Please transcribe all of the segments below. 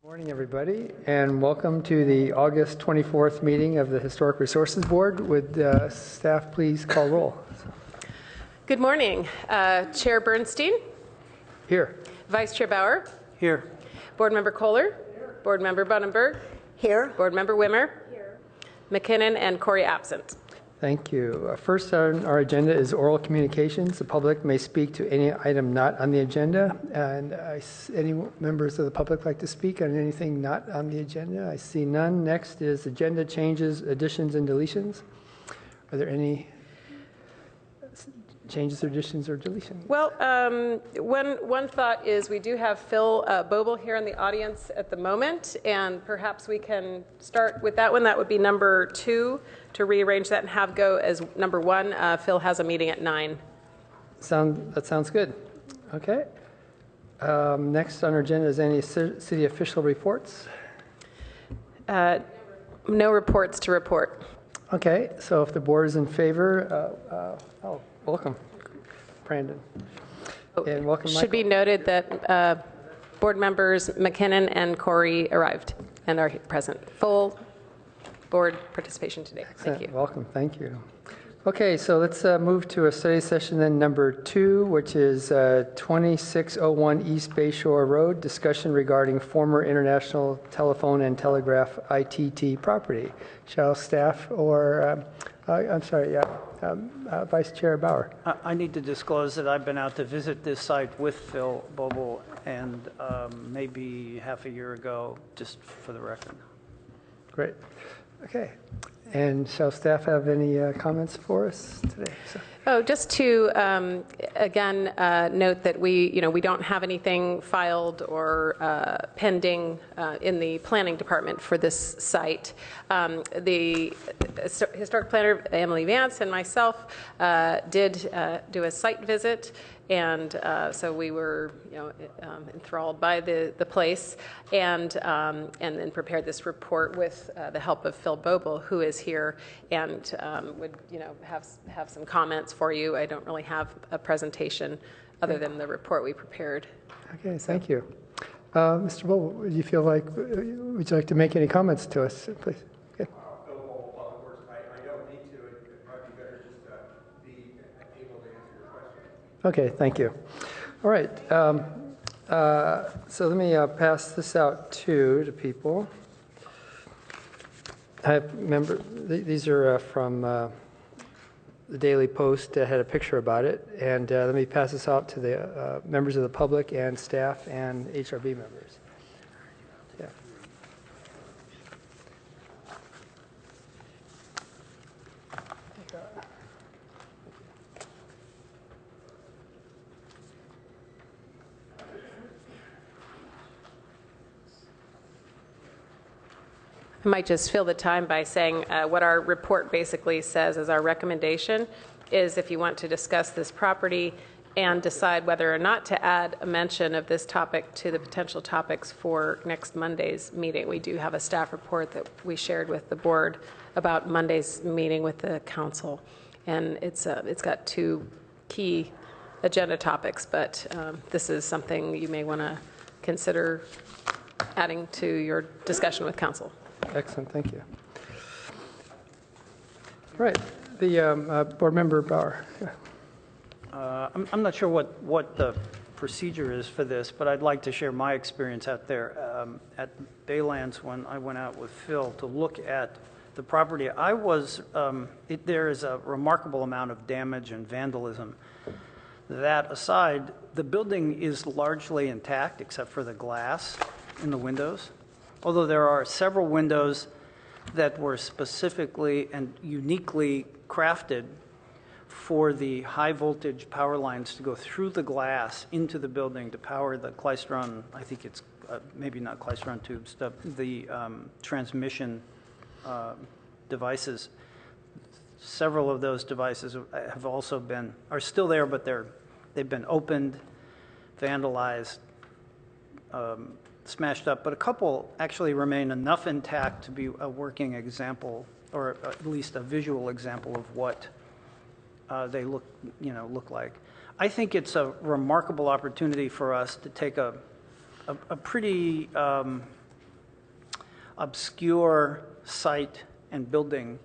Morning, everybody, and welcome to the August 24th meeting of the Historic Resources Board. Would staff please call roll? Good morning. Chair Bernstein? Here. Vice Chair Bauer? Here. Board Member Kohler? Here. Board Member Bunnenberg? Here. Board Member Wimmer? Here. McKinnon and Corey absent. Thank you. First on our agenda is oral communications. The public may speak to any item not on the agenda. And any members of the public like to speak on anything not on the agenda? I see none. Next is agenda changes, additions, and deletions. Are there any changes, additions, or deletions? Well, one thought is we do have Phil Boble here in the audience at the moment, and perhaps we can start with that one. That would be number 2, to rearrange that and have go as number 1. Phil has a meeting at 9. That sounds good. Okay. Next on our agenda is any city official reports. No reports to report. Okay, so if the board is in favor, welcome, Brandon. And welcome, Michael. Should be noted that board members McKinnon and Corey arrived and are present. Full board participation today. Excellent. Thank you. Welcome. Thank you. Okay, so let's move to a study session then number 2, which is 2601 East Bayshore Road, discussion regarding former International Telephone and Telegraph ITT property. Shall staff or, Vice Chair Bauer. I need to disclose that I've been out to visit this site with Phil Boble and maybe half a year ago, just for the record. Great. Okay. And shall staff have any comments for us today? Oh, just to again note that we don't have anything filed or pending in the planning department for this site. The historic planner Emily Vance and myself did do a site visit. And so we were, enthralled by the place, and then prepared this report with the help of Phil Boble, who is here, and would, have some comments for you. I don't really have a presentation other than the report we prepared. Okay, thank you. Mr. Boble, would you would you like to make any comments to us, please? Okay. Okay, thank you. All right, so let me pass this out to people. These are from the Daily Post that had a picture about it, and let me pass this out to the members of the public and staff and HRB members. Yeah. I might just fill the time by saying what our report basically says as our recommendation is if you want to discuss this property and decide whether or not to add a mention of this topic to the potential topics for next Monday's meeting. We do have a staff report that we shared with the board about Monday's meeting with the council. And it's got 2 key agenda topics, but this is something you may want to consider adding to your discussion with council. Excellent, thank you. All right, the board member Bauer. I'm not sure what the procedure is for this, but I'd like to share my experience out there at Baylands when I went out with Phil to look at the property. There is a remarkable amount of damage and vandalism. That aside, the building is largely intact except for the glass in the windows. Although there are several windows that were specifically and uniquely crafted for the high voltage power lines to go through the glass into the building to power the Klystron, I think it's maybe not Klystron tubes, the transmission devices. Several of those devices have also are still there, but they've been opened, vandalized, smashed up, but a couple actually remain enough intact to be a working example, or at least a visual example of what they look like. I think it's a remarkable opportunity for us to take a pretty obscure site and building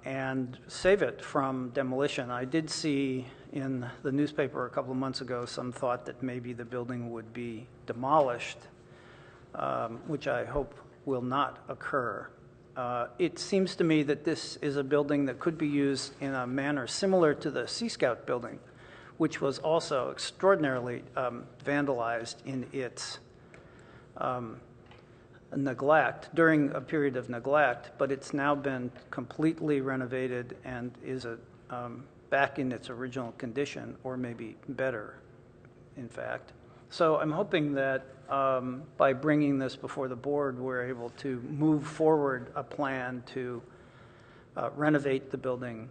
and save it from demolition. I did see in the newspaper a couple of months ago some thought that maybe the building would be demolished, which I hope will not occur. It seems to me that this is a building that could be used in a manner similar to the Sea Scout building, which was also extraordinarily vandalized in its neglect, during a period of neglect, but it's now been completely renovated and is back in its original condition, or maybe better, in fact. So I'm hoping that by bringing this before the board, we're able to move forward a plan to renovate the building.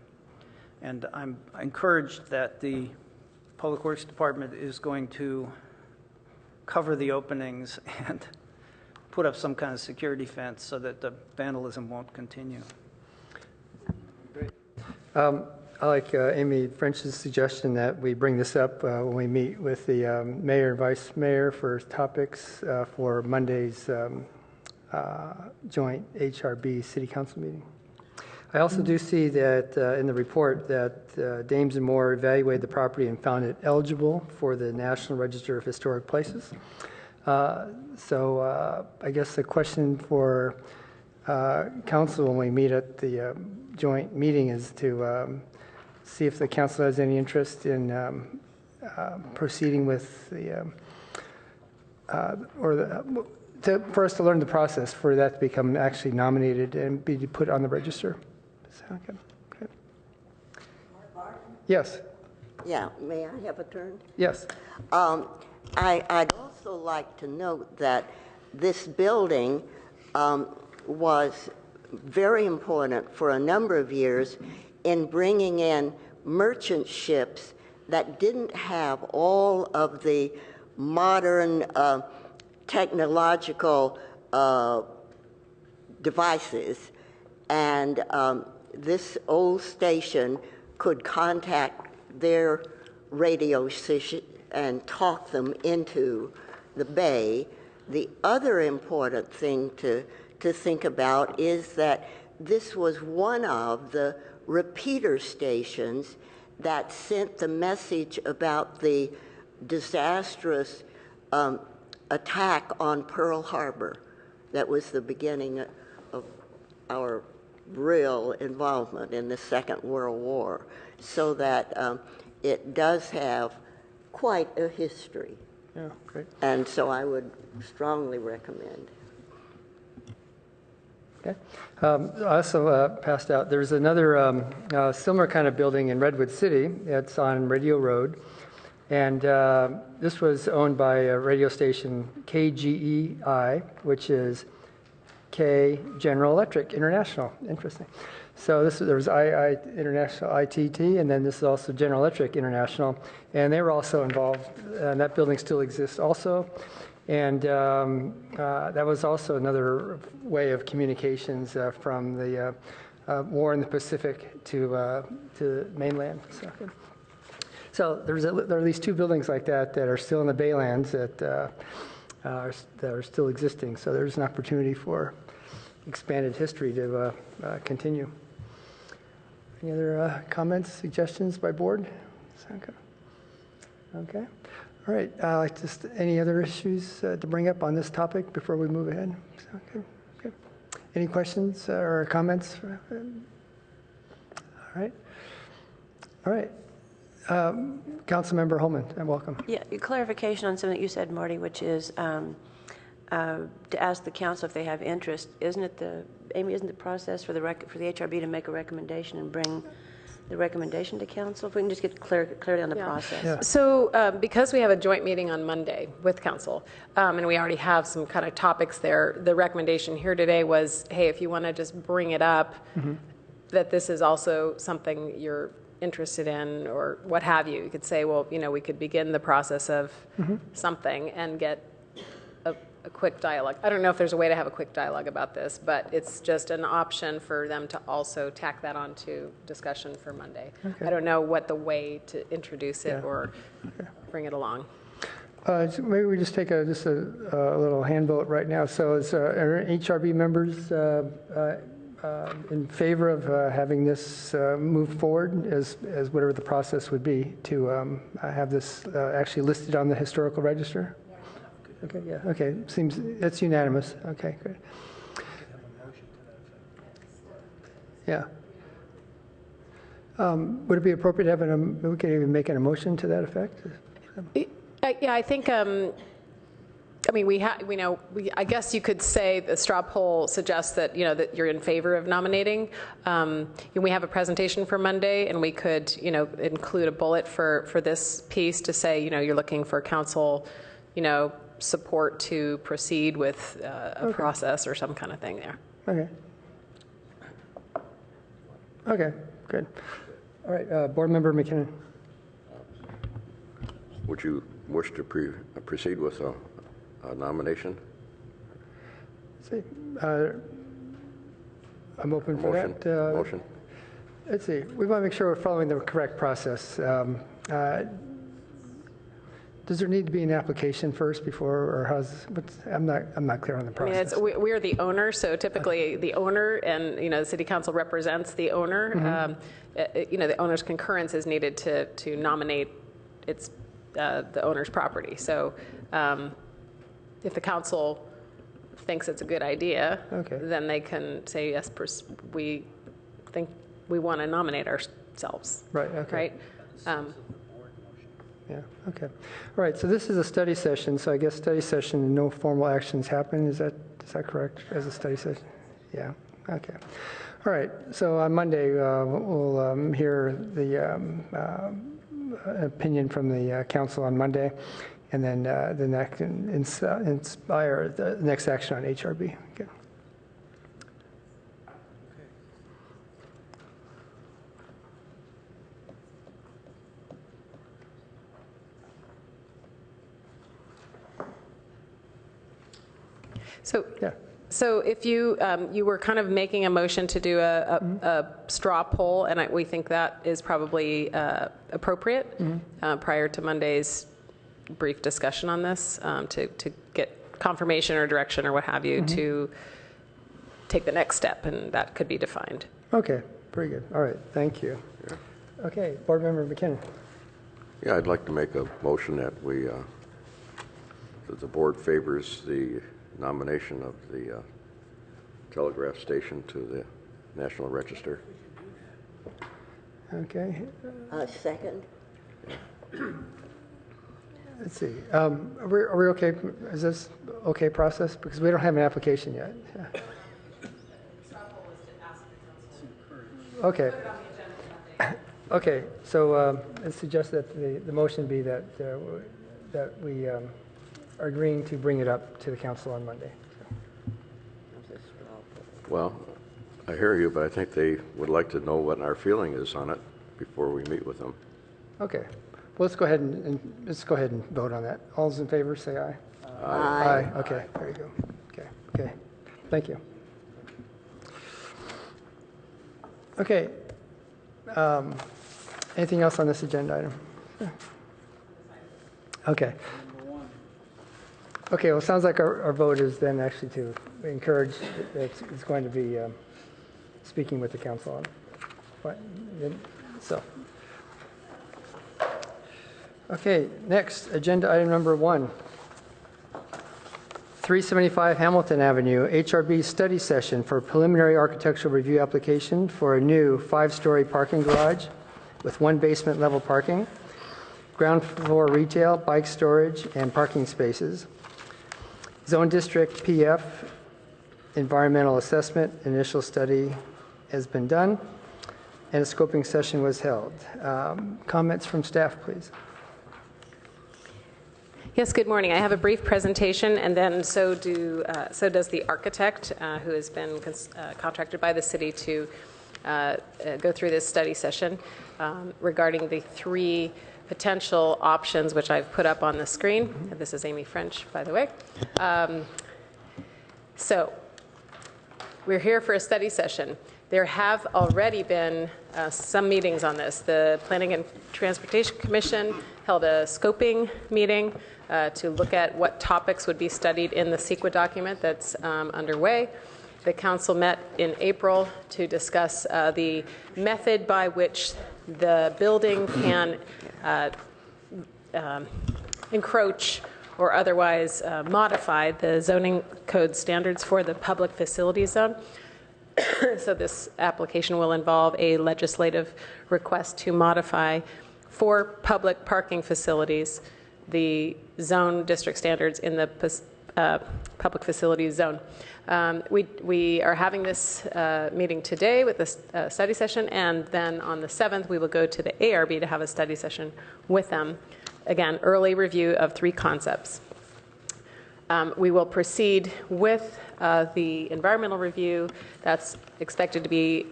And I'm encouraged that the Public Works Department is going to cover the openings and put up some kind of security fence so that the vandalism won't continue. Great. I like Amy French's suggestion that we bring this up when we meet with the mayor and vice mayor for topics for Monday's joint HRB City Council meeting. I also do see that in the report that Dames and Moore evaluated the property and found it eligible for the National Register of Historic Places. So I guess the question for council when we meet at the joint meeting is to see if the council has any interest in proceeding with the, for us to learn the process for that to become actually nominated and be put on the register. Sound good? Okay. Yes. Yeah, may I have a turn? Yes. I'd also like to note that this building was very important for a number of years in bringing in merchant ships that didn't have all of the modern technological devices, and this old station could contact their radio station and talk them into the bay. The other important thing to think about is that this was one of the repeater stations that sent the message about the disastrous attack on Pearl Harbor. That was the beginning of our real involvement in the Second World War, so that it does have quite a history. Yeah, great. And so I would strongly recommend. Okay. I also passed out, there's another similar kind of building in Redwood City. It's on Radio Road. And this was owned by a radio station, KGEI, which is K General Electric International. Interesting. So there was II International, ITT, and then this is also General Electric International. And they were also involved, and that building still exists also. And that was also another way of communications from the war in the Pacific to mainland. So there are at least two buildings like that are still in the Baylands that are still existing. So there's an opportunity for expanded history to continue. Any other comments, suggestions by board? Okay. All right. Just any other issues to bring up on this topic before we move ahead? Okay. Any questions or comments? All right. Councilmember Holman, welcome. Yeah, clarification on something that you said, Marty, which is to ask the council if they have interest. Isn't the process for the HRB to make a recommendation and bring the recommendation to council? If we can just get clarity on the process. Yeah. So because we have a joint meeting on Monday with council, and we already have some kind of topics there, the recommendation here today was, hey, if you want to just bring it up, that this is also something you're interested in or what have you. You could say, well, we could begin the process of something and get a quick dialogue. I don't know if there's a way to have a quick dialogue about this, but it's just an option for them to also tack that onto discussion for Monday. Okay. I don't know what the way to introduce it or bring it along. So maybe we just take just a little hand vote right now. So are HRB members in favor of having this move forward as whatever the process would be to have this actually listed on the historical register? Okay, yeah, okay, seems, that's unanimous. Okay, good. Yeah. Would it be appropriate to have we could even make an motion to that effect? Yeah, I think, I mean, I guess you could say the straw poll suggests that, that you're in favor of nominating. We have a presentation for Monday, and we could, include a bullet for this piece to say, you're looking for council, support to proceed with a process or some kind of thing there. Okay. Okay, good. All right, Board Member McKinnon. Would you wish to proceed with a nomination? See, I'm open for Motion. that. Motion. Let's see. We want to make sure we're following the correct process. Does there need to be an application first before, or I'm not clear on the process. I mean, we're the owner, so typically the owner and the city council represents the owner. Mm-hmm. The owner's concurrence is needed to nominate the owner's property. So if the council thinks it's a good idea, then they can say, yes, we think we want to nominate ourselves. Right, okay. Right? Yeah, okay. All right, so this is a study session, so I guess study session, no formal actions happen. Is that correct, as a study session? Yeah, okay. All right, so on Monday, we'll hear the opinion from the council on Monday, and then the next inspire the next action on HRB. Okay. So if you were kind of making a motion to do a straw poll, and we think that is probably appropriate prior to Monday's brief discussion on this, to get confirmation or direction or what have you to take the next step, and that could be defined. Okay, very good. All right, thank you. Yeah. Okay, Board Member McKinnon. Yeah, I'd like to make a motion that that the board favors the nomination of the telegraph station to the National Register. Okay. Second. Let's see. Are we okay? Is this okay process? Because we don't have an application yet. Yeah. Okay. Okay. So let's suggest that the motion be that we are agreeing to bring it up to the council on Monday. Well, I hear you, but I think they would like to know what our feeling is on it before we meet with them. Okay. Well, let's go ahead and vote on that. All those in favor, say aye. Aye. Aye. Okay. There you go. Okay. Okay. Thank you. Okay. Anything else on this agenda item? Okay. Okay, well, it sounds like our vote is then actually to encourage, it's going to be speaking with the council on it. So, okay, next, agenda item number 1. 375 Hamilton Avenue, HRB study session for preliminary architectural review application for a new 5-story parking garage with 1 basement level parking, ground floor retail, bike storage, and parking spaces. Zone District PF, environmental assessment, initial study has been done, and a scoping session was held. Comments from staff, please. Yes, good morning. I have a brief presentation, and then so does the architect who has been contracted by the city to go through this study session regarding the 3 potential options, which I've put up on the screen. This is Amy French, by the way. So we're here for a study session. There have already been some meetings on this. The Planning and Transportation Commission held a scoping meeting to look at what topics would be studied in the CEQA document that's underway. The council met in April to discuss the method by which the building can encroach or otherwise modify the zoning code standards for the public facility zone. So this application will involve a legislative request to modify for public parking facilities the zone district standards in the public facilities zone. We are having this meeting today with this study session, and then on the 7th we will go to the ARB to have a study session with them. Again, early review of 3 concepts. We will proceed with the environmental review that's expected to be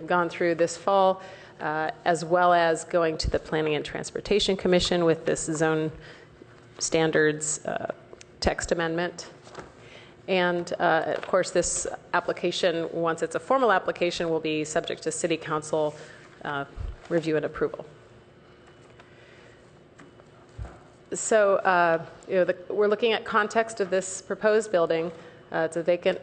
gone through this fall, as well as going to the Planning and Transportation Commission with this zone standards text amendment. And of course, this application, once it's a formal application, will be subject to City Council review and approval. So we're looking at context of this proposed building. It's a vacant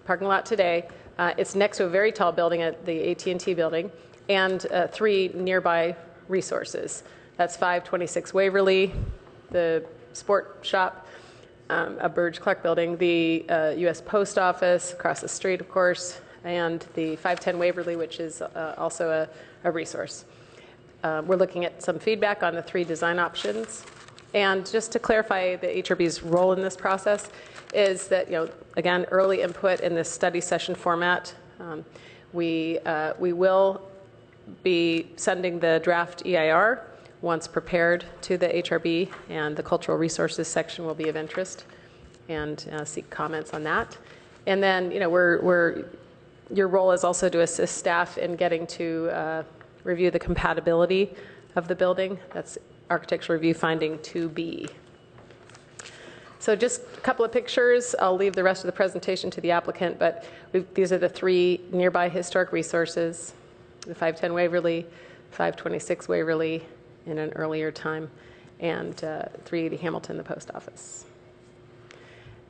parking lot today. It's next to a very tall building at the AT&T building and 3 nearby resources. That's 526 Waverly, the sport shop, a Burge Clark building, the U.S. Post Office across the street, of course, and the 510 Waverly, which is also a resource. We're looking at some feedback on the 3 design options. And just to clarify the HRB's role in this process is that, again, early input in this study session format. We will be sending the draft EIR once prepared to the HRB, and the cultural resources section will be of interest, and seek comments on that. And then, your role is also to assist staff in getting to review the compatibility of the building. That's architectural review finding 2B. So just a couple of pictures. I'll leave the rest of the presentation to the applicant, but these are the 3 nearby historic resources: the 510 Waverly, 526 Waverly in an earlier time, and 380 Hamilton, the post office.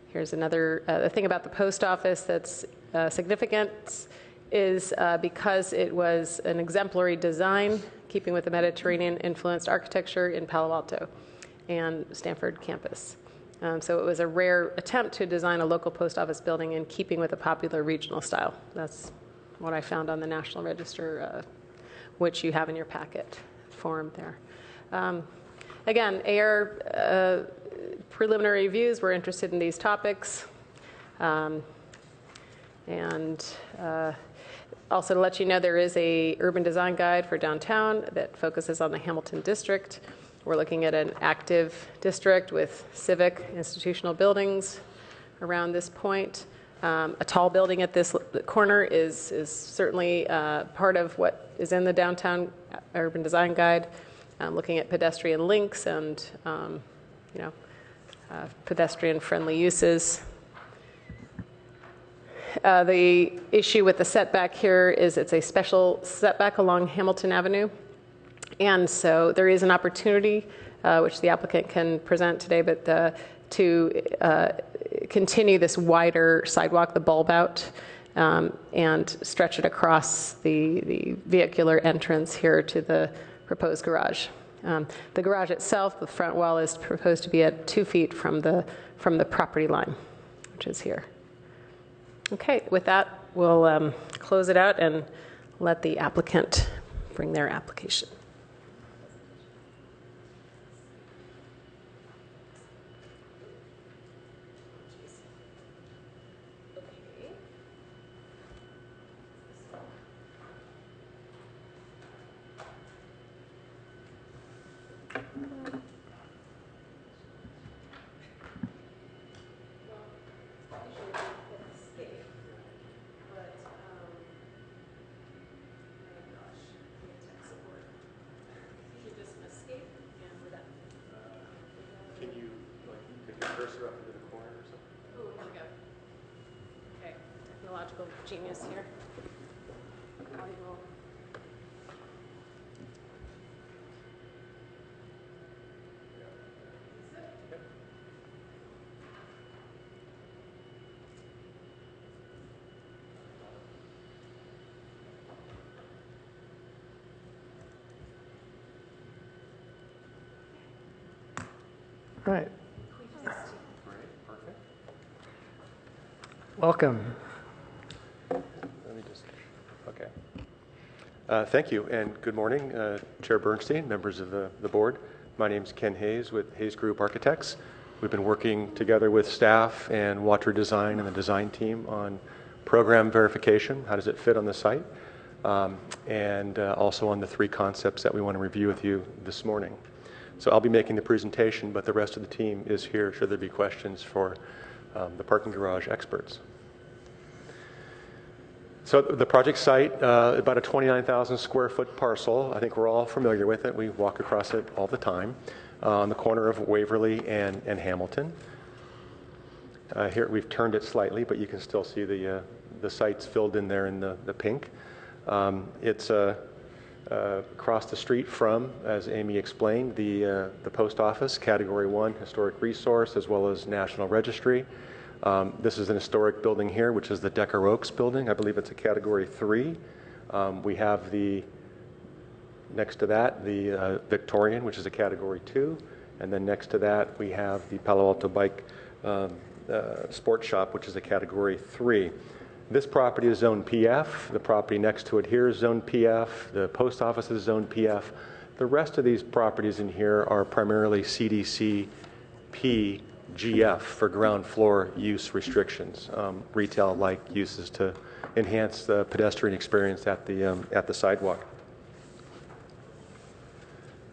Here's another the thing about the post office that's significant is because it was an exemplary design, keeping with the Mediterranean-influenced architecture in Palo Alto and Stanford campus. So it was a rare attempt to design a local post office building in keeping with a popular regional style. That's what I found on the National Register, which you have in your packet form there. Again, AR preliminary reviews, we're interested in these topics. Also to let you know, there is a urban design guide for downtown that focuses on the Hamilton district. We're looking at an active district with civic institutional buildings around this point. A tall building at this corner is certainly part of what is in the downtown urban design guide. Looking at pedestrian links and pedestrian-friendly uses. The issue with the setback here is it's a special setback along Hamilton Avenue. And so there is an opportunity, which the applicant can present today, but to continue this wider sidewalk, the bulb out, and stretch it across the vehicular entrance here to the proposed garage. The garage itself, the front wall, is proposed to be at 2 feet from the property line, which is here. Okay, with that, we'll close it out and let the applicant bring their application. Cursor up into the corner or something? Oh, here we go. Okay, technological genius here. All right. Welcome. Let me just, okay. Thank you, and good morning, Chair Bernstein, members of the board. My name is Ken Hayes with Hayes Group Architects. We've been working together with staff and Water Design and the design team on program verification. How does it fit on the site? And also on the three concepts that we want to review with you this morning. So I'll be making the presentation, but the rest of the team is here should there be questions for the parking garage experts. So the project site, about a 29,000 square foot parcel. I think we're all familiar with it. We walk across it all the time on the corner of Waverly and Hamilton. Here we've turned it slightly, but you can still see the sites filled in there in the pink. It's across the street from, as Amy explained, the post office, Category 1 historic resource, as well as National Registry. This is an historic building here, which is the Decker Oaks building. I believe it's a Category 3. We have next to that, the Victorian, which is a Category 2. And then next to that, we have the Palo Alto Bike Sports Shop, which is a Category 3. This property is Zone PF. The property next to it here is Zone PF. The post office is Zone PF. The rest of these properties in here are primarily CDC P GF for ground floor use restrictions, retail-like uses to enhance the pedestrian experience at the sidewalk.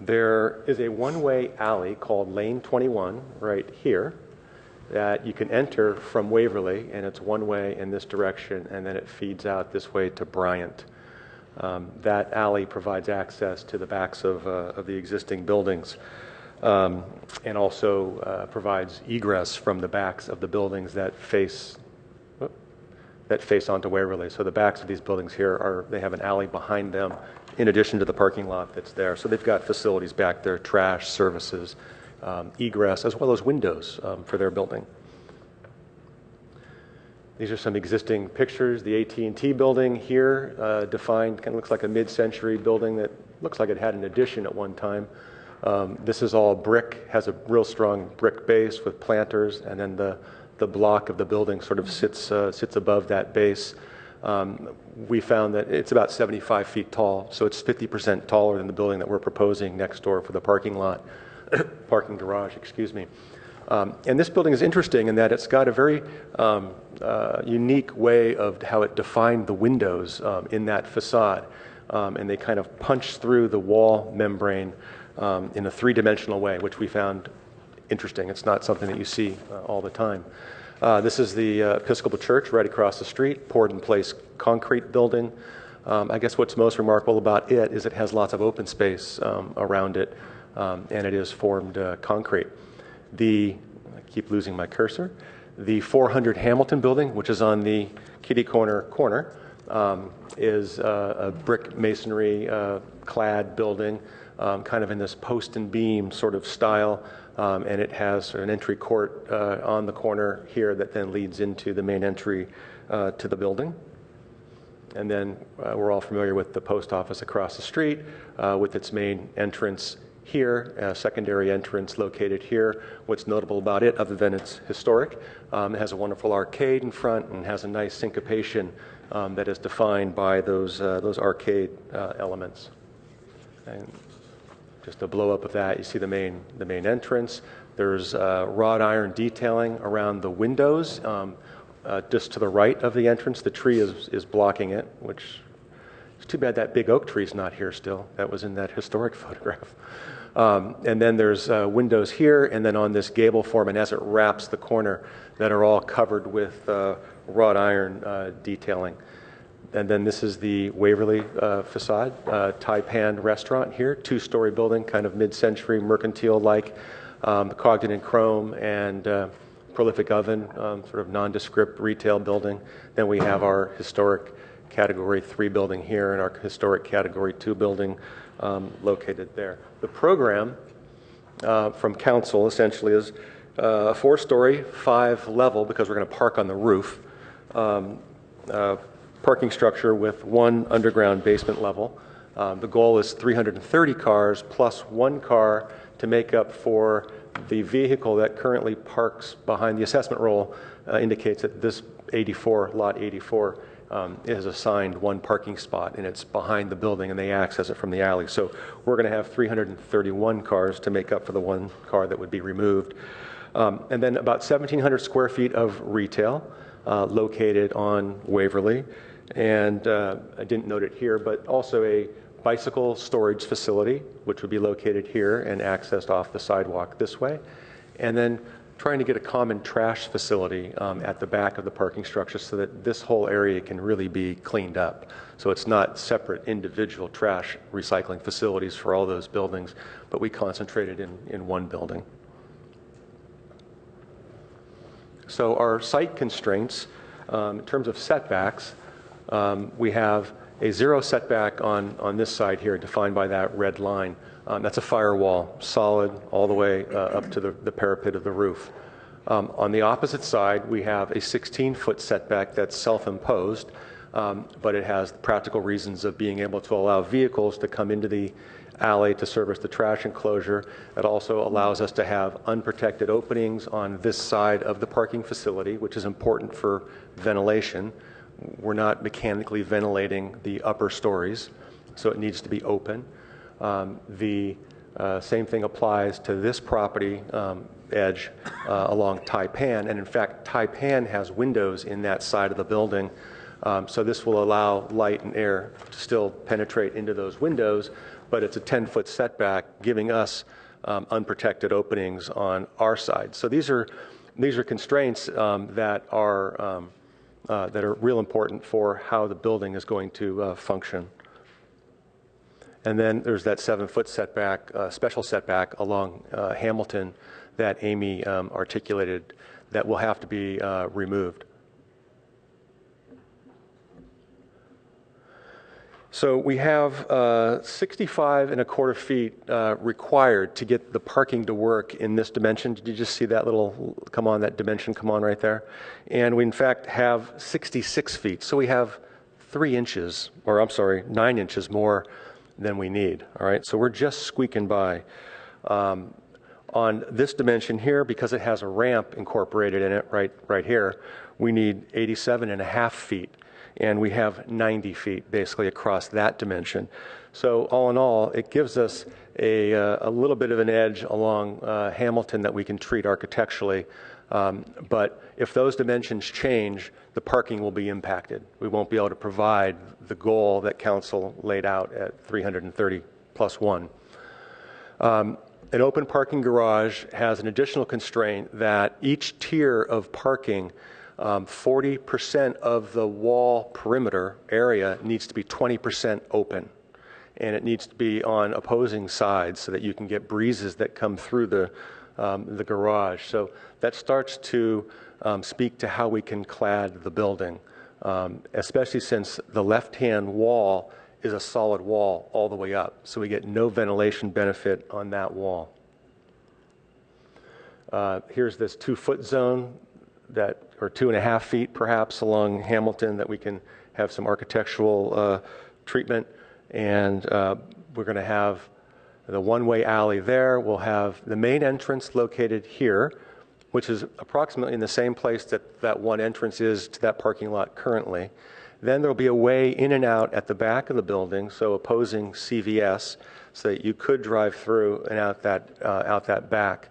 There is a one-way alley called Lane 21 right here that you can enter from Waverly, and it's one way in this direction, and then it feeds out this way to Bryant. That alley provides access to the backs of the existing buildings, and also provides egress from the backs of the buildings that face onto Waverly. So the backs of these buildings here they have an alley behind them in addition to the parking lot that's there. So they've got facilities back there, trash, services, egress, as well as windows for their building. These are some existing pictures. The AT&T building here, defined, kind of looks like a mid-century building that looks like it had an addition at one time. This is all brick, has a real strong brick base with planters, and then the block of the building sort of sits above that base. We found that it's about 75 feet tall, so it's 50% taller than the building that we're proposing next door for the parking lot. Parking garage, excuse me. And this building is interesting in that it's got a very unique way of how it defined the windows in that facade. And they kind of punch through the wall membrane in a three-dimensional way, which we found interesting. It's not something that you see all the time. This is the Episcopal Church right across the street, poured-in-place concrete building. I guess what's most remarkable about it is it has lots of open space around it. And it is formed concrete. I keep losing my cursor. The 400 Hamilton building, which is on the kitty corner, is a brick masonry clad building, kind of in this post and beam sort of style. And it has an entry court on the corner here that then leads into the main entry to the building. And then we're all familiar with the post office across the street with its main entrance here, a secondary entrance located here. What's notable about it, other than it's historic, it has a wonderful arcade in front and has a nice syncopation that is defined by those arcade elements. And just a blow up of that, you see the main entrance. There's wrought iron detailing around the windows. Just to the right of the entrance, the tree is blocking it, which it's too bad that big oak tree is not here still. That was in that historic photograph. And then there's windows here, and then on this gable form, and as it wraps the corner, that are all covered with wrought iron detailing. And then this is the Waverly facade, Taipan restaurant here, two-story building, kind of mid-century mercantile-like, cogged in chrome and prolific oven, sort of nondescript retail building. Then we have our historic Category 3 building here and our historic Category 2 building located there. The program from council essentially is a 4-story, 5-level, because we're going to park on the roof, parking structure with 1 underground basement level. The goal is 330 cars plus 1 car to make up for the vehicle that currently parks behind the assessment roll. Indicates that this 84, lot 84, is assigned 1 parking spot, and it's behind the building, and they access it from the alley. So we're going to have 331 cars to make up for the 1 car that would be removed. And then about 1,700 square feet of retail located on Waverly. And I didn't note it here, but also a bicycle storage facility, which would be located here and accessed off the sidewalk this way. And then trying to get a common trash facility at the back of the parking structure so that this whole area can really be cleaned up. So it's not separate individual trash recycling facilities for all those buildings, but we concentrated in 1 building. So our site constraints, in terms of setbacks, we have a 0 setback on this side here, defined by that red line. That's a firewall, solid all the way up to the parapet of the roof. On the opposite side, we have a 16-foot setback that's self-imposed, but it has the practical reasons of being able to allow vehicles to come into the alley to service the trash enclosure. It also allows us to have unprotected openings on this side of the parking facility, which is important for ventilation. We're not mechanically ventilating the upper stories, so it needs to be open. The same thing applies to this property edge along Taipan, and in fact Taipan has windows in that side of the building, so this will allow light and air to still penetrate into those windows, but it's a 10-foot setback, giving us unprotected openings on our side. So these are constraints that are real important for how the building is going to function. And then there's that 7-foot setback, special setback along Hamilton that Amy articulated that will have to be removed. So we have 65.25 feet required to get the parking to work in this dimension. Did you just see that little that dimension come on right there? And we in fact have 66 feet. So we have 9 inches more than we need. All right, so we're just squeaking by. On this dimension here, because it has a ramp incorporated in it right here, we need 87.5 feet. And we have 90 feet basically across that dimension. So all in all, it gives us a little bit of an edge along Hamilton that we can treat architecturally. But if those dimensions change, the parking will be impacted. We won't be able to provide the goal that council laid out at 330 plus 1. An open parking garage has an additional constraint that each tier of parking, 40% of the wall perimeter area needs to be 20% open, and it needs to be on opposing sides so that you can get breezes that come through the garage. So that starts to speak to how we can clad the building, especially since the left-hand wall is a solid wall all the way up, so we get no ventilation benefit on that wall. Here's this 2-foot zone or 2.5 feet perhaps along Hamilton that we can have some architectural treatment, and we're going to have the one-way alley there. We'll have the main entrance located here, which is approximately in the same place that one entrance is to that parking lot currently. Then there'll be a way in and out at the back of the building, so opposing CVS, so that you could drive through and out that back.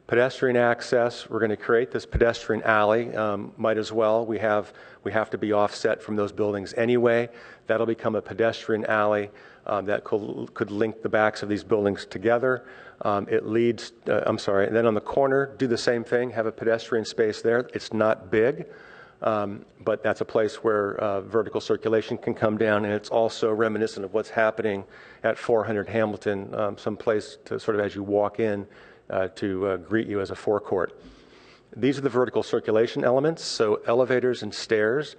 Pedestrian access, we're going to create this pedestrian alley. Might as well. We have to be offset from those buildings anyway. That'll become a pedestrian alley that could link the backs of these buildings together. It leads, and then on the corner, do the same thing, have a pedestrian space there. It's not big, but that's a place where vertical circulation can come down, and it's also reminiscent of what's happening at 400 Hamilton, some place to sort of as you walk in to greet you as a forecourt. These are the vertical circulation elements, so elevators and stairs.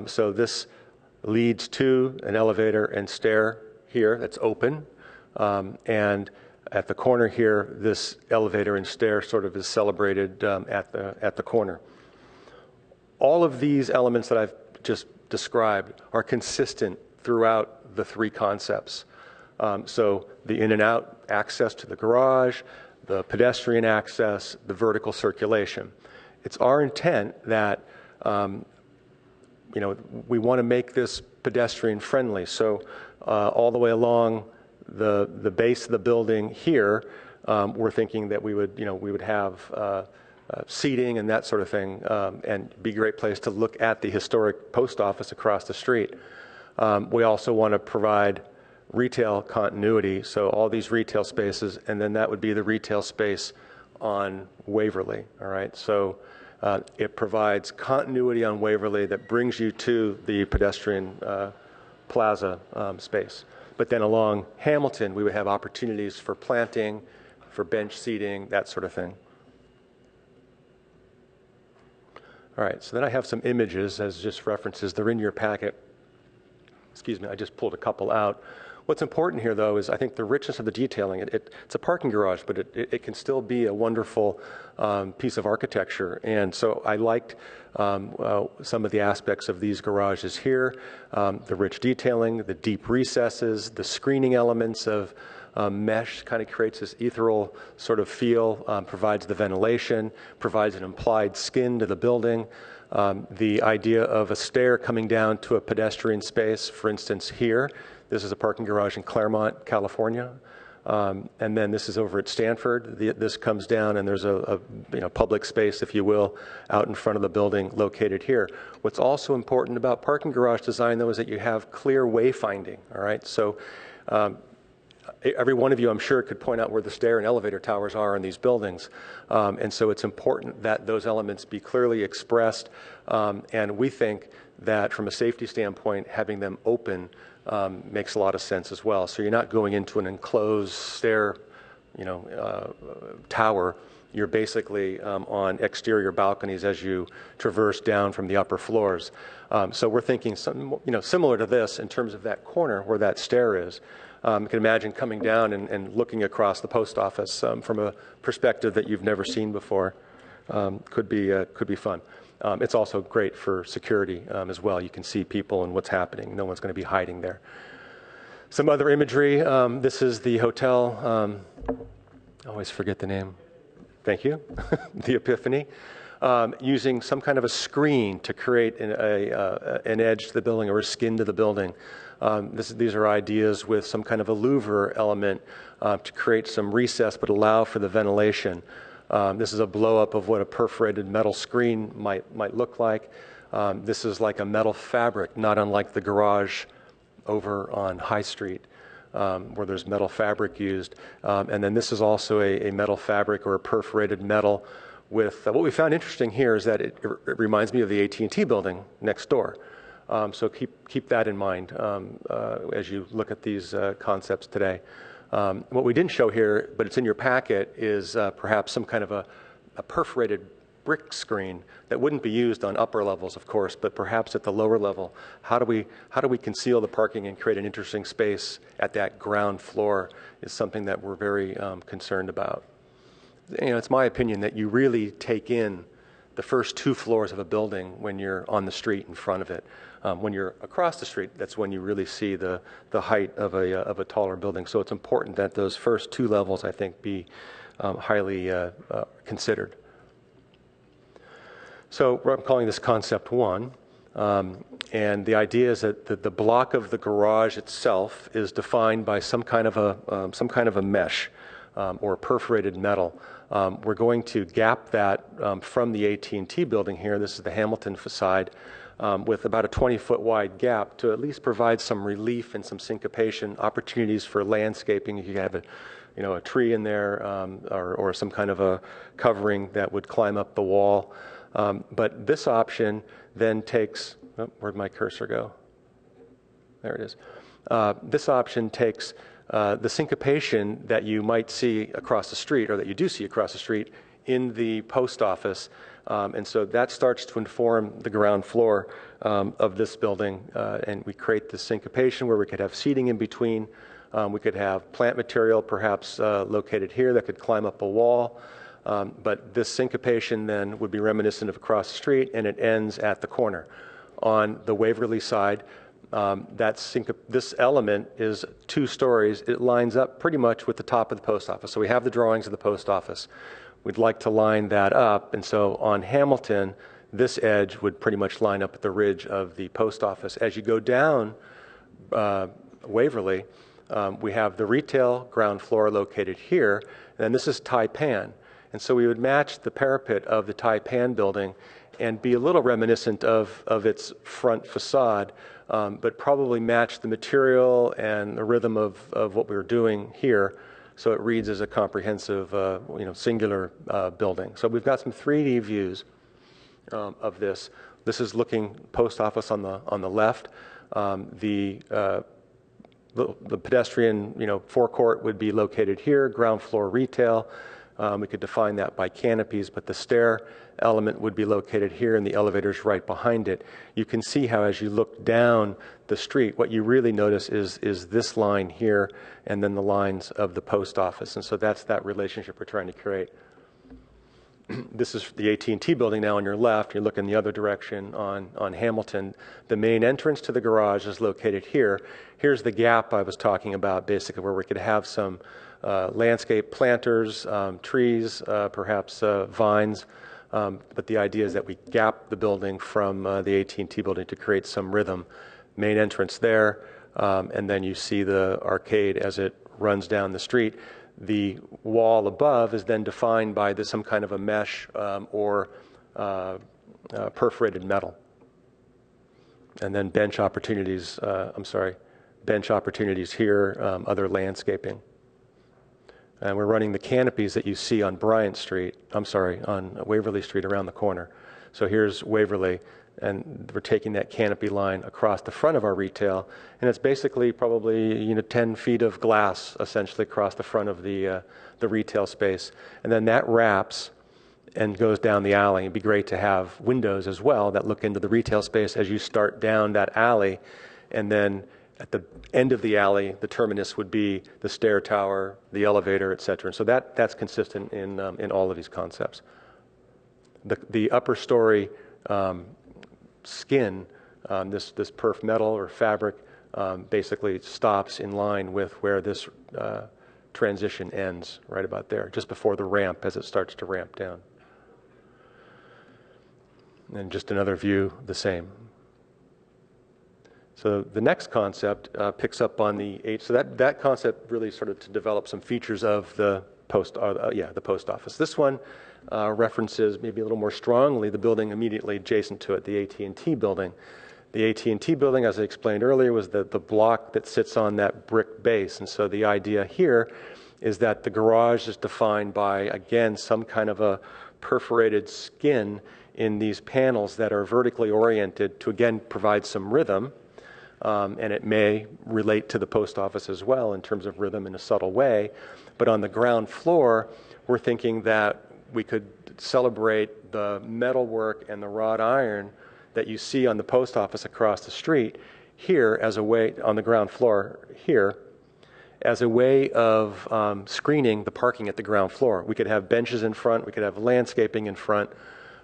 So this leads to an elevator and stair here that's open. And at the corner here, this elevator and stair sort of is celebrated at the corner. All of these elements that I've just described are consistent throughout the three concepts. So the in and out access to the garage, the pedestrian access, the vertical circulation. It's our intent that we want to make this pedestrian friendly. So all the way along the base of the building here, we're thinking that we would have seating and that sort of thing, and be a great place to look at the historic post office across the street. We also want to provide retail continuity, so all these retail spaces, and then that would be the retail space on Waverly, all right? So it provides continuity on Waverly that brings you to the pedestrian plaza space. But then along Hamilton, we would have opportunities for planting, for bench seating, that sort of thing. All right, so then I have some images as just references. They're in your packet. Excuse me, I just pulled a couple out. What's important here, though, is I think the richness of the detailing. It's a parking garage, but it can still be a wonderful piece of architecture. And so I liked some of the aspects of these garages here, the rich detailing, the deep recesses, the screening elements of mesh kind of creates this ethereal sort of feel, provides the ventilation, provides an implied skin to the building. The idea of a stair coming down to a pedestrian space, for instance, here. This is a parking garage in Claremont, California. And then this is over at Stanford. This comes down and there's a public space, if you will, out in front of the building located here. What's also important about parking garage design, though, is that you have clear wayfinding, all right? So every one of you, I'm sure, could point out where the stair and elevator towers are in these buildings. And so it's important that those elements be clearly expressed. And we think that from a safety standpoint, having them open makes a lot of sense as well. So you're not going into an enclosed stair, tower. You're basically on exterior balconies as you traverse down from the upper floors. So we're thinking something, similar to this in terms of that corner where that stair is. You can imagine coming down and looking across the post office from a perspective that you've never seen before. Could be fun. It's also great for security as well. You can see people and what's happening. No one's going to be hiding there. Some other imagery. This is the hotel. I always forget the name. Thank you. The Epiphany. Using some kind of a screen to create an edge to the building or a skin to the building. These are ideas with some kind of a louver element to create some recess but allow for the ventilation. This is a blow-up of what a perforated metal screen might look like. This is like a metal fabric, not unlike the garage over on High Street, where there's metal fabric used. And then this is also a metal fabric or a perforated metal with, what we found interesting here is that it reminds me of the AT&T building next door. So keep that in mind as you look at these concepts today. What we didn't show here, but it's in your packet, is perhaps some kind of a perforated brick screen that wouldn't be used on upper levels, of course, but perhaps at the lower level. How do we conceal the parking and create an interesting space at that ground floor is something that we're very concerned about. It's my opinion that you really take in the first 2 floors of a building when you're on the street in front of it. When you're across the street, that's when you really see the height of a taller building. So it's important that those first 2 levels, I think, be highly considered. So I'm calling this concept 1. And the idea is that the block of the garage itself is defined by some kind of a mesh or perforated metal. We're going to gap that from the AT&T building here. This is the Hamilton facade. With about a 20-foot wide gap to at least provide some relief and some syncopation, opportunities for landscaping. You have a tree in there or some kind of a covering that would climb up the wall. But this option then takes, where'd my cursor go? There it is. This option takes the syncopation that you might see across the street, or that you do see across the street, in the post office. And so that starts to inform the ground floor of this building. And we create this syncopation where we could have seating in between. We could have plant material perhaps located here that could climb up a wall. But this syncopation then would be reminiscent of across the street, and it ends at the corner. On the Waverly side, this element is 2 stories. It lines up pretty much with the top of the post office. So we have the drawings of the post office. We'd like to line that up. And so on Hamilton, this edge would pretty much line up at the ridge of the post office. As you go down Waverly, we have the retail ground floor located here. And this is Taipan. And so we would match the parapet of the Taipan building and be a little reminiscent of its front facade, but probably match the material and the rhythm of what we were doing here, so it reads as a comprehensive, singular building. So we've got some 3D views of this. This is looking post office on the left. The pedestrian, forecourt would be located here. Ground floor retail. We could define that by canopies, but the stair element would be located here and the elevator's right behind it. You can see how as you look down the street, what you really notice is this line here and then the lines of the post office. And so that's that relationship we're trying to create. This is the AT&T building now on your left. You're looking the other direction on Hamilton. The main entrance to the garage is located here. Here's the gap I was talking about, basically, where we could have some landscape planters, trees, perhaps vines. But the idea is that we gap the building from the AT&T building to create some rhythm. Main entrance there, and then you see the arcade as it runs down the street. The wall above is then defined by some kind of a mesh or perforated metal. And then bench opportunities here, other landscaping. And we're running the canopies that you see on on Waverly Street around the corner. So here's Waverly, and we're taking that canopy line across the front of our retail, and it's basically probably 10 feet of glass essentially across the front of the retail space, and then that wraps and goes down the alley. It'd be great to have windows as well that look into the retail space as you start down that alley, and then at the end of the alley, the terminus would be the stair tower, the elevator, et cetera. And so that's consistent in all of these concepts. The upper story skin, this perf metal or fabric, basically stops in line with where this transition ends, right about there, just before the ramp as it starts to ramp down. And just another view, the same. So the next concept picks up on so that concept really started to develop some features of the post office. This one references maybe a little more strongly the building immediately adjacent to it, the AT&T building. The AT&T building, as I explained earlier, was the block that sits on that brick base. And so the idea here is that the garage is defined by, again, some kind of a perforated skin in these panels that are vertically oriented to, again, provide some rhythm. And it may relate to the post office as well in terms of rhythm in a subtle way. But on the ground floor, we're thinking that we could celebrate the metalwork and the wrought iron that you see on the post office across the street here as a way, on the ground floor here, as a way of screening the parking at the ground floor. We could have benches in front, we could have landscaping in front,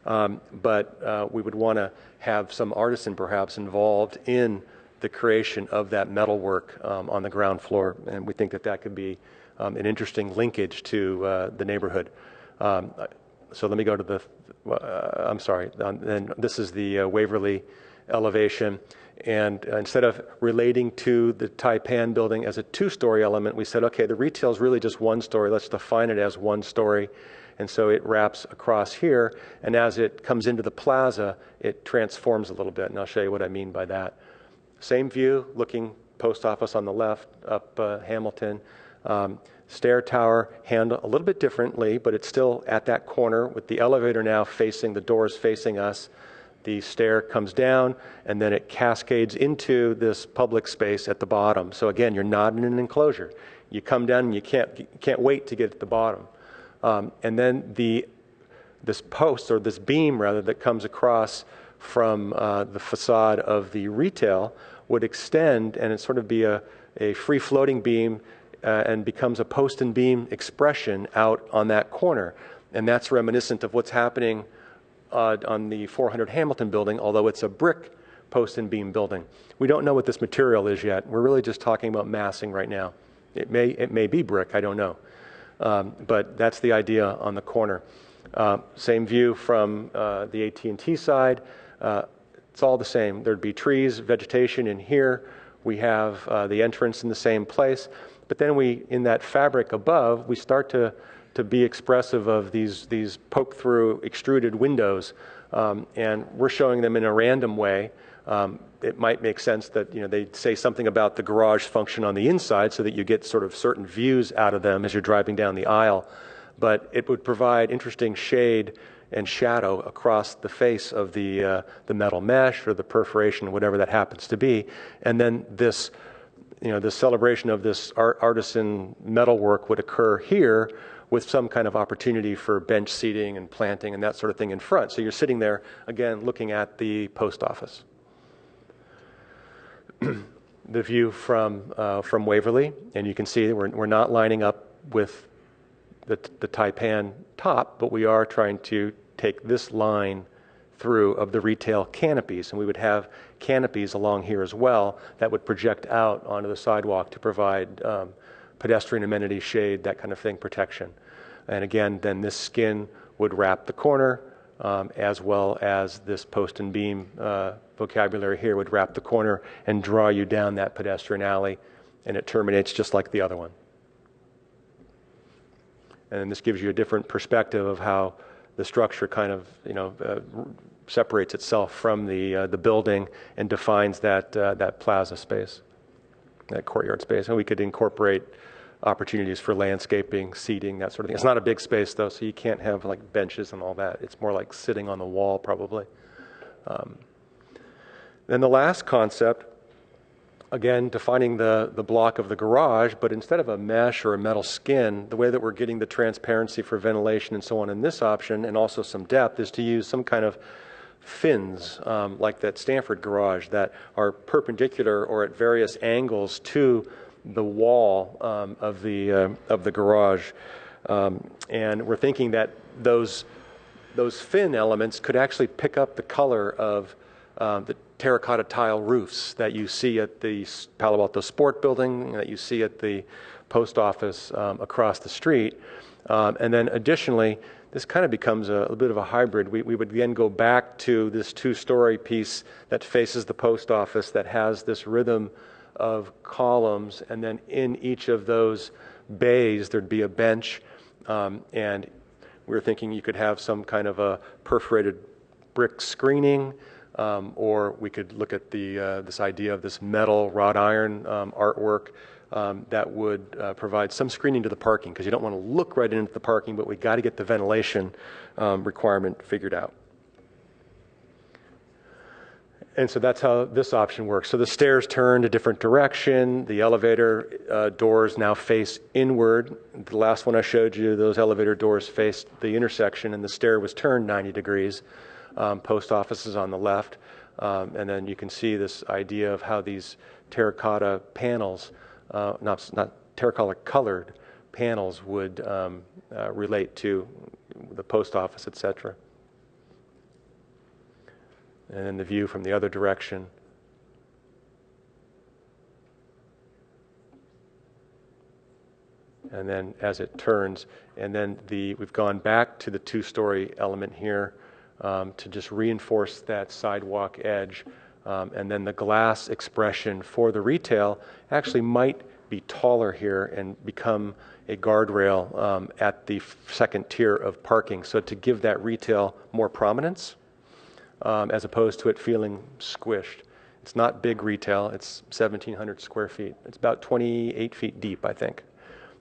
but we would want to have some artisan perhaps involved in the creation of that metalwork on the ground floor, and we think that could be an interesting linkage to the neighborhood. So let me go to the, and this is the Waverly elevation, and instead of relating to the Taipan building as a two-story element, we said, okay, the retail is really just one story, let's define it as one story. And so it wraps across here, and as it comes into the plaza, it transforms a little bit, and I'll show you what I mean by that. Same view, looking post office on the left, up Hamilton. Stair tower handled a little bit differently, but it's still at that corner with the elevator now facing, the doors facing us. The stair comes down, and then it cascades into this public space at the bottom. So again, you're not in an enclosure. You come down and you can't wait to get at the bottom. And then the this post, or this beam rather, that comes across from the facade of the retail would extend and it sort of be a free-floating beam and becomes a post and beam expression out on that corner. And that's reminiscent of what's happening on the 400 Hamilton building, although it's a brick post and beam building. We don't know what this material is yet. We're really just talking about massing right now. It may be brick, I don't know. But that's the idea on the corner. Same view from the AT&T side. It's all the same. There'd be trees, vegetation in here. We have the entrance in the same place. But then in that fabric above, we start to be expressive of these poke-through extruded windows. And we're showing them in a random way. It might make sense that they say something about the garage function on the inside so that you get sort of certain views out of them as you're driving down the aisle. But it would provide interesting shade and shadow across the face of the metal mesh or the perforation, whatever that happens to be. And then this celebration of this artisan metalwork would occur here with some kind of opportunity for bench seating and planting and that sort of thing in front. So you're sitting there, again, looking at the post office. The view from Waverly, and you can see we're not lining up with the Taipan top, but we are trying to take this line through of the retail canopies, and we would have canopies along here as well that would project out onto the sidewalk to provide pedestrian amenity, shade, that kind of thing, protection. And again, then this skin would wrap the corner, as well as this post and beam vocabulary here would wrap the corner and draw you down that pedestrian alley, and it terminates just like the other one. And this gives you a different perspective of how the structure kind of, separates itself from the building and defines that plaza space, that courtyard space. And we could incorporate opportunities for landscaping, seating, that sort of thing. It's not a big space though, so you can't have like benches and all that. It's more like sitting on the wall probably. Then the last concept, again, defining the block of the garage, but instead of a mesh or a metal skin, the way that we're getting the transparency for ventilation and so on in this option, and also some depth, is to use some kind of fins, like that Stanford garage, that are perpendicular or at various angles to the wall of the garage. And we're thinking that those fin elements could actually pick up the color of the terracotta tile roofs that you see at the Palo Alto Sport Building, that you see at the post office across the street. And then additionally, this kind of becomes a bit of a hybrid. We would then go back to this two-story piece that faces the post office that has this rhythm of columns, and then in each of those bays there'd be a bench, and we were thinking you could have some kind of a perforated brick screening, or we could look at this idea of this metal wrought iron artwork that would provide some screening to the parking, because you don't want to look right into the parking, but we got to get the ventilation requirement figured out. And so that's how this option works. So the stairs turn a different direction. The elevator doors now face inward. The last one I showed you, those elevator doors faced the intersection, and the stair was turned 90 degrees. Post office is on the left. And then you can see this idea of how these terracotta panels, not terracotta colored panels, would relate to the post office, etc. And then the view from the other direction. And then as it turns, and then we've gone back to the two-story element here to just reinforce that sidewalk edge. And then the glass expression for the retail actually might be taller here and become a guardrail at the second tier of parking. So to give that retail more prominence, as opposed to it feeling squished. It's not big retail, it's 1,700 square feet. It's about 28 feet deep, I think.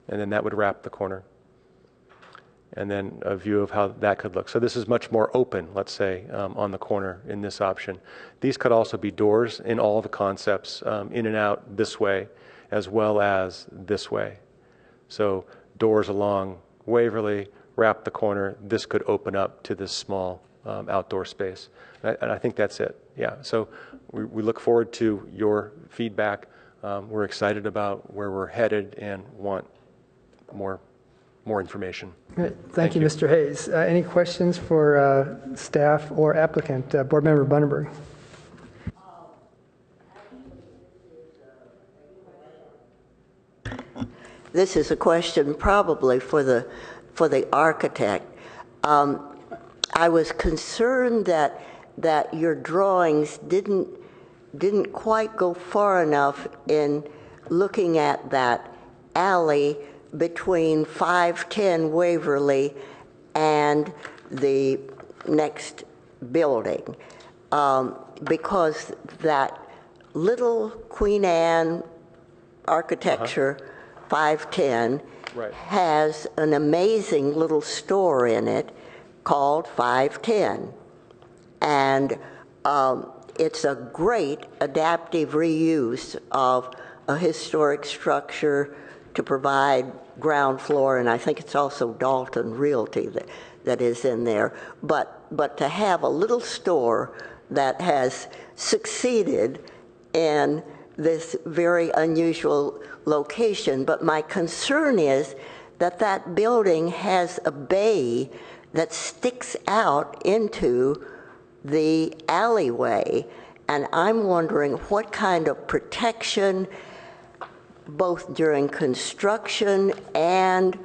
And then that would wrap the corner. And then a view of how that could look. So this is much more open, let's say, on the corner in this option. These could also be doors in all the concepts, in and out this way, as well as this way. So doors along Waverly, wrap the corner, this could open up to this small outdoor space. And I think that's it. Yeah. So we look forward to your feedback. We're excited about where we're headed and want more information. Great. Thank you, Mr. Hayes. Any questions for staff or applicant? Board Member Bunneberg. This is a question probably for the architect. I was concerned that your drawings didn't quite go far enough in looking at that alley between 510 Waverly and the next building, because that little Queen Anne architecture 510 Right. has an amazing little store in it called 510. And it's a great adaptive reuse of a historic structure to provide ground floor, and I think it's also Dalton Realty that is in there. But to have a little store that has succeeded in this very unusual location. But my concern is that that building has a bay that sticks out into the alleyway, and I'm wondering what kind of protection, both during construction and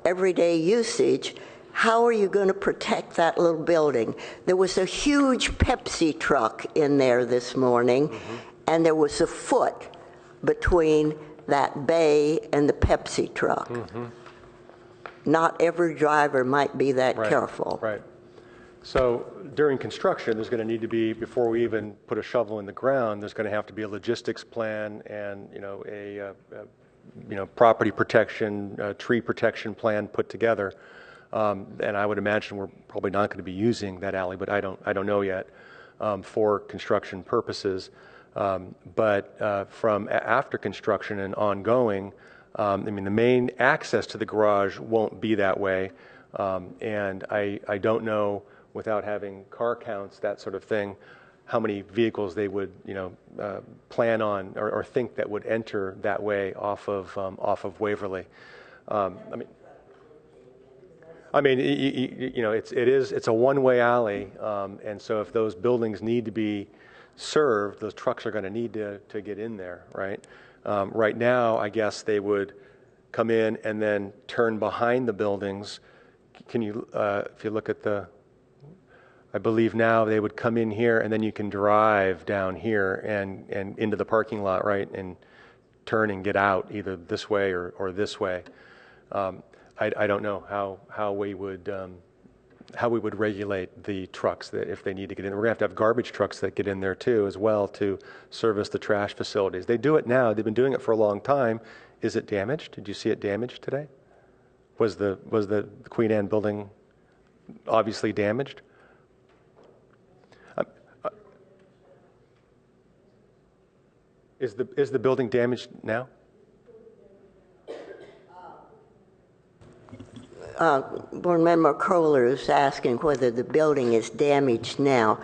everyday usage, how are you going to protect that little building? There was a huge Pepsi truck in there this morning, and there was a foot between that bay and the Pepsi truck. Not every driver might be that careful. Right. So during construction, there's going to need to be, before we even put a shovel in the ground, there's going to have to be a logistics plan and a property protection, tree protection plan put together. And I would imagine we're probably not going to be using that alley, but I don't know yet for construction purposes. But from after construction and ongoing, the main access to the garage won't be that way. And I don't know, without having car counts, that sort of thing, how many vehicles they would, plan on or think that would enter that way off of Waverly. It's a one-way alley, and so if those buildings need to be served, those trucks are going to need to get in there, right? Right now, I guess they would come in and then turn behind the buildings. Can you, if you look at I believe now they would come in here and then you can drive down here and into the parking lot, right, and turn and get out either this way or this way. I don't know how we would regulate the trucks that if they need to get in. We're going to have garbage trucks that get in there too as well to service the trash facilities. They do it now. They've been doing it for a long time. Is it damaged? Did you see it damaged today? Was the Queen Anne building obviously damaged? Is the building damaged now? Board Member Kohler is asking whether the building is damaged now.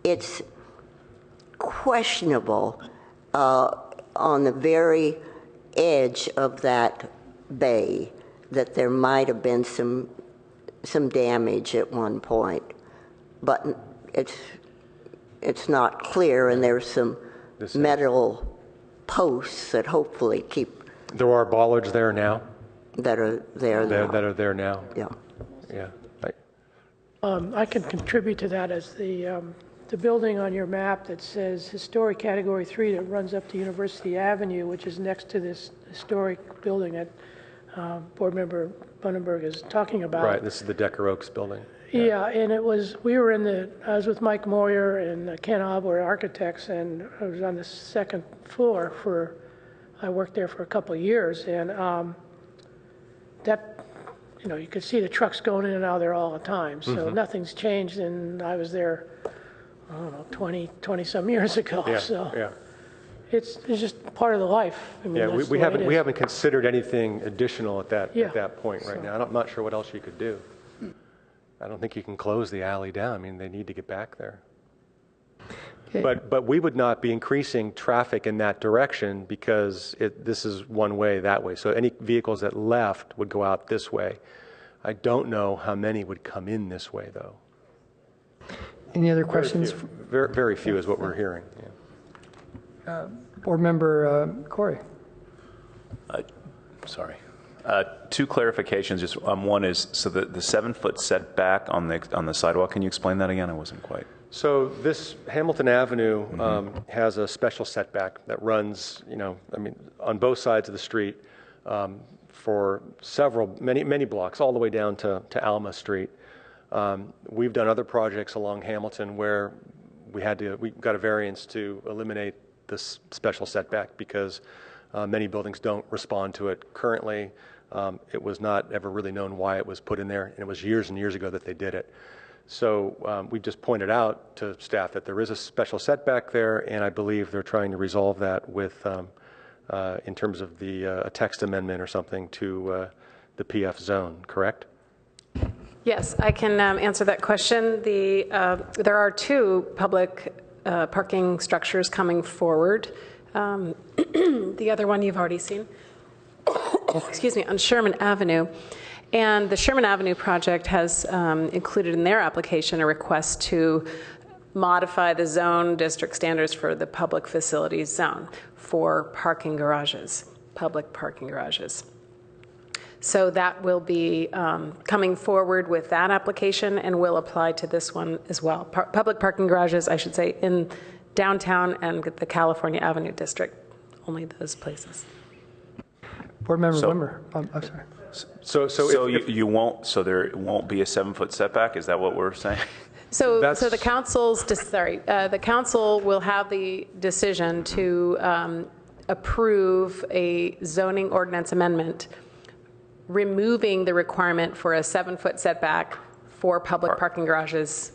It's questionable on the very edge of that bay that there might have been some damage at one point, but it's not clear, and there's some metal posts that hopefully keep. There are bollards there now. That are there now. That are there now. Yeah. Yeah. I can contribute to that as the building on your map that says historic category 3 that runs up to University Avenue, which is next to this historic building that Board Member Bunneberg is talking about. Right. This is the Decker Oaks building. Yeah, and I was with Mike Moyer and Ken Obler, architects, and I was on the second floor I worked there for a couple of years, and that, you could see the trucks going in and out of there all the time. So nothing's changed, and I was there, I don't know, 20 some years ago. Yeah, so, yeah. It's just part of the life. I mean, Yeah, that's the we way it is. haven't considered anything additional at that Yeah. point right now. I'm not sure what else you could do. I don't think you can close the alley down. I mean, they need to get back there. Okay. But we would not be increasing traffic in that direction because this is one way that way. So any vehicles that left would go out this way. I don't know how many would come in this way, though. Any other questions? Very few is what we're hearing. Yeah. Board Member Corey. Sorry. Two clarifications. Just one is, so the 7-foot setback on the sidewalk. Can you explain that again? I wasn't quite. So this Hamilton Avenue has a special setback that runs, on both sides of the street for many blocks, all the way down to Alma Street. We've done other projects along Hamilton where we got a variance to eliminate this special setback because many buildings don't respond to it. Currently, it was not ever really known why it was put in there, and it was years and years ago that they did it. So we just pointed out to staff that there is a special setback there, and I believe they're trying to resolve that with, in terms of a text amendment or something to the PF zone, correct? Yes, I can answer that question. There are two public parking structures coming forward. The other one you've already seen, excuse me, on Sherman Avenue. And the Sherman Avenue project has included in their application a request to modify the zone district standards for the public facilities zone for parking garages, public parking garages. So that will be coming forward with that application and will apply to this one as well. Public parking garages, I should say, in downtown and the California Avenue district, only those places. Board Member Wimmer. I'm sorry. So there won't be a 7-foot setback? Is that what we're saying? So the council will have the decision to approve a zoning ordinance amendment removing the requirement for a 7-foot setback for public parking garages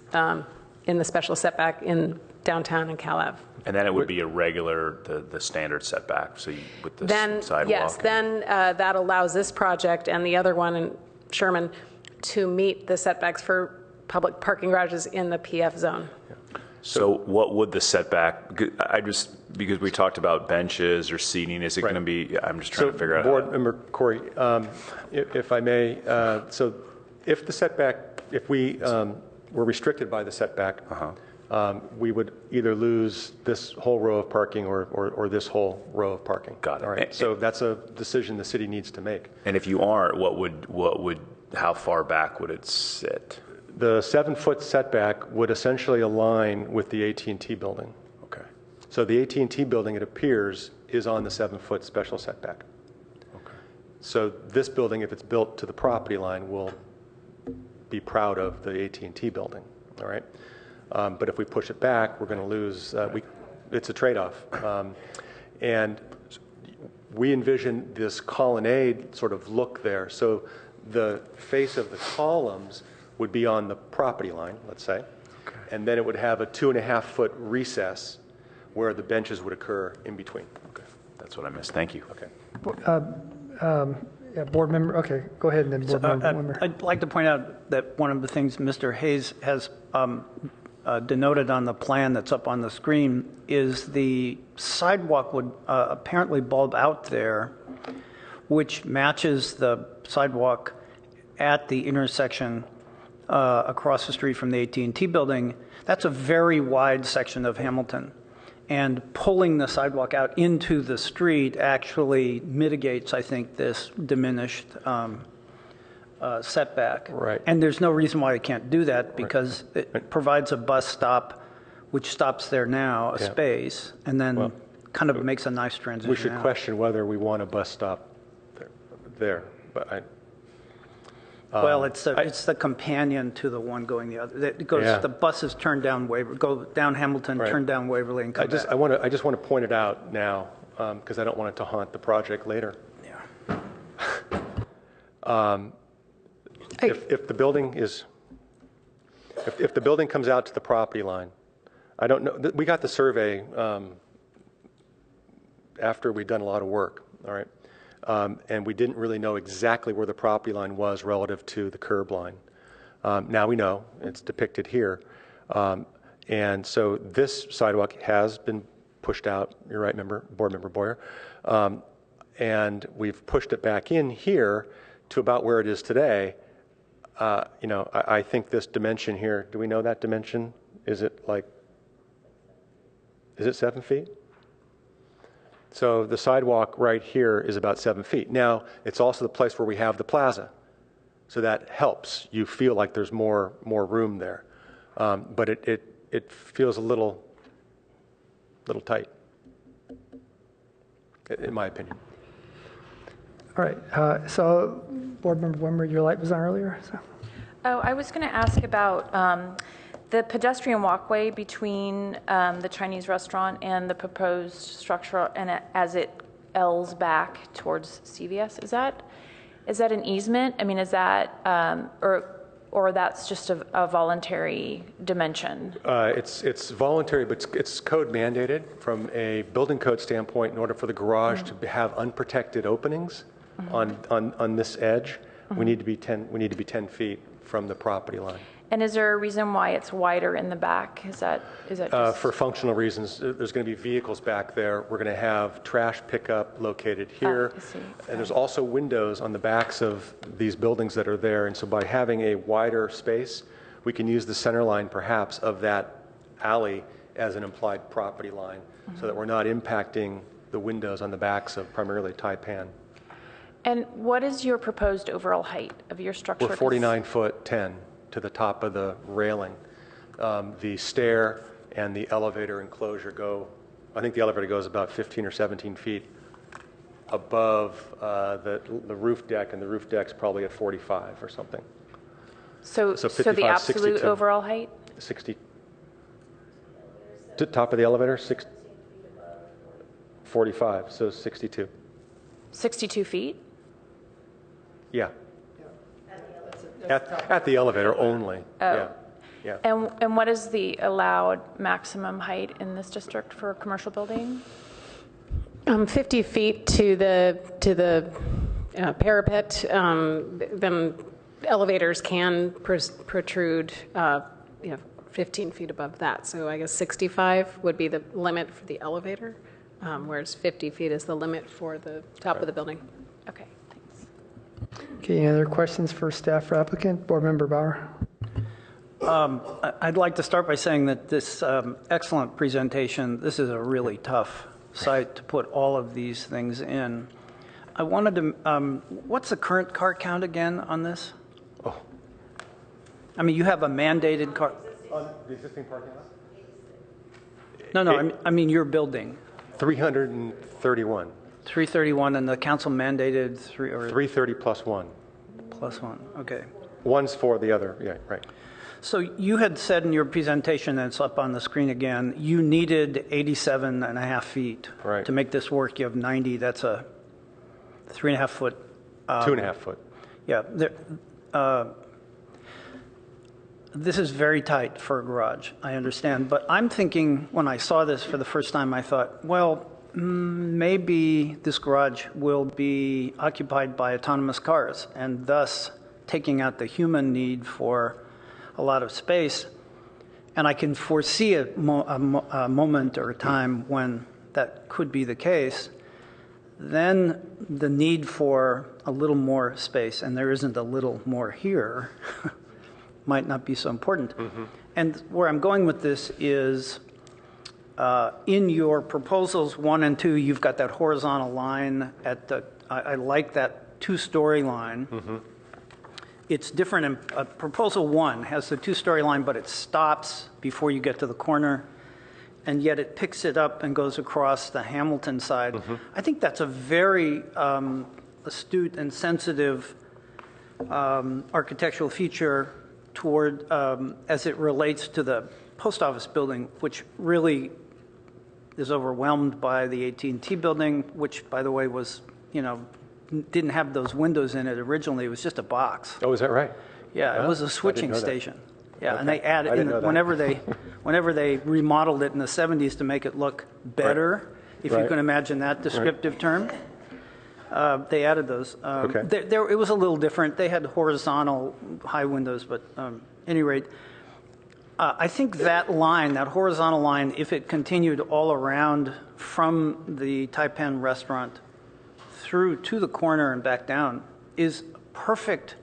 in the special setback in downtown and Cal Ave. And then it would be a regular, the standard setback, so with the sidewalk? Yes, then that allows this project and the other one in Sherman to meet the setbacks for public parking garages in the PF zone. So what would the setback, because we talked about benches or seating, is it going to be, I'm just trying to figure out. Board Member Corey, if I may, so if the setback, if we were restricted by the setback, we would either lose this whole row of parking or this whole row of parking. Got it. All right. So that's a decision the city needs to make. And if you aren't, how far back would it sit? The 7-foot setback would essentially align with the AT&T building. Okay. So the AT&T building, it appears, is on the 7-foot special setback. Okay. So this building, if it's built to the property line, will be proud of the AT&T building. All right. But if we push it back, we're going to lose. It's a trade-off. And we envision this colonnade sort of look there. So the face of the columns would be on the property line, let's say. Okay. And then it would have a 2.5-foot recess where the benches would occur in between. Okay. That's what I missed. Thank you. Okay. Yeah, Board Member. Okay, go ahead, and then Board Member Wimmer. I'd like to point out that one of the things Mr. Hayes has denoted on the plan that's up on the screen is the sidewalk would apparently bulb out there, which matches the sidewalk at the intersection across the street from the AT&T building. That's a very wide section of Hamilton. And pulling the sidewalk out into the street actually mitigates, I think, this diminished setback. Right. And there's no reason why it can't do that because it provides a bus stop, which stops there now, a space, and then kind of makes a nice transition. We should out. question whether we want a bus stop there. But well, it's the companion to the one going the other. It goes. The buses turn down go down Hamilton, turn down Waverly, and come back. I just want to point it out now because I don't want it to haunt the project later. Yeah. If the building is, if the building comes out to the property line, I don't know. We got the survey after we'd done a lot of work, all right? And we didn't really know exactly where the property line was relative to the curb line. Now we know, it's depicted here. And so this sidewalk has been pushed out, you're right, Board Member Boyer. And we've pushed it back in here to about where it is today. I think this dimension here, do we know that dimension? Is it 7 feet? So the sidewalk right here is about 7 feet. Now, it's also the place where we have the plaza. So that helps. You feel like there's more room there. But it feels a little tight, in my opinion. All right, so Board Member Wimmer, your light was on earlier, so. Oh, I was going to ask about the pedestrian walkway between the Chinese restaurant and the proposed structure, and as it L's back towards CVS. Is that an easement? I mean, is that or that's just a voluntary dimension? It's voluntary, but it's code mandated from a building code standpoint. In order for the garage to have unprotected openings on this edge, we need to be 10 feet from the property line. And is there a reason why it's wider in the back? Is that just... For functional reasons, there's going to be vehicles back there. We're going to have trash pickup located here. I see. And there's also windows on the backs of these buildings that are there. And so by having a wider space, we can use the center line perhaps of that alley as an implied property line so that we're not impacting the windows on the backs of primarily Taipan. And what is your proposed overall height of your structure? We're 49'10" to the top of the railing. The stair and the elevator enclosure I think the elevator goes about 15 or 17 feet above the roof deck, and the roof deck's probably at 45 or something. So 55, the absolute 62. overall height? 60. To top of the elevator, 45, so 62. 62 feet? Yeah. At the elevator only. Oh. Yeah. And what is the allowed maximum height in this district for a commercial building? 50 feet to the parapet. Then elevators can protrude 15 feet above that. So I guess 65 would be the limit for the elevator, whereas 50 feet is the limit for the top of the building. Okay, thanks. Okay, any other questions for staff or applicant? Board Member Bauer. I'd like to start by saying that this excellent presentation, this is a really tough site to put all of these things in. I wanted to, what's the current car count again on this? Oh. I mean, you have a mandated car. On the existing parking lot? No, I mean your building. 331. 331, and the council mandated 330 plus one. Plus one, okay. One's for the other, yeah, right. So you had said in your presentation, and it's up on the screen again, you needed 87 and a half feet right. to make this work. You have 90, that's a 3.5 foot. 2.5 foot. Yeah. This is very tight for a garage, I understand. But I'm thinking, when I saw this for the first time, I thought, well, maybe this garage will be occupied by autonomous cars, and thus taking out the human need for a lot of space. And I can foresee a moment or a time when that could be the case. Then the need for a little more space, and there isn't a little more here, might not be so important. Mm-hmm. And where I'm going with this is, in your proposals 1 and 2, you've got that horizontal line at the, I like that 2-story line. Mm-hmm. It's different in proposal 1 has the 2-story line, but it stops before you get to the corner, and yet it picks it up and goes across the Hamilton side. Mm-hmm. I think that's a very astute and sensitive architectural feature toward, as it relates to the post office building, which really is overwhelmed by the AT&T building, which, by the way, was, didn't have those windows in it originally. It was just a box. Oh, is that right? Yeah, it was a switching station. Yeah, okay. And they added, whenever they remodeled it in the 70s to make it look better, if you can imagine that descriptive term. They added those. It was a little different. They had horizontal high windows, but at any rate, I think that line, that horizontal line, if it continued all around from the Taipan restaurant through to the corner and back down, is perfect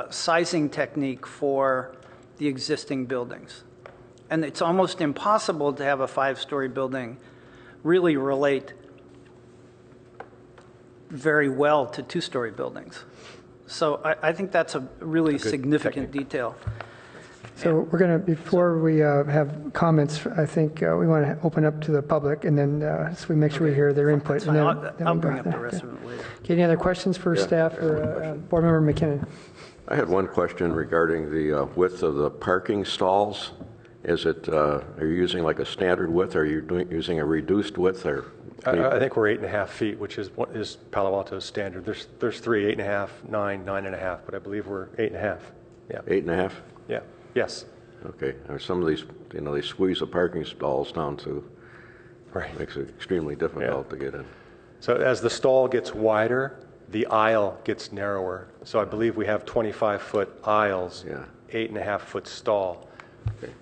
sizing technique for the existing buildings. And it's almost impossible to have a 5-story building really relate very well to 2-story buildings. So I think that's a really significant detail. So we're going to, before we have comments, I think we want to open up to the public, and then so we make sure we hear their input. And then I'll bring up the rest of it later. Okay, any other questions for staff or Board Member McKinnon? I had one question regarding the width of the parking stalls. Is it, are you using like a standard width, or are you using a reduced width? Or I think we're 8.5 feet, which is what is Palo Alto's standard. There's 3, 8.5, 9, 9.5, but I believe we're 8.5. Yeah. 8.5? Yeah. Yes. Okay. Some of these, they squeeze the parking stalls down to, makes it extremely difficult to get in. So as the stall gets wider, the aisle gets narrower. So I believe we have 25-foot aisles, 8.5-foot stall. Okay.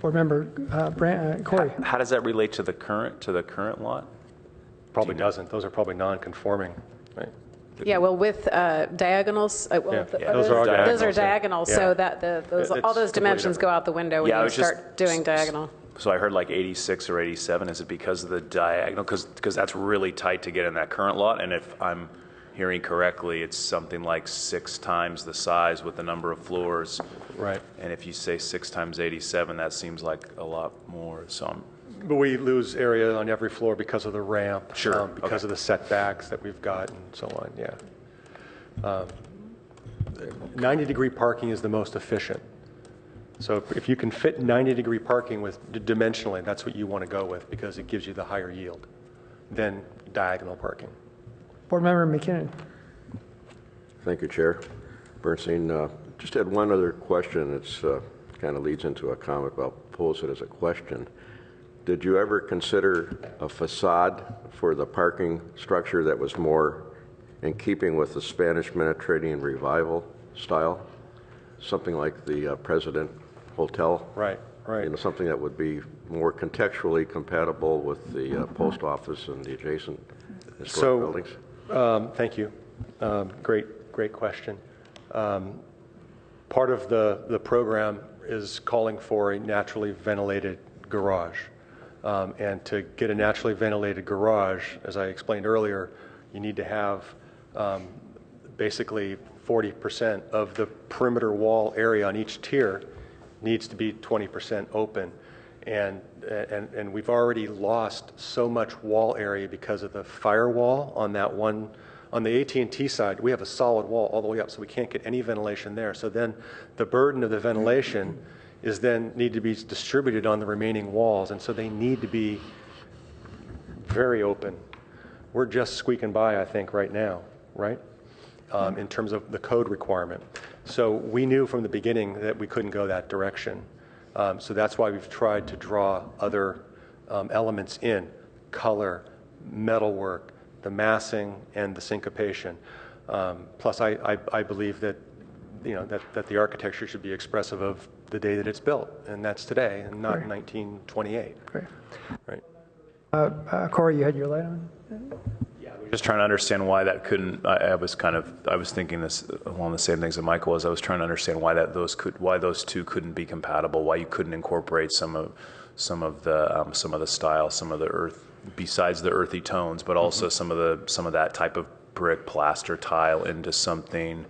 Board Member Corey. How does that relate to the current lot? Probably doesn't. Those are probably non-conforming, right? Yeah, well, with diagonals, those are diagonals, so that all those dimensions go out the window when you start doing diagonal. So I heard like 86 or 87. Is it because of the diagonal? Because that's really tight to get in that current lot. And if I'm hearing correctly, it's something like 6 times the size with the number of floors. Right. And if you say 6 times 87, that seems like a lot more. So but we lose area on every floor because of the ramp. Sure. Because of the setbacks that we've got and so on, yeah. 90-degree parking is the most efficient. So if you can fit 90-degree parking with dimensionally, that's what you want to go with because it gives you the higher yield than diagonal parking. Board Member McKinnon. Thank you, Chair. Bernstein, just had one other question. It's kind of leads into a comment, but I'll pose it as a question. Did you ever consider a facade for the parking structure that was more in keeping with the Spanish Mediterranean Revival style? Something like the President Hotel? Right. Something that would be more contextually compatible with the post office and the adjacent historic buildings? Thank you. Great question. Part of the program is calling for a naturally ventilated garage. And to get a naturally ventilated garage, as I explained earlier, you need to have basically 40% of the perimeter wall area on each tier needs to be 20% open. And we've already lost so much wall area because of the firewall on that one. On the AT&T side, we have a solid wall all the way up, so we can't get any ventilation there. So then the burden of the ventilation is then need to be distributed on the remaining walls, and so they need to be very open. We're just squeaking by, I think, right now, right? In terms of the code requirement. So we knew from the beginning that we couldn't go that direction. So that's why we've tried to draw other elements in, color, metalwork, the massing, and the syncopation. Plus, I believe that that the architecture should be expressive of the day that it's built, and that's today, and not 1928. Great. Right. Corey, you had your light on? just trying to understand why that couldn't. I was thinking this along the same things that Michael was. I was trying to understand why those two couldn't be compatible. Why you couldn't incorporate some of the style, some of the earth, besides the earthy tones, but also some of that type of brick, plaster, tile into something.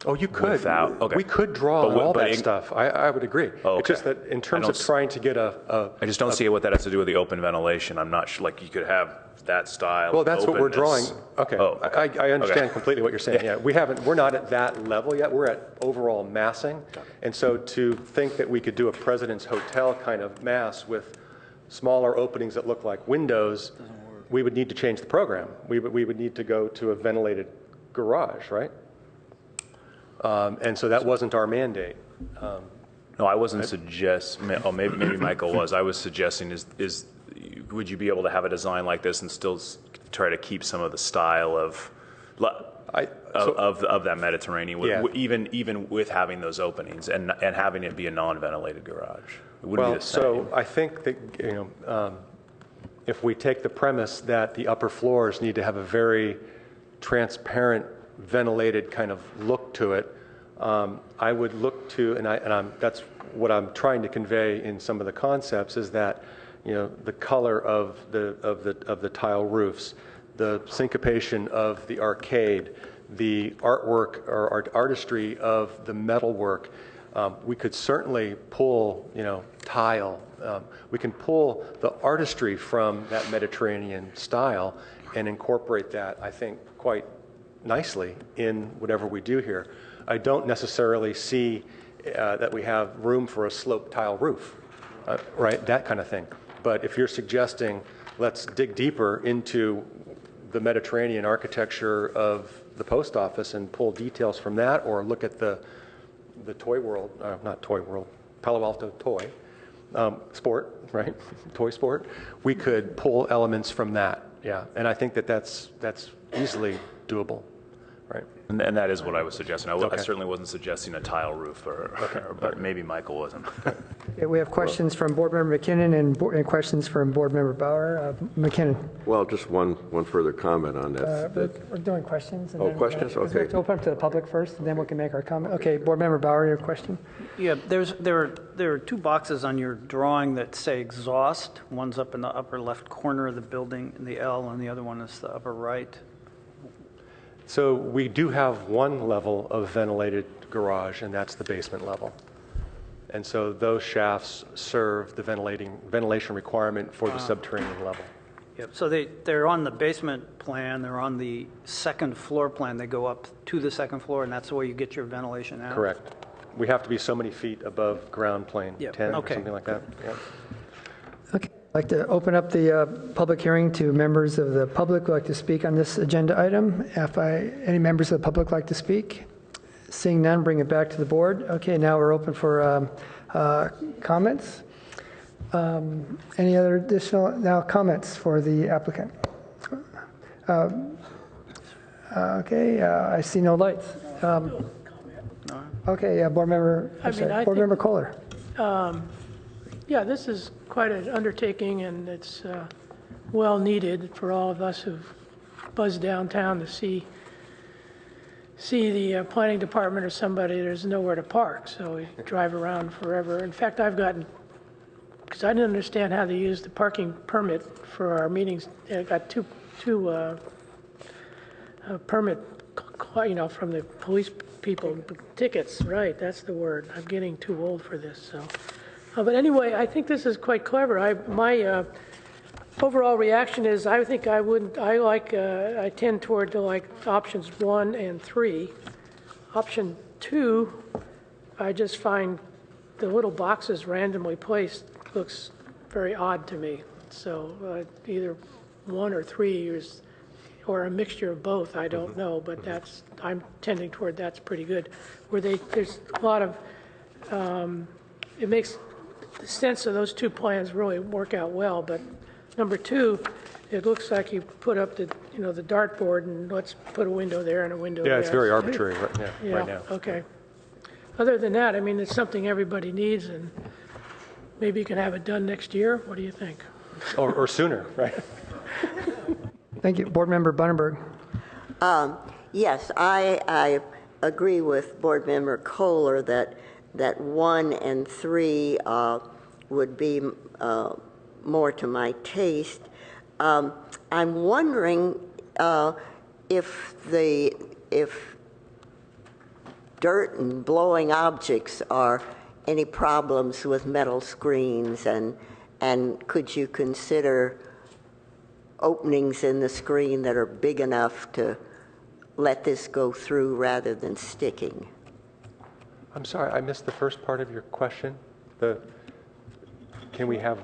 Oh, you could. Without, okay. We could draw all that stuff. I would agree. Oh, okay. It's just that in terms of trying to get I just don't see what that has to do with the open ventilation. I'm not sure, like you could have that style. Well, that's what we're drawing. openness. Okay. Oh, okay. I understand Okay. completely what you're saying. Yeah, we're not at that level yet. We're at overall massing. And so to think that we could do a President's Hotel kind of mass with smaller openings that look like windows, we would need to change the program. We would need to go to a ventilated garage, right? And so that wasn't our mandate. No, I wasn't suggesting. Oh, maybe Michael was. I was suggesting is would you be able to have a design like this and still try to keep some of the style of that Mediterranean, Yeah. even with having those openings and having it be a non-ventilated garage? It wouldn't be the same. So I think that, if we take the premise that the upper floors need to have a very transparent, ventilated kind of look to it, I would look to, that's what I'm trying to convey in some of the concepts, is that the color of the tile roofs, the syncopation of the arcade, the artwork or artistry of the metalwork. We could certainly pull, tile. We can pull the artistry from that Mediterranean style and incorporate that, I think, quite nicely in whatever we do here. I don't necessarily see that we have room for a sloped tile roof, right? That kind of thing. But if you're suggesting let's dig deeper into the Mediterranean architecture of the post office and pull details from that, or look at the toy world, not toy world, Palo Alto toy sport, right? Toy sport. We could pull elements from that, yeah. And I think that's easily doable, right? And that is what I was suggesting. I Okay. certainly wasn't suggesting a tile roof, but maybe Michael wasn't. Okay, we have questions from Board Member McKinnon and questions from Board Member Bauer. McKinnon. Well, just one further comment on that. We're doing questions. And Oh, then, questions? we have Okay. to open up to the public first, and then we can make our comment. Okay, Board Member Bauer, your question? Yeah, there are two boxes on your drawing that say exhaust. One's up in the upper left corner of the building, in the L, and the other one is the upper right. So we do have one level of ventilated garage, and that's the basement level. And so those shafts serve the ventilation requirement for the subterranean level. Yep, so they're on the basement plan, they're on the second floor plan, they go up to the second floor, and that's the way you get your ventilation out? Correct. We have to be so many feet above ground plane, Yep, 10 or okay. something like that. Yeah. Okay, I'd like to open up the public hearing to members of the public who would like to speak on this agenda item. Any members of the public like to speak? Seeing none, bring it back to the board. Okay, now we're open for comments. Any other additional comments for the applicant? Okay, I see no lights. Okay, Board Member, Board Member Kohler. Yeah, this is quite an undertaking, and it's well needed for all of us who've buzzed downtown to see the planning department or somebody. There's nowhere to park, so we drive around forever. In fact, because I didn't understand how to use the parking permit for our meetings. I got two permit, from the police people, tickets. Right, that's the word. I'm getting too old for this, so. But anyway, I think this is quite clever. My overall reaction is I tend toward options 1 and 3. Option 2, I just find the little boxes randomly placed looks very odd to me. So either 1 or 3 or a mixture of both, I don't know, but I'm tending toward that's pretty good. There's a lot of, it makes the sense of those two plans really work out well, but number 2, it looks like you put up the dartboard and let's put a window there and a window there. Yeah, it's very arbitrary right now. Okay. Other than that, it's something everybody needs, and maybe you can have it done next year. What do you think? Or sooner, right? Thank you. Board Member Bunnenberg. Yes, I agree with Board Member Kohler that 1 and 3 would be more to my taste. I'm wondering if dirt and blowing objects are any problems with metal screens, and could you consider openings in the screen that are big enough to let this go through rather than sticking? I'm sorry, I missed the first part of your question. Can we have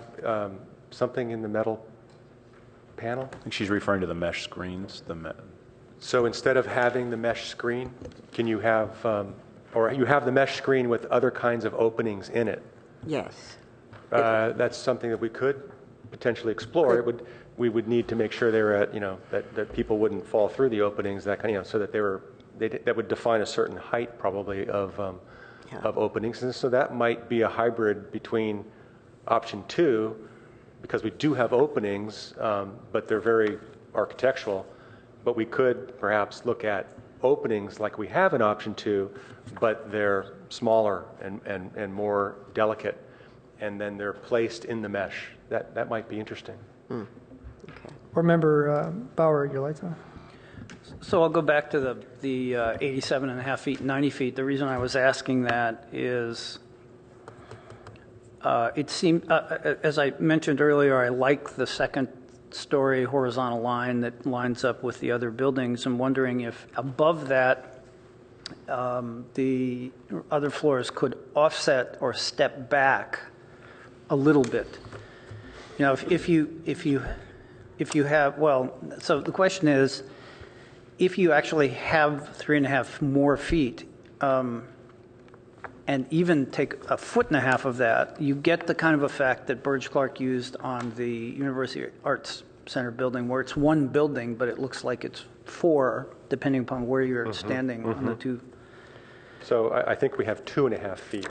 something in the metal panel? I think she's referring to the mesh screens. So instead of having the mesh screen, can you have, or you have the mesh screen with other kinds of openings in it? Yes. That's something that we could potentially explore, we would need to make sure they were at, that people wouldn't fall through the openings, that kind of, so that that would define a certain height probably of openings. And so that might be a hybrid between option 2, because we do have openings, but they're very architectural. But we could perhaps look at openings like we have in option 2, but they're smaller and more delicate, and then they're placed in the mesh. That might be interesting. Okay. Board Member Bauer, your lights on. So I'll go back to the 87 and a half feet, 90 feet. The reason I was asking that is it seemed, as I mentioned earlier, I like the second-story horizontal line that lines up with the other buildings. I'm wondering if above that, the other floors could offset or step back a little bit. If you have, well, so the question is, if you actually have 3.5 more feet, and even take 1.5 foot of that, you get the kind of effect that Burge Clark used on the University Arts Center building, where it's one building, but it looks like it's 4, depending upon where you're standing on the two. So I think we have 2.5 feet.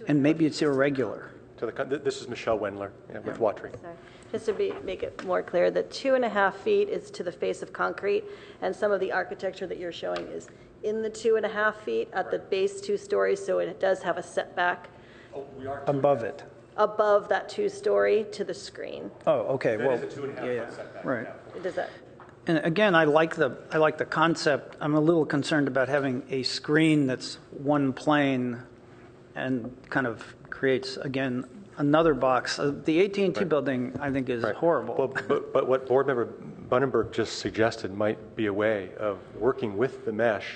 And maybe it's irregular. This is Michelle Wendler with Watry. Sorry. Just to make it more clear, the 2.5 feet is to the face of concrete, and some of the architecture that you're showing is in the 2.5 feet at the base 2 stories, so it does have a setback Above it. above that 2-story to the screen. Oh, okay. That Well, is a 2.5 foot setback. right. Does that? And again, I like the concept. I'm a little concerned about having a screen that's one plane and kind of creates, again, another box. The AT&T building, I think, is horrible. Well, but what Board Member Bunnenberg just suggested might be a way of working with the mesh,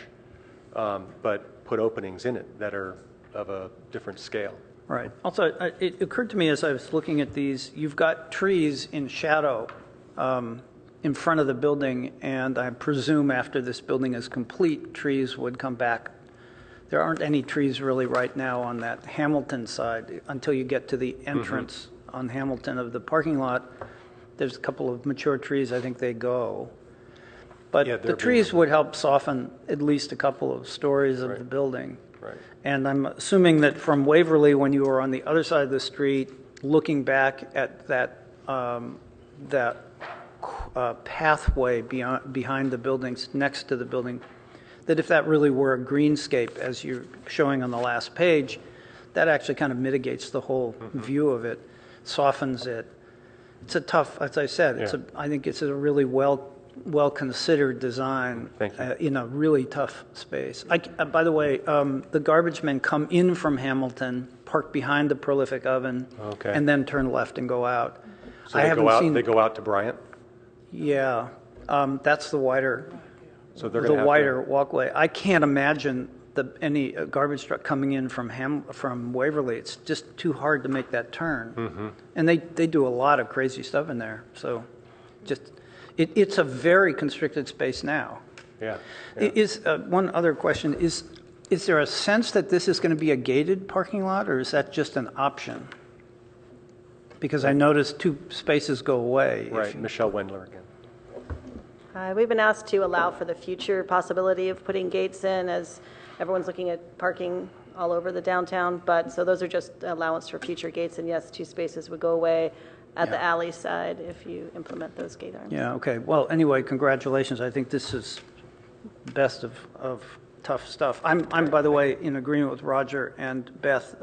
but put openings in it that are of a different scale. Right. Also, it occurred to me as I was looking at these, you've got trees in shadow in front of the building, and I presume after this building is complete, trees would come back. There aren't any trees really right now on that Hamilton side until you get to the entrance on Hamilton of the parking lot. There's a couple of mature trees, I think they go. But the trees would help soften at least a couple of stories of the building. Right. And I'm assuming that from Waverly, when you were on the other side of the street, looking back at that pathway behind the buildings, next to the building, that if that really were a greenscape, as you're showing on the last page, that actually kind of mitigates the whole view of it, softens it. It's a tough, as I said, I think it's a really well-considered design. Thank you. In a really tough space. By the way, the garbage men come in from Hamilton, park behind the prolific oven, and then turn left and go out. So they go out to Bryant? Yeah, that's the wider, so they're the wider walkway. I can't imagine any garbage truck coming in from Waverly. It's just too hard to make that turn. And they do a lot of crazy stuff in there. So just it's a very constricted space now. Yeah. Is one other question, is there a sense that this is going to be a gated parking lot, or is that just an option? Because I noticed 2 spaces go away. Right, Michelle Wendler again. We've been asked to allow for the future possibility of putting gates in, as everyone's looking at parking all over the downtown. But so those are just allowance for future gates, and yes, 2 spaces would go away at the alley side if you implement those gate arms. Yeah, okay. Well, anyway, congratulations. I think this is best of tough stuff. I'm by the way, in agreement with Roger and Beth.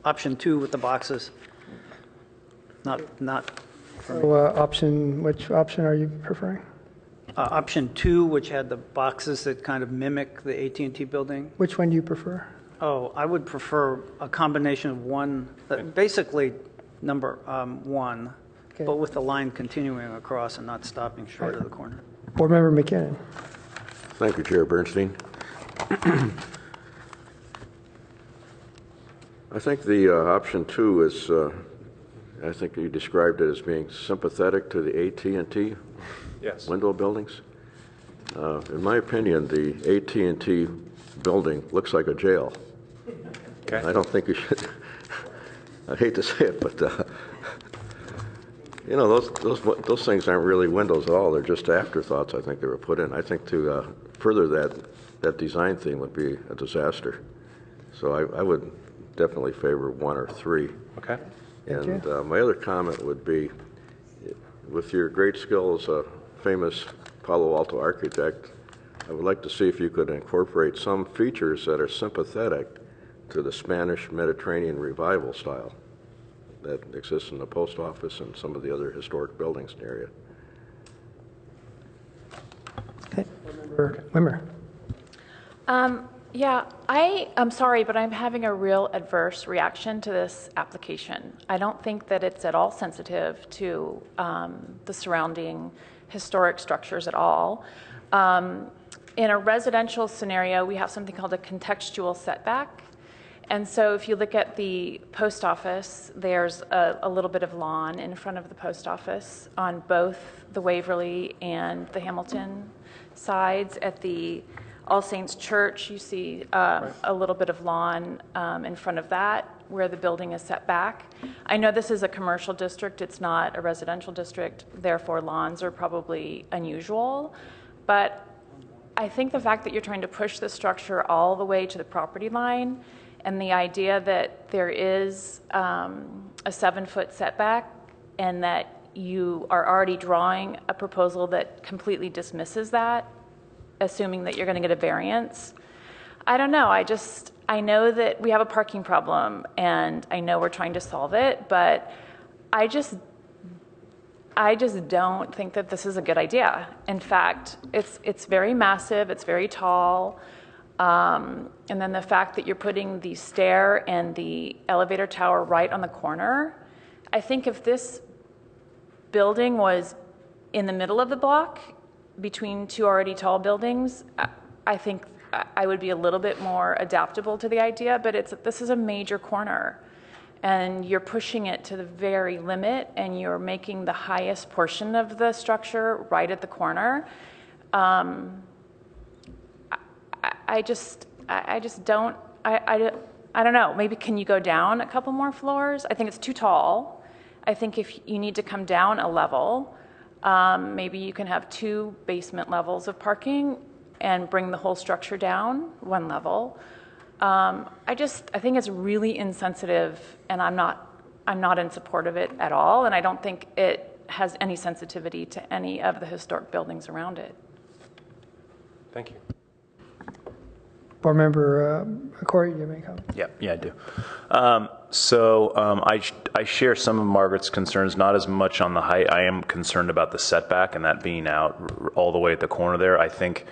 Option 2 with the boxes. Not for me. So which option are you preferring? Option 2, which had the boxes that kind of mimic the AT&T building. Which one do you prefer? Oh, I would prefer a combination of one, basically number 1, but with the line continuing across and not stopping short of the corner. Board Member McKinnon. Thank you, Chair Bernstein. I think the option 2 is, I think you described it as being sympathetic to the AT&T window buildings. In my opinion, the AT&T building looks like a jail. I don't think you should, I hate to say it, but You know, those things aren't really windows at all. They're just afterthoughts. I think they were put in. I think to further that design theme would be a disaster. So I would definitely favor 1 or 3. Okay. And my other comment would be, with your great skill as a famous Palo Alto architect, I would like to see if you could incorporate some features that are sympathetic to the Spanish Mediterranean revival style that exists in the post office and some of the other historic buildings in the area. Okay. Member Wimmer. Yeah, I'm sorry, but I'm having a real adverse reaction to this application. I don't think that it's at all sensitive to the surrounding historic structures at all. In a residential scenario, we have something called a contextual setback. And so if you look at the post office, there's a little bit of lawn in front of the post office on both the Waverly and the Hamilton sides. At the All Saints Church, you see a little bit of lawn in front of that where the building is set back. I know this is a commercial district, it's not a residential district, therefore lawns are probably unusual. But I think the fact that you're trying to push the structure all the way to the property line and the idea that there is a 7-foot setback and that you are already drawing a proposal that completely dismisses that, assuming that you're going to get a variance. I don't know. I know that we have a parking problem and I know we're trying to solve it, but I just don't think that this is a good idea. In fact, it's very massive, it's very tall, and then the fact that you're putting the stair and the elevator tower right on the corner. I think if this building was in the middle of the block between 2 already tall buildings, I think I would be a little bit more adaptable to the idea, but this is a major corner. And you're pushing it to the very limit, and you're making the highest portion of the structure right at the corner. I don't know. Maybe can you go down a couple more floors? I think it's too tall. I think if you need to come down a level, maybe you can have 2 basement levels of parking and bring the whole structure down 1 level. I think it's really insensitive, and I'm not in support of it at all, and I don't think it has any sensitivity to any of the historic buildings around it. Thank you. Board Member Corey, do you have any comment? Yeah, I do. I share some of Margaret's concerns, not as much on the height. I am concerned about the setback and that being out all the way at the corner there. I think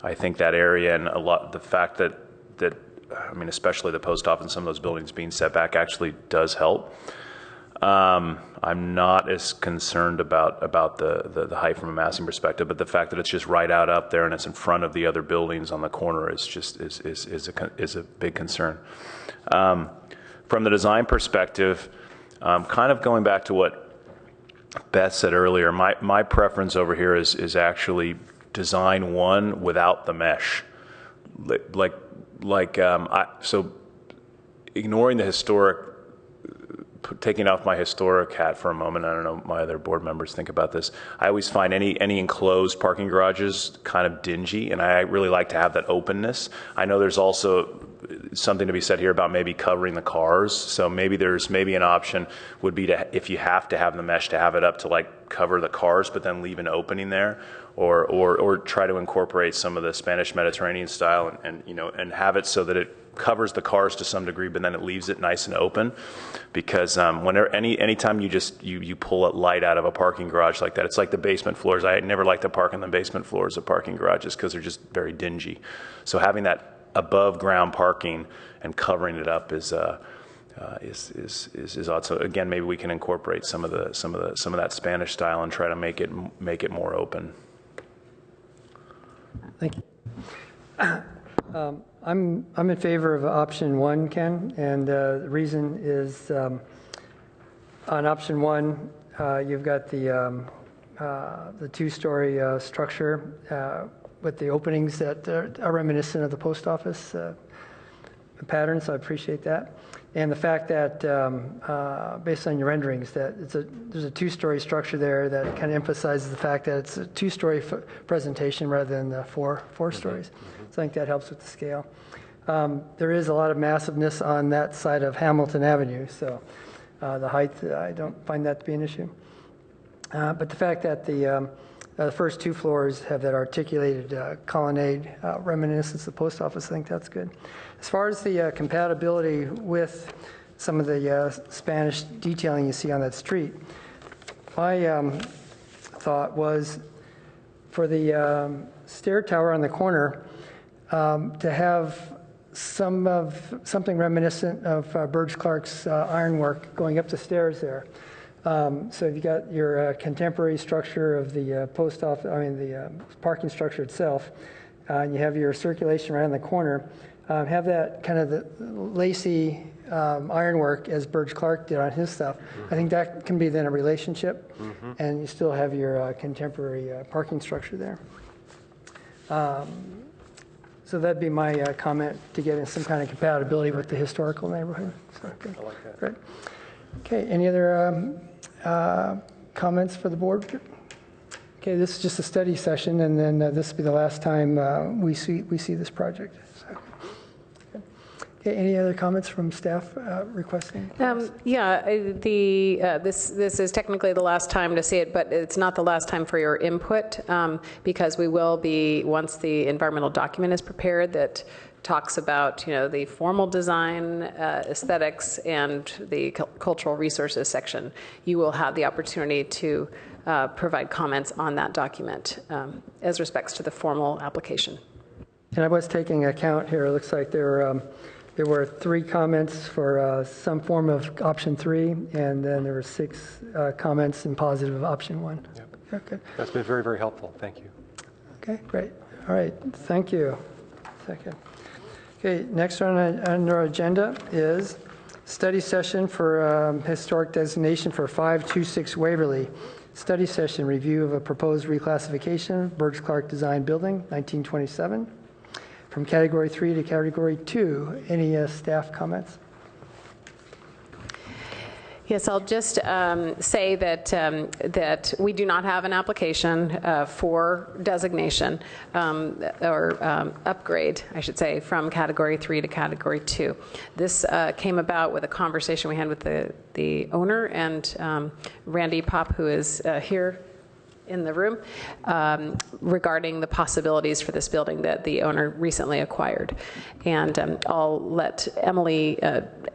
that area and the fact that I mean, especially the post office and some of those buildings being set back actually does help. I'm not as concerned about the height from a massing perspective, but the fact that it's just right out up there and it's in front of the other buildings on the corner is a big concern. From the design perspective, kind of going back to what Beth said earlier, my preference over here is actually design 1 without the mesh, so ignoring the historic, taking off my historic hat for a moment. I don't know my other board members think about this. I always find any enclosed parking garages kind of dingy, and I really like to have that openness. I know there's also something to be said here about maybe covering the cars. So maybe an option would be to, if you have to have the mesh, to have it up to like cover the cars, but then leave an opening there, or try to incorporate some of the Spanish Mediterranean style and have it so that it covers the cars to some degree, but then it leaves it nice and open. Because anytime you pull a light out of a parking garage like that, it's like the basement floors. I never like to park in the basement floors of parking garages because they're just very dingy. So having that above ground parking and covering it up is odd. So again, maybe we can incorporate some of that Spanish style and try to make it more open. Thank you. I'm in favor of option 1, Ken, and the reason is on option 1, you've got the 2-story structure with the openings that are reminiscent of the post office pattern, so I appreciate that. And the fact that, based on your renderings, that there's a two-story structure there that kind of emphasizes the fact that it's a two-story presentation rather than the four stories. So I think that helps with the scale. There is a lot of massiveness on that side of Hamilton Avenue, so the height, I don't find that to be an issue. But the fact that the first two floors have that articulated colonnade reminiscence of the post office, I think that's good. As far as the compatibility with some of the Spanish detailing you see on that street, my thought was for the stair tower on the corner to have something reminiscent of Burge Clark's ironwork going up the stairs there. So you got your contemporary structure of the post office, the parking structure itself, and you have your circulation right on the corner. Have that kind of the lacy ironwork as Burge Clark did on his stuff. I think that can be then a relationship, and you still have your contemporary parking structure there. So that'd be my comment to get in some kind of compatibility with the historical neighborhood. So, good. I like that. Great. Okay, any other comments for the board? Okay, this is just a study session, and then this will be the last time we see this project. So, okay, any other comments from staff requesting? Yeah, this is technically the last time to see it, but it's not the last time for your input, because we will be, once the environmental document is prepared that talks about, the formal design, aesthetics, and the cultural resources section, you will have the opportunity to provide comments on that document as respects to the formal application. And I was taking account here. It looks like there were 3 comments for some form of option 3, and then there were 6 comments in positive of option 1. Yep. Okay. That's been very, very helpful. Thank you. Okay, great. All right, thank you. Second. Okay, next on our agenda is study session for historic designation for 526 Waverly. Study session, review of a proposed reclassification, Burge Clark Design Building, 1927, from Category 3 to Category 2. Any staff comments? Yes, I'll just say that we do not have an application for designation or upgrade, I should say, from Category 3 to Category 2. This came about with a conversation we had with the owner and Randy Pop, who is here in the room, regarding the possibilities for this building that the owner recently acquired. And I'll let Emily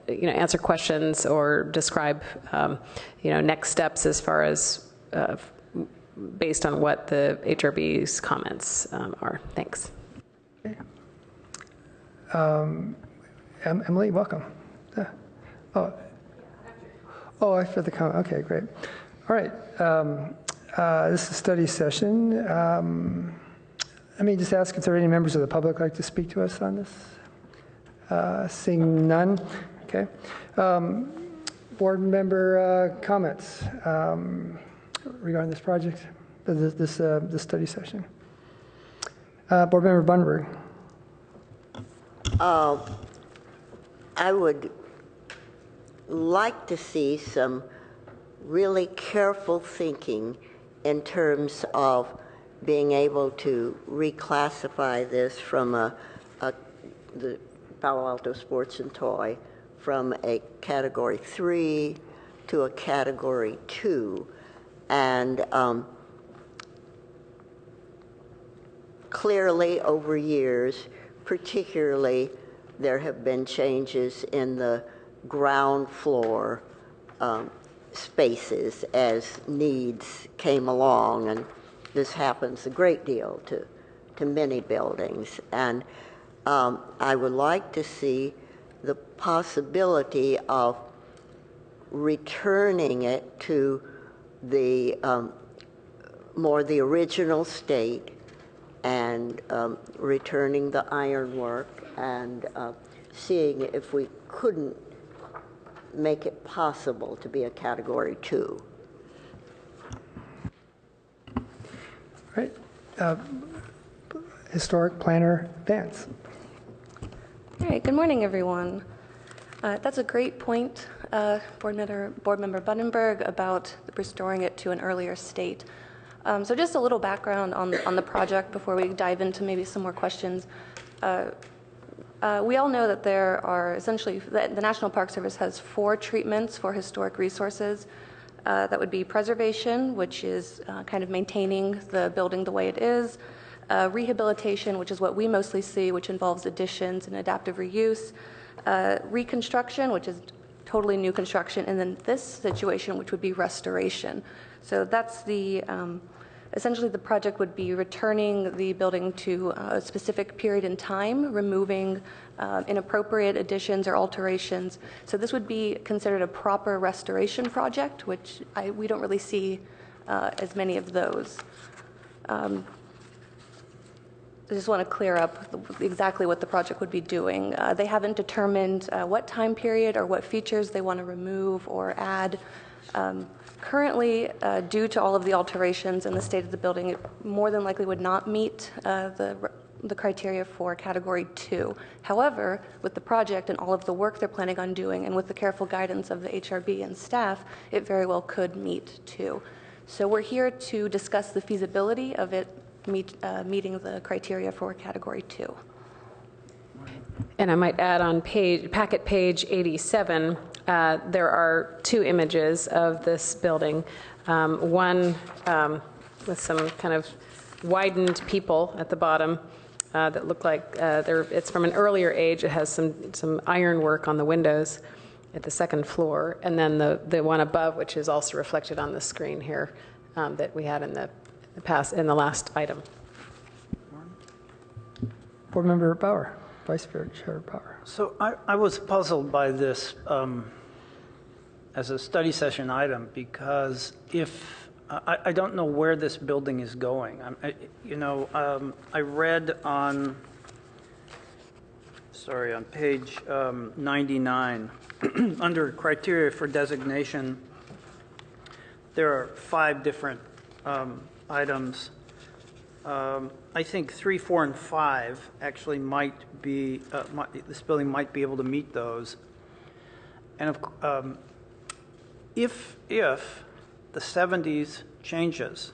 answer questions or describe next steps as far as based on what the HRB's comments are. Thanks. Okay. Emily, welcome. After the comment. Okay, great. All right. This is a study session. Let me just ask if there are any members of the public like to speak to us on this. Seeing none. Okay. Board member comments regarding this project, this study session. Board member Bunberg. I would like to see some really careful thinking in terms of being able to reclassify this from the Palo Alto Sports and Toy from a Category 3 to a Category 2. And clearly over years, particularly, there have been changes in the ground floor spaces as needs came along, and this happens a great deal to many buildings. And I would like to see the possibility of returning it to the more the original state, and returning the ironwork, and seeing if we couldn't make it possible to be a Category 2. Right. Historic planner Vance. All right, good morning, everyone. That's a great point, Board Member Bundenberg, about restoring it to an earlier state. So just a little background on the project before we dive into maybe some more questions. We all know that there are essentially, the National Park Service has 4 treatments for historic resources. That would be preservation, which is kind of maintaining the building the way it is, rehabilitation, which is what we mostly see, which involves additions and adaptive reuse, reconstruction, which is totally new construction, and then this situation, which would be restoration. So that's the, essentially the project would be returning the building to a specific period in time, removing inappropriate additions or alterations. So this would be considered a proper restoration project, which we don't really see as many of those. I just want to clear up exactly what the project would be doing. They haven't determined what time period or what features they want to remove or add. Currently, due to all of the alterations and the state of the building, it more than likely would not meet the criteria for Category 2. However, with the project and all of the work they're planning on doing, and with the careful guidance of the HRB and staff, it very well could meet 2. So we're here to discuss the feasibility of it meeting the criteria for Category 2. And I might add on packet page 87, there are 2 images of this building. One with some kind of widened people at the bottom that look like it's from an earlier age. It has some ironwork on the windows at the 2nd floor, and then the one above, which is also reflected on the screen here that we had in the last item. Board Member Bauer, Vice Chair Bauer. So I was puzzled by this as a study session item because if I don't know where this building is going. I read on page 99 under criteria for designation. There are 5 different items. I think 3, 4, and 5 actually might be, this building might be able to meet those. And if the 70s changes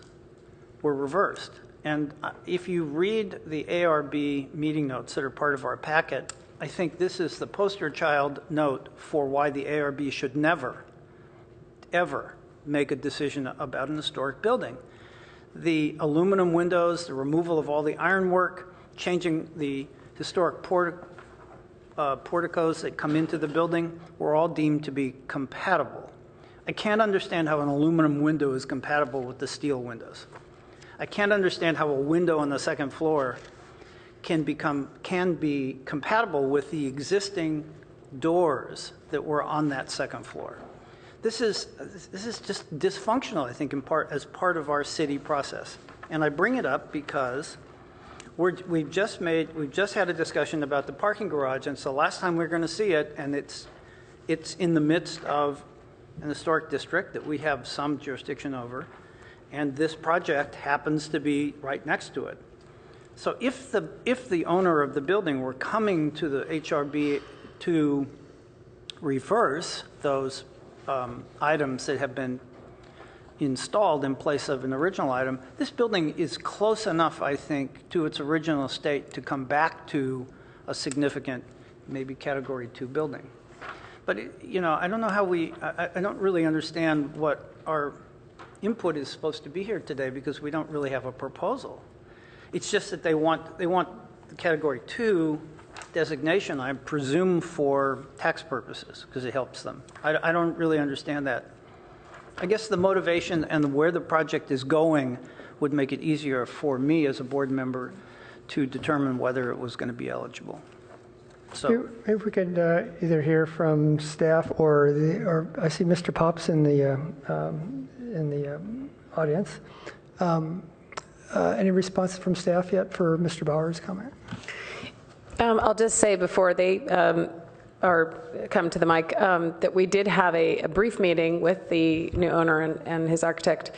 were reversed, and if you read the ARB meeting notes that are part of our packet, I think this is the poster child note for why the ARB should never, ever make a decision about an historic building. The aluminum windows, the removal of all the ironwork, changing the historic porticos that come into the building were all deemed to be compatible. I can't understand how an aluminum window is compatible with the steel windows. I can't understand how a window on the 2nd floor can be compatible with the existing doors that were on that 2nd floor. This is just dysfunctional, I think, as part of our city process. And I bring it up because we've just had a discussion about the parking garage, and so last time we were going to see it, and it's in the midst of an historic district that we have some jurisdiction over, and this project happens to be right next to it. So if the owner of the building were coming to the HRB to reverse those items that have been installed in place of an original item, this building is close enough, I think, to its original state to come back to a significant, maybe Category 2 building. But, I don't know how I don't really understand what our input is supposed to be here today because we don't really have a proposal. It's just that they want the Category 2 designation, I presume, for tax purposes because it helps them. I don't really understand that. I guess the motivation and where the project is going would make it easier for me as a board member to determine whether it was going to be eligible. So maybe we could either hear from staff or I see Mr. Pops in the audience. Any response from staff yet for Mr. Bauer's comment? I'll just say before they come to the mic that we did have a brief meeting with the new owner and his architect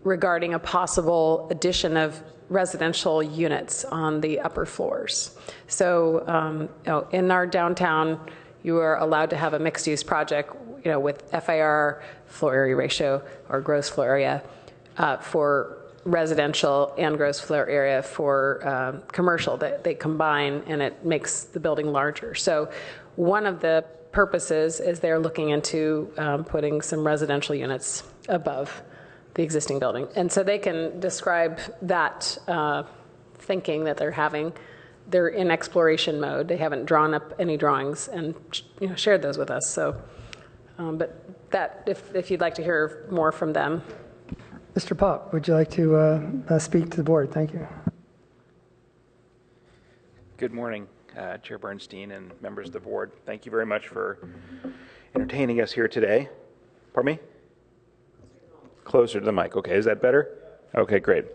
regarding a possible addition of residential units on the upper floors. So in our downtown, you are allowed to have a mixed-use project, with FAR, floor area ratio, or gross floor area for residential and gross floor area for commercial. They combine, and it makes the building larger. So one of the purposes is they're looking into putting some residential units above the existing building. And so they can describe that thinking that they're having. They're in exploration mode. They haven't drawn up any drawings and shared those with us. So, but that, if you'd like to hear more from them. Mr. Pop, would you like to speak to the board? Thank you. Good morning, Chair Bernstein and members of the board. Thank you very much for entertaining us here today. Pardon me? Closer to the mic. Okay, is that better? Okay, great.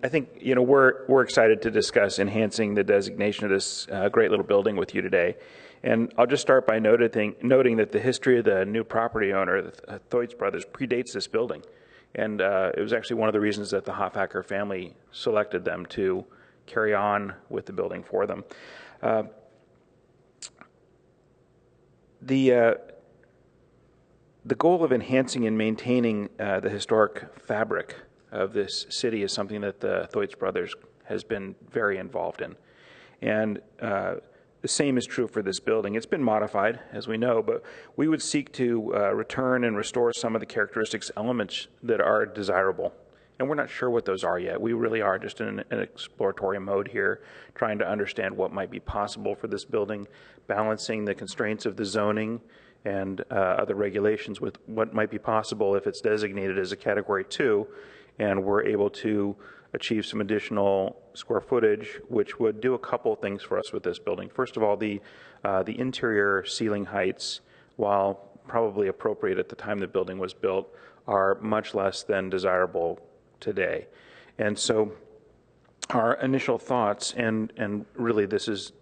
I think we're excited to discuss enhancing the designation of this great little building with you today. And I'll just start by noting that the history of the new property owner, the Theuts brothers, predates this building. And it was actually one of the reasons that the Hoffacker family selected them to carry on with the building for them. The goal of enhancing and maintaining the historic fabric of this city is something that the Theuts brothers has been very involved in. And the same is true for this building. It's been modified, as we know, but we would seek to return and restore some of the characteristics, elements that are desirable. And we're not sure what those are yet. We really are just in an exploratory mode here, trying to understand what might be possible for this building, balancing the constraints of the zoning and other regulations with what might be possible if it's designated as a Category 2, and we're able to achieve some additional square footage, which would do a couple things for us with this building. First of all, the interior ceiling heights, while probably appropriate at the time the building was built, are much less than desirable today. And so our initial thoughts, and really this is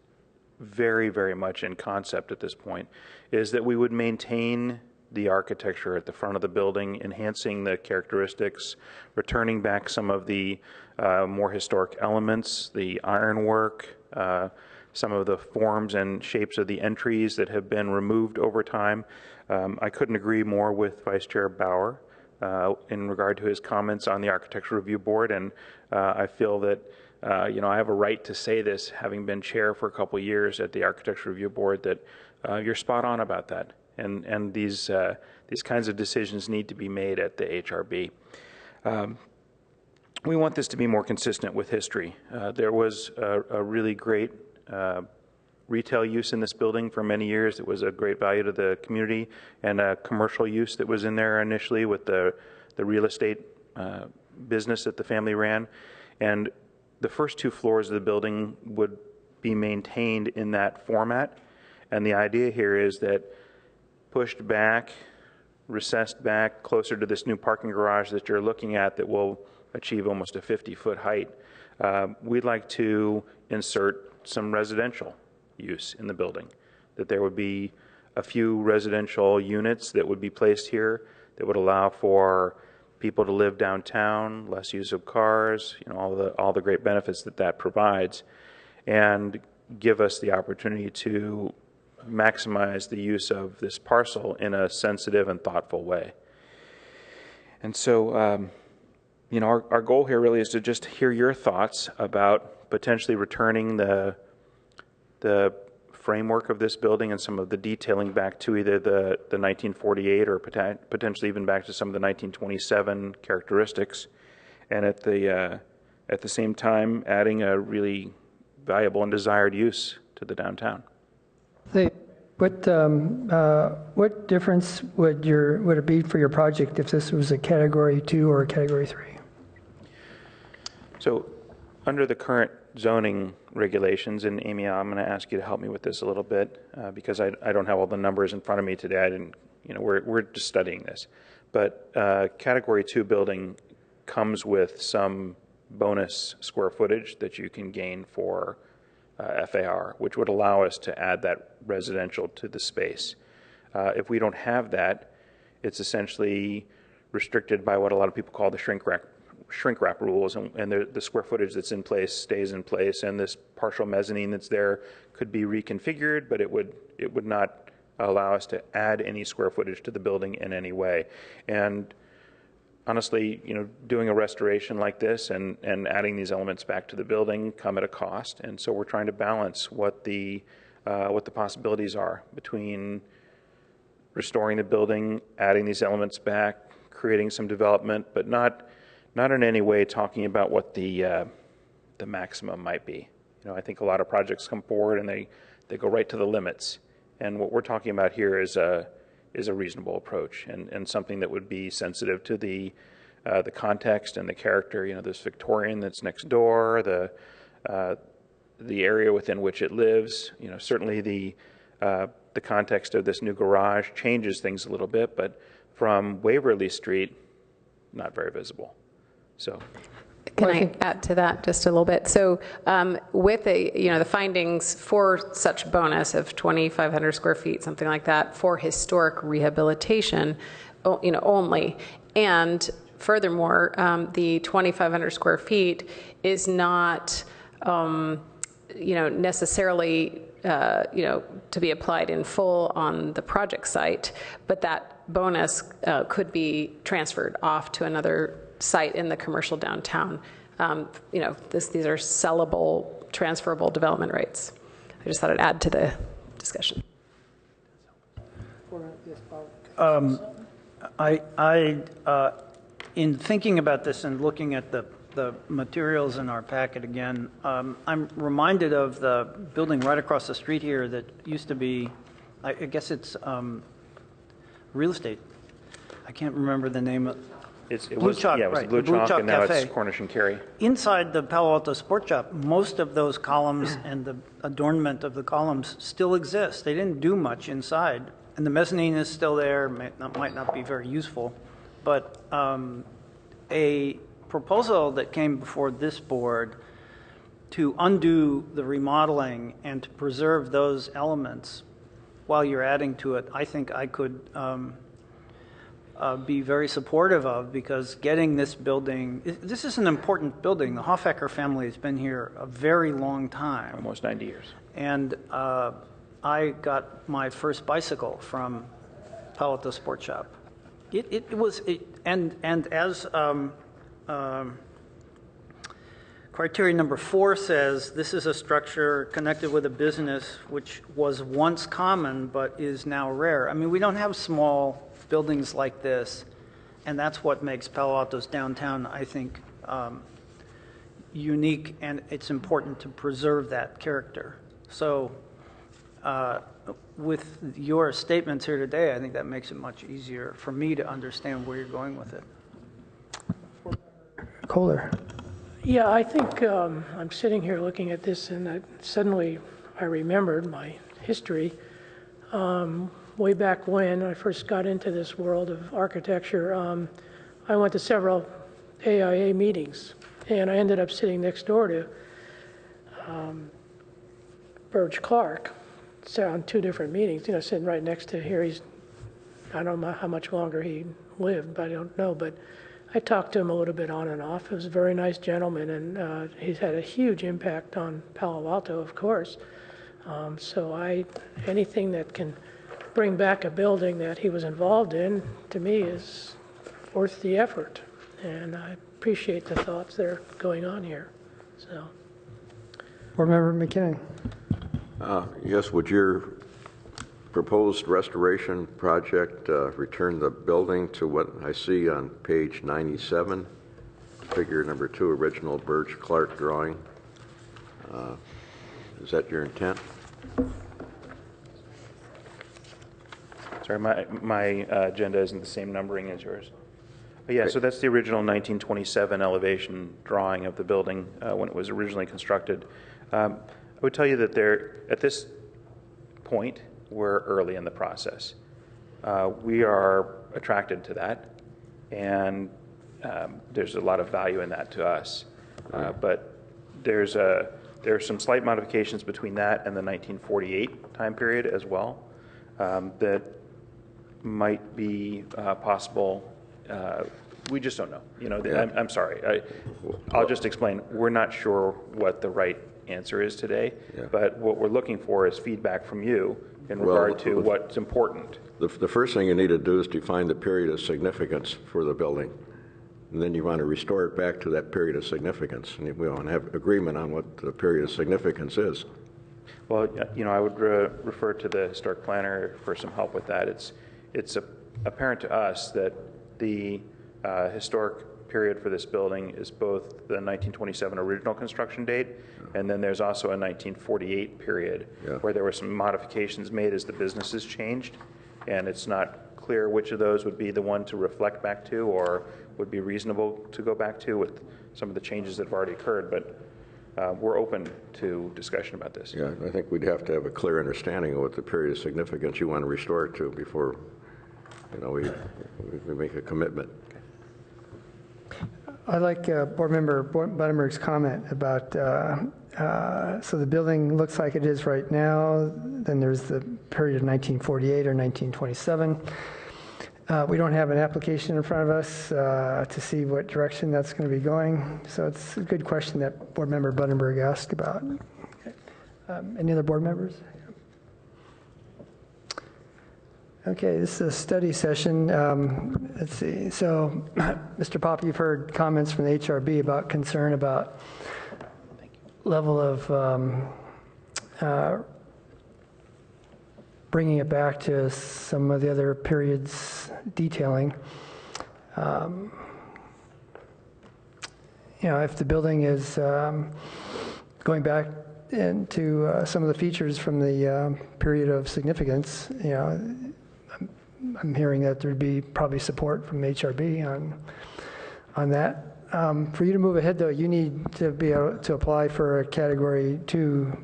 very, very much in concept at this point, is that we would maintain the architecture at the front of the building, enhancing the characteristics, returning back some of the more historic elements, the ironwork, some of the forms and shapes of the entries that have been removed over time. I couldn't agree more with Vice Chair Bauer in regard to his comments on the Architectural Review Board, and I feel that I have a right to say this, having been chair for a couple years at the Architectural Review Board, that you're spot on about that. And these kinds of decisions need to be made at the HRB. We want this to be more consistent with history. There was a really great retail use in this building for many years. It was a great value to the community, and a commercial use that was in there initially with the real estate business that the family ran. And the first 2 floors of the building would be maintained in that format. And the idea here is that pushed back, recessed back closer to this new parking garage that you're looking at that will achieve almost a 50-foot height. We'd like to insert some residential use in the building, that there would be a few residential units that would be placed here that would allow for people to live downtown, less use of cars, all the great benefits that provides, and give us the opportunity to maximize the use of this parcel in a sensitive and thoughtful way. And so, our goal here really is to just hear your thoughts about potentially returning the framework of this building and some of the detailing back to either the 1948 or potentially even back to some of the 1927 characteristics, and at the same time adding a really valuable and desired use to the downtown. What difference would it be for your project if this was a Category 2 or a Category 3? So, under the current zoning regulations, and Amy, I'm going to ask you to help me with this a little bit because I don't have all the numbers in front of me today. We're just studying this, but Category 2 building comes with some bonus square footage that you can gain for FAR, which would allow us to add that residential to the space. If we don't have that, it's essentially restricted by what a lot of people call the shrink shrink wrap rules, and the square footage that's in place stays in place, and this partial mezzanine that's there could be reconfigured, but it would not allow us to add any square footage to the building in any way. And honestly, doing a restoration like this and adding these elements back to the building come at a cost, and so we're trying to balance what the possibilities are between restoring the building, adding these elements back, creating some development, but not in any way talking about what the maximum might be. I think a lot of projects come forward and they go right to the limits, and what we're talking about here is a reasonable approach and something that would be sensitive to the context and the character. This Victorian that's next door, the area within which it lives. Certainly the context of this new garage changes things a little bit, but from Waverly Street, not very visible. So, can I add to that just a little bit? So, with the findings for such bonus of 2,500 square feet, something like that, for historic rehabilitation, only, and furthermore, the 2,500 square feet is not, necessarily, to be applied in full on the project site, but that bonus could be transferred off to another site in the commercial downtown. These are sellable, transferable development rights. I just thought I'd add to the discussion. In thinking about this and looking at the materials in our packet again, I'm reminded of the building right across the street here that used to be, I guess it's real estate. I can't remember the name of it. Blue was Chalk, the right, Blue the Blue Chalk, Chalk and now Cafe. it's Cornish and Carey. Inside the Palo Alto Sport Shop, most of those columns and the adornment of the columns still exist. They didn't do much inside, and the mezzanine is still there. Might not be very useful, but a proposal that came before this board to undo the remodeling and to preserve those elements while you're adding to it, I think I could be very supportive of, because getting this building, this is an important building. The Hofecker family has been here a very long time. Almost 90 years. And I got my first bicycle from Palo Alto Sport Shop. And as criteria number 4 says, this is a structure connected with a business which was once common but is now rare. I mean, we don't have small buildings like this, and that's what makes Palo Alto's downtown, I think, unique, and it's important to preserve that character. So with your statements here today, I think that makes it much easier for me to understand where you're going with it. Kohler. Yeah, I think I'm sitting here looking at this, and suddenly I remembered my history. Way back when I first got into this world of architecture, I went to several AIA meetings, and I ended up sitting next door to Burge Clark, so on 2 different meetings, sitting right next to here. I don't know how much longer he lived, but I don't know, but I talked to him a little bit on and off. He was a very nice gentleman, and he's had a huge impact on Palo Alto, of course. So anything that can bring back a building that he was involved in, to me, is worth the effort. And I appreciate the thoughts that are going on here. So, Board Member McKinnon. Yes, would your proposed restoration project return the building to what I see on page 97, figure number 2, original Burge Clark drawing? Is that your intent? Sorry, my agenda isn't the same numbering as yours. But yeah, so that's the original 1927 elevation drawing of the building when it was originally constructed. I would tell you that at this point, we're early in the process. We are attracted to that, and there's a lot of value in that to us. But there are some slight modifications between that and the 1948 time period as well that might be possible we just don't know. You know, Yeah. I'm sorry. I'll just explain. We're not sure what the right answer is today, Yeah. but what we're looking for is feedback from you in regard to what's important. The first thing you need to do is define the period of significance for the building. And then you want to restore it back to that period of significance. And we want to have agreement on what the period of significance is. Well, you know, I would refer to the historic planner for some help with that. It's apparent to us that the historic period for this building is both the 1927 original construction date, and then there's also a 1948 period where there were some modifications made as the businesses changed, and it's not clear which of those would be the one to reflect back to or would be reasonable to go back to with some of the changes that have already occurred, but we're open to discussion about this. Yeah, I think we'd have to have a clear understanding of what the period of significance you want to restore it to before, you know, we make a commitment. I like Board Member Buttenberg's comment about, so the building looks like it is right now, then there's the period of 1948 or 1927. We don't have an application in front of us to see what direction that's going to be going, so it's a good question that Board Member Buttenberg asked about. Any other board members? Okay, this is a study session. Let's see. So, Mr. Pop, you've heard comments from the HRB about concern about level of bringing it back to some of the other periods detailing. You know, if the building is going back into some of the features from the period of significance, you know, I'm hearing that there'd be probably support from HRB on that. For you to move ahead, though, you need to be able to apply for a Category 2.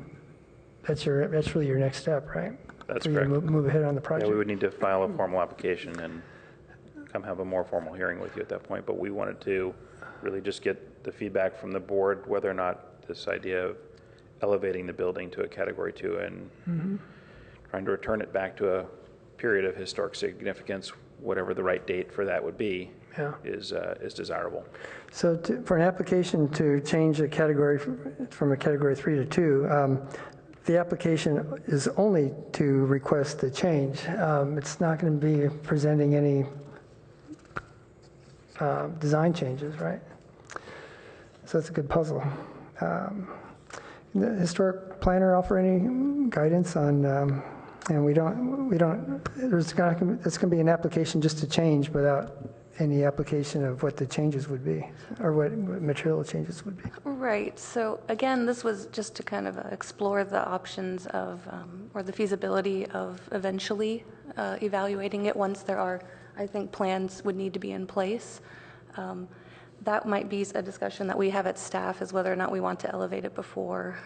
That's really your next step, right? That's for correct. You to move ahead on the project. Yeah, we would need to file a formal application and come have a more formal hearing with you at that point. But we wanted to really just get the feedback from the board whether or not this idea of elevating the building to a Category 2 and trying to return it back to a period of historic significance, whatever the right date for that would be, is desirable. So for an application to change a category from a Category 3 to 2, the application is only to request the change. It's not going to be presenting any design changes, right? So it's a good puzzle. The historic planner offer any guidance on, and we don't, it's going to be an application just to change without any application of what the changes would be, or what material changes would be. Right. So again, this was just to kind of explore the options of, or the feasibility of eventually evaluating it once there are, I think, plans would need to be in place. That might be a discussion that we have at staff, is whether or not we want to elevate it before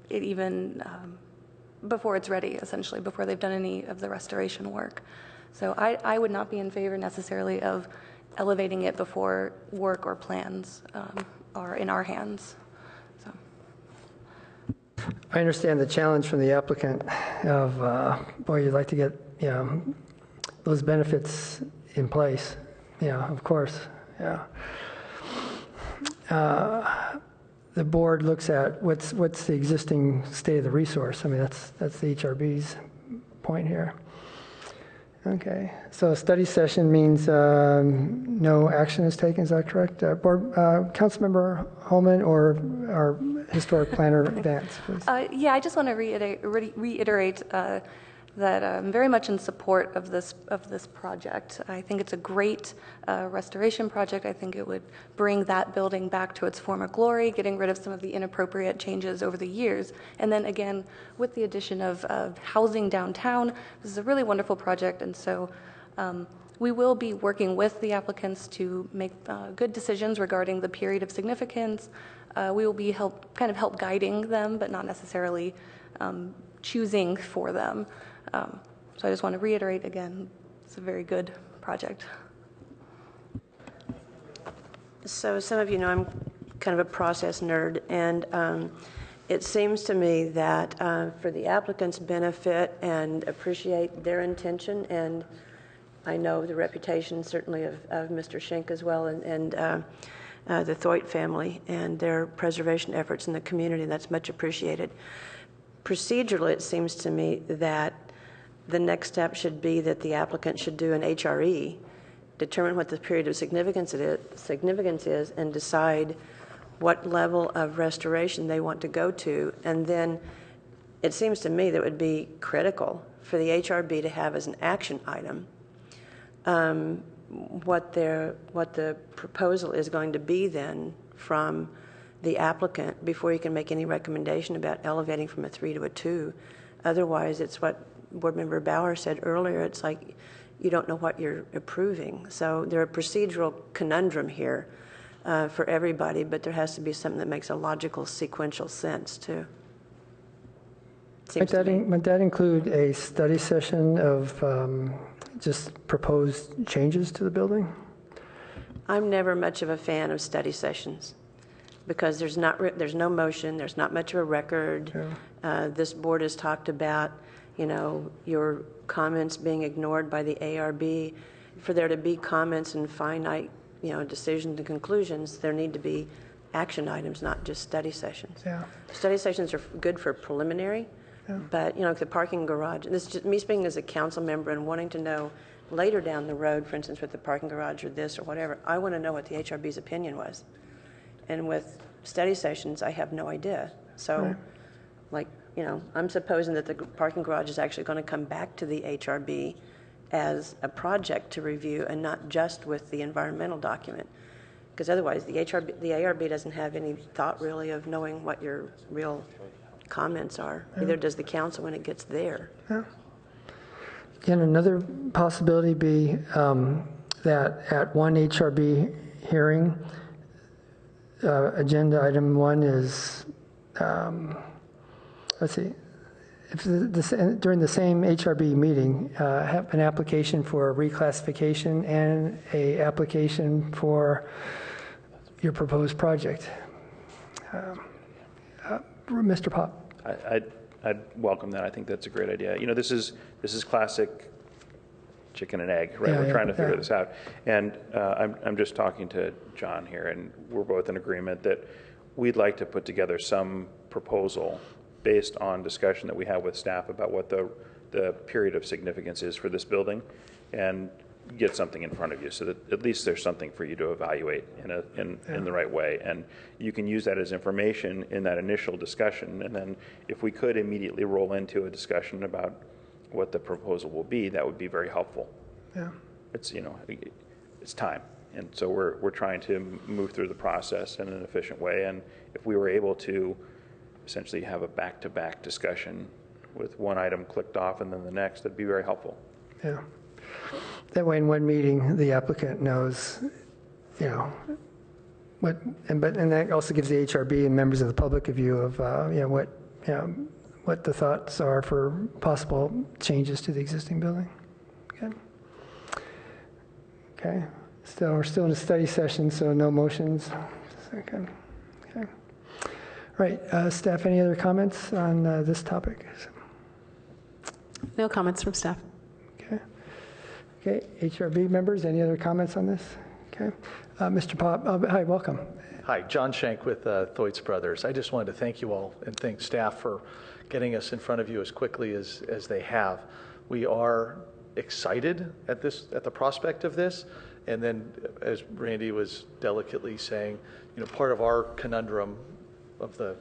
it even, before it's ready, essentially, before they've done any of the restoration work. So I would not be in favor necessarily of elevating it before work or plans are in our hands. So. I understand the challenge from the applicant of, boy, you'd like to get, you know, those benefits in place. Yeah, of course, yeah. The board looks at what's the existing state of the resource. I mean, that's the HRB's point here. Okay, so a study session means no action is taken, is that correct? Councilmember Holman or our historic planner Vance, please. Yeah, I just want to reiterate that I'm very much in support of this project. I think it's a great restoration project. I think it would bring that building back to its former glory, getting rid of some of the inappropriate changes over the years. And then again, with the addition of housing downtown, this is a really wonderful project. And so we will be working with the applicants to make good decisions regarding the period of significance. We will be help guiding them, but not necessarily choosing for them. So I just want to reiterate again, it's a very good project. So some of you know I'm kind of a process nerd, and it seems to me that for the applicant's benefit and appreciate their intention and I know the reputation certainly of Mr. Schenck as well, and the Thoit family and their preservation efforts in the community. That's much appreciated. Procedurally, it seems to me that the next step should be that the applicant should do an HRE, determine what the period of significance is, and decide what level of restoration they want to go to. And then it seems to me that it would be critical for the HRB to have as an action item what the proposal is going to be then from the applicant before you can make any recommendation about elevating from a 3 to a 2. Otherwise, it's what Board Member Bauer said earlier. It's like you don't know what you're approving. So there's a procedural conundrum here for everybody, but there has to be something that makes a logical, sequential sense too. Might that include a study session of just proposed changes to the building? I'm never much of a fan of study sessions because there's no motion, there's not much of a record. Yeah. This board has talked about, your comments being ignored by the ARB. For there to be comments and finite, decisions and conclusions, there need to be action items, not just study sessions. Yeah. Study sessions are good for preliminary. Yeah. But, the parking garage, this is just me speaking as a council member and wanting to know later down the road, for instance, with the parking garage or this or whatever, I want to know what the HRB's opinion was. And with study sessions, I have no idea. So, I'm supposing that the parking garage is actually going to come back to the HRB as a project to review and not just with the environmental document. Because otherwise, the ARB doesn't have any thought really of knowing what your real comments are. Yeah. Neither does the council when it gets there. Yeah. Can another possibility be that at one HRB hearing, agenda item 1 is, let's see, if during the same HRB meeting, have an application for a reclassification and a application for your proposed project. Mr. Pop. I'd welcome that. I think that's a great idea. This is classic chicken and egg, right? We're trying to figure this out. And I'm just talking to John here, and we're both in agreement that we'd like to put together some proposal based on discussion that we have with staff about what the period of significance is for this building, and get something in front of you so that at least there's something for you to evaluate in the right way. And you can use that as information in that initial discussion. And then if we could immediately roll into a discussion about what the proposal will be, that would be very helpful. Yeah. It's time. And so we're trying to move through the process in an efficient way. And if we were able to essentially have a back-to-back discussion with one item clicked off and then the next, that'd be very helpful. Yeah. That way, in one meeting, the applicant knows, what, and that also gives the HRB and members of the public a view of, what the thoughts are for possible changes to the existing building. Okay. So we're still in a study session, so no motions. Okay. All right. Staff, any other comments on this topic? No comments from staff. Okay, HRB members, any other comments on this? Okay, Mr. Pop, hi, welcome. Hi, John Schenck with Thoit's Brothers. I just wanted to thank you all and thank staff for getting us in front of you as quickly as they have. We are excited at the prospect of this, and then as Randy was delicately saying, part of our conundrum of the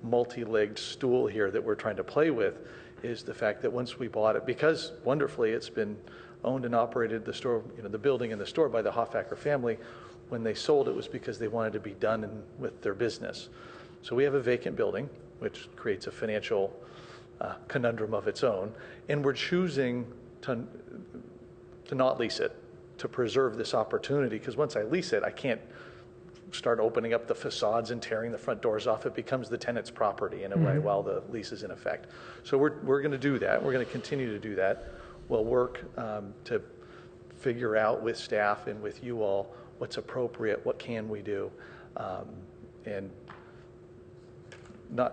multi-legged stool here that we're trying to play with is the fact that once we bought it, because wonderfully it's been owned and operated, the store, the building and the store by the Hoffacker family. When they sold, it was because they wanted to be done with their business. So we have a vacant building, which creates a financial conundrum of its own, and we're choosing to not lease it, to preserve this opportunity, because once I lease it, I can't start opening up the facades and tearing the front doors off. It becomes the tenant's property in a way while the lease is in effect. So we're going to do that. We're going to continue to do that. We'll work to figure out with staff and with you all what's appropriate, what can we do, and not.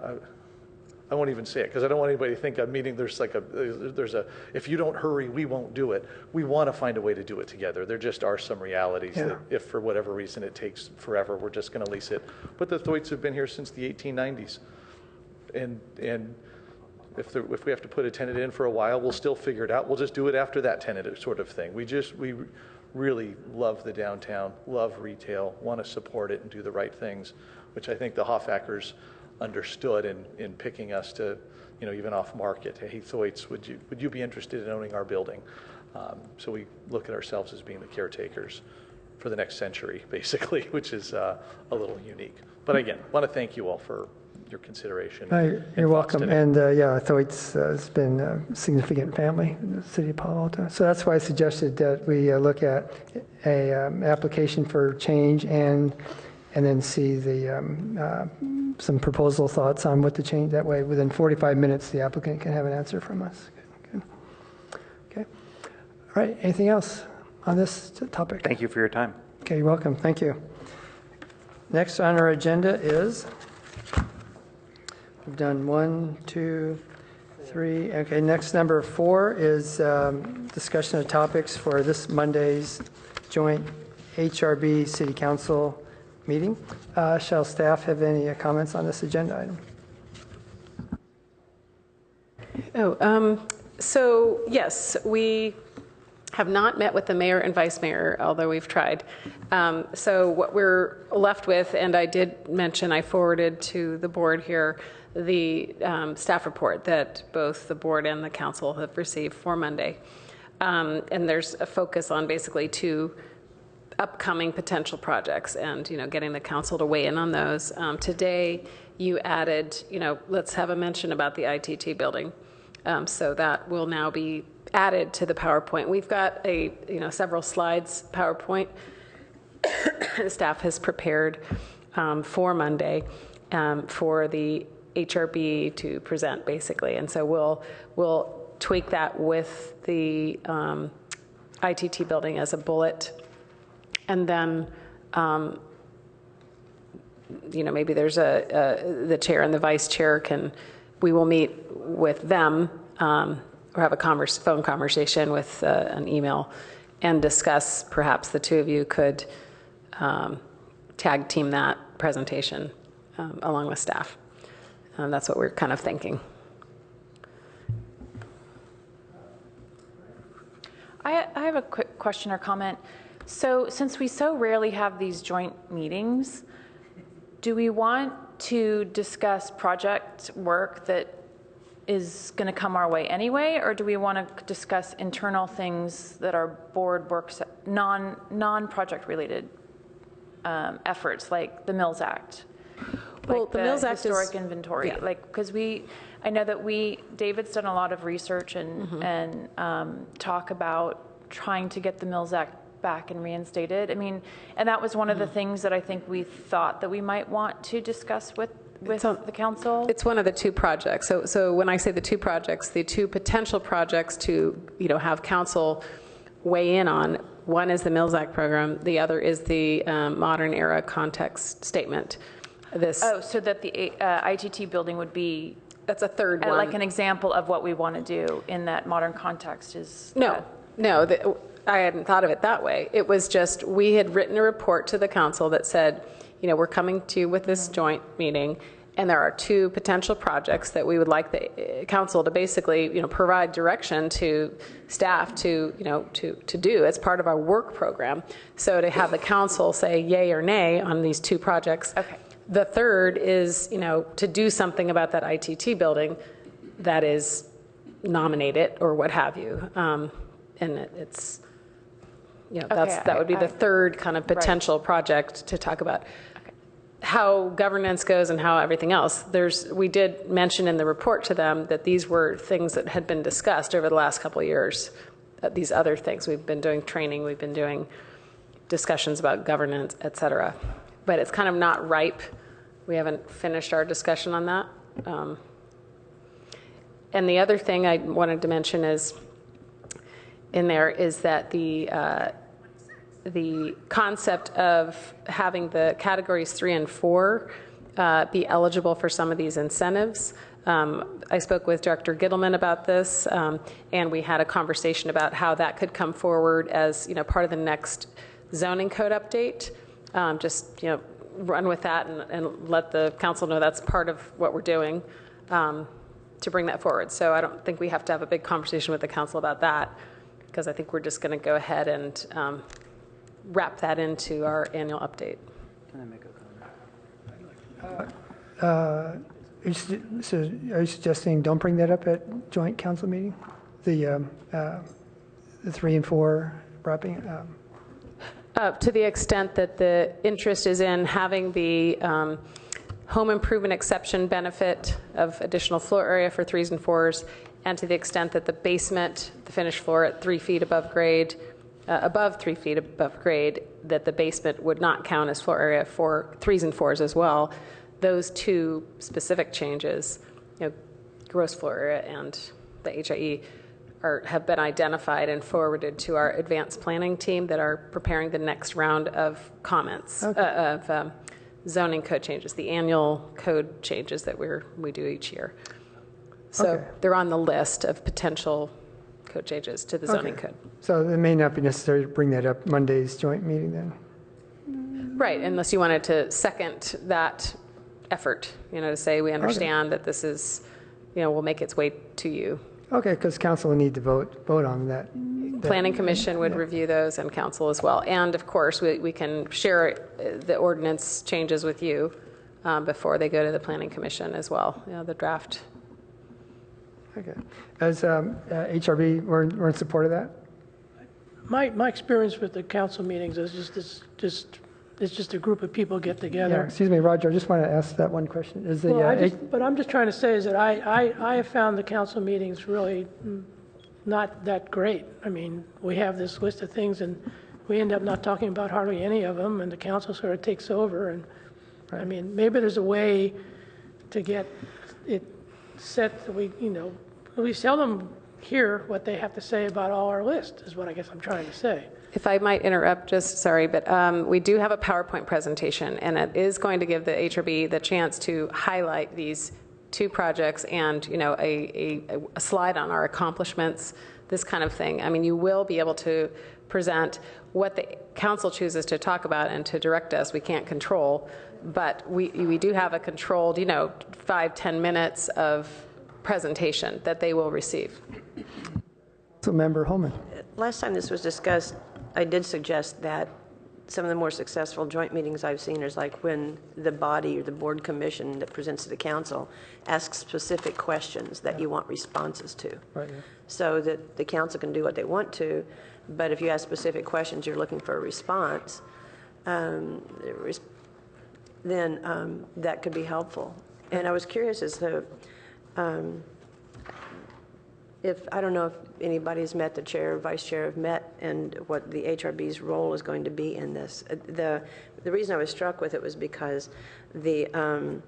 I won't even say it because I don't want anybody to think I'm meaning if you don't hurry, we won't do it. We want to find a way to do it together. There just are some realities that if for whatever reason it takes forever, we're just going to lease it. But the Thwaites have been here since the 1890s. And if we have to put a tenant in for a while, we'll still figure it out. We'll just do it after that tenant sort of thing. We really love the downtown, love retail, want to support it and do the right things, which I think the Hoffackers understood in picking us to, even off market. Hey, Thwaites, would you be interested in owning our building? So we look at ourselves as being the caretakers for the next century, basically, which is a little unique. But again, want to thank you all for your consideration. You're welcome. Today. And Thwaites has been a significant family in the city of Palo Alto. So that's why I suggested that we look at a application for change and then see the some proposal thoughts on what to change. That way, within 45 minutes, the applicant can have an answer from us. Good. Okay. All right. Anything else on this topic? Thank you for your time. Okay. You're welcome. Thank you. Next on our agenda is, we've done 1, 2, 3. Okay. Next, number 4 is discussion of topics for this Monday's joint HRB City Council meeting. Shall staff have any comments on this agenda item? So yes, we have not met with the mayor and vice mayor, although we've tried. So what we're left with, and I did mention, I forwarded to the board here the staff report that both the board and the council have received for Monday. And there's a focus on basically 2 upcoming potential projects and, getting the council to weigh in on those. Today, you added, let's have a mention about the ITT building. So that will now be added to the PowerPoint. We've got several slides PowerPoint the staff has prepared for Monday for the HRB to present, basically. And so we'll tweak that with the ITT building as a bullet. And then, maybe there's the chair and the vice chair we will meet with them or have a phone conversation with an email and discuss, perhaps the 2 of you could tag team that presentation along with staff. That's what we're kind of thinking. I have a quick question or comment. So since we so rarely have these joint meetings, do we want to discuss project work that is going to come our way anyway, or do we want to discuss internal things that our board works, non-project related efforts, like the Mills Act? Well, like the Mills Act historic inventory, because I know that David's done a lot of research and talk about trying to get the Mills Act back and reinstated. I mean, and that was one of the things that I think we thought that we might want to discuss with the council. It's one of the 2 projects. So when I say the 2 projects, the 2 potential projects to have council weigh in on, one is the Mills Act program, the other is the modern era context statement. So that the ITT building would be, that's a third one. Like an example of what we want to do in that modern context is. No, I hadn't thought of it that way. It was just, we had written a report to the council that said, we're coming to you with this joint meeting, and there are 2 potential projects that we would like the council to basically, provide direction to staff to do as part of our work program. So to have the council say yay or nay on these 2 projects. Okay. The third is, to do something about that ITT building that is nominate it or what have you. And it's, that would be the third kind of potential project to talk about. How governance goes and how everything else. We did mention in the report to them that these were things that had been discussed over the last couple of years. These other things, we've been doing training, we've been doing discussions about governance, et cetera. But it's kind of not ripe. We haven't finished our discussion on that. And the other thing I wanted to mention is that the concept of having the categories 3 and 4 be eligible for some of these incentives. I spoke with Director Gittleman about this, and we had a conversation about how that could come forward as, part of the next zoning code update. Just, run with that and let the council know that's part of what we're doing to bring that forward. So I don't think we have to have a big conversation with the council about that, because I think we're just going to go ahead and wrap that into our annual update. Can I make a comment? So are you suggesting don't bring that up at joint council meeting? The 3 and 4 wrapping? To the extent that the interest is in having the home improvement exception benefit of additional floor area for 3s and 4s, and to the extent that the basement, the finished floor at 3 feet above grade, above 3 feet above grade, that the basement would not count as floor area for 3s and 4s as well. Those two specific changes, gross floor area and the HIE, have been identified and forwarded to our advanced planning team that are preparing the next round of comments, of zoning code changes, the annual code changes that we do each year. So they're on the list of potential code changes to the zoning code. So it may not be necessary to bring that up Monday's joint meeting then? Right, unless you wanted to second that effort, to say we understand that this is, will make its way to you. Okay, because council will need to vote on that. Planning Commission would review those, and council as well. And of course, we can share the ordinance changes with you before they go to the Planning Commission as well, the draft. Okay. As HRB, we're in support of that? My experience with the council meetings is it's just a group of people get together. Yeah, excuse me, Roger, I just want to ask that one question. But I'm just trying to say is that I have found the council meetings really not that great. I mean, we have this list of things and we end up not talking about hardly any of them, and the council sort of takes over. And right. I mean, maybe there's a way to get it set that we seldom hear what they have to say about all our list, is what I guess I'm trying to say. If I might interrupt, sorry, but we do have a PowerPoint presentation, and it is going to give the HRB the chance to highlight these 2 projects and, a slide on our accomplishments, this kind of thing. I mean, you will be able to present what the council chooses to talk about and to direct us. We can't control, but we do have a controlled, 5-10 minutes of presentation that they will receive. So, Member Holman. Last time this was discussed, I did suggest that some of the more successful joint meetings I've seen is like when the body or the board commission that presents to the council asks specific questions that you want responses to. Right, yeah. So that the council can do what they want to, but if you ask specific questions, you're looking for a response, then that could be helpful. And I was curious as to I don't know if anybody's met, the chair or vice chair have met, and what the HRB's role is going to be in this. The reason I was struck with it was because and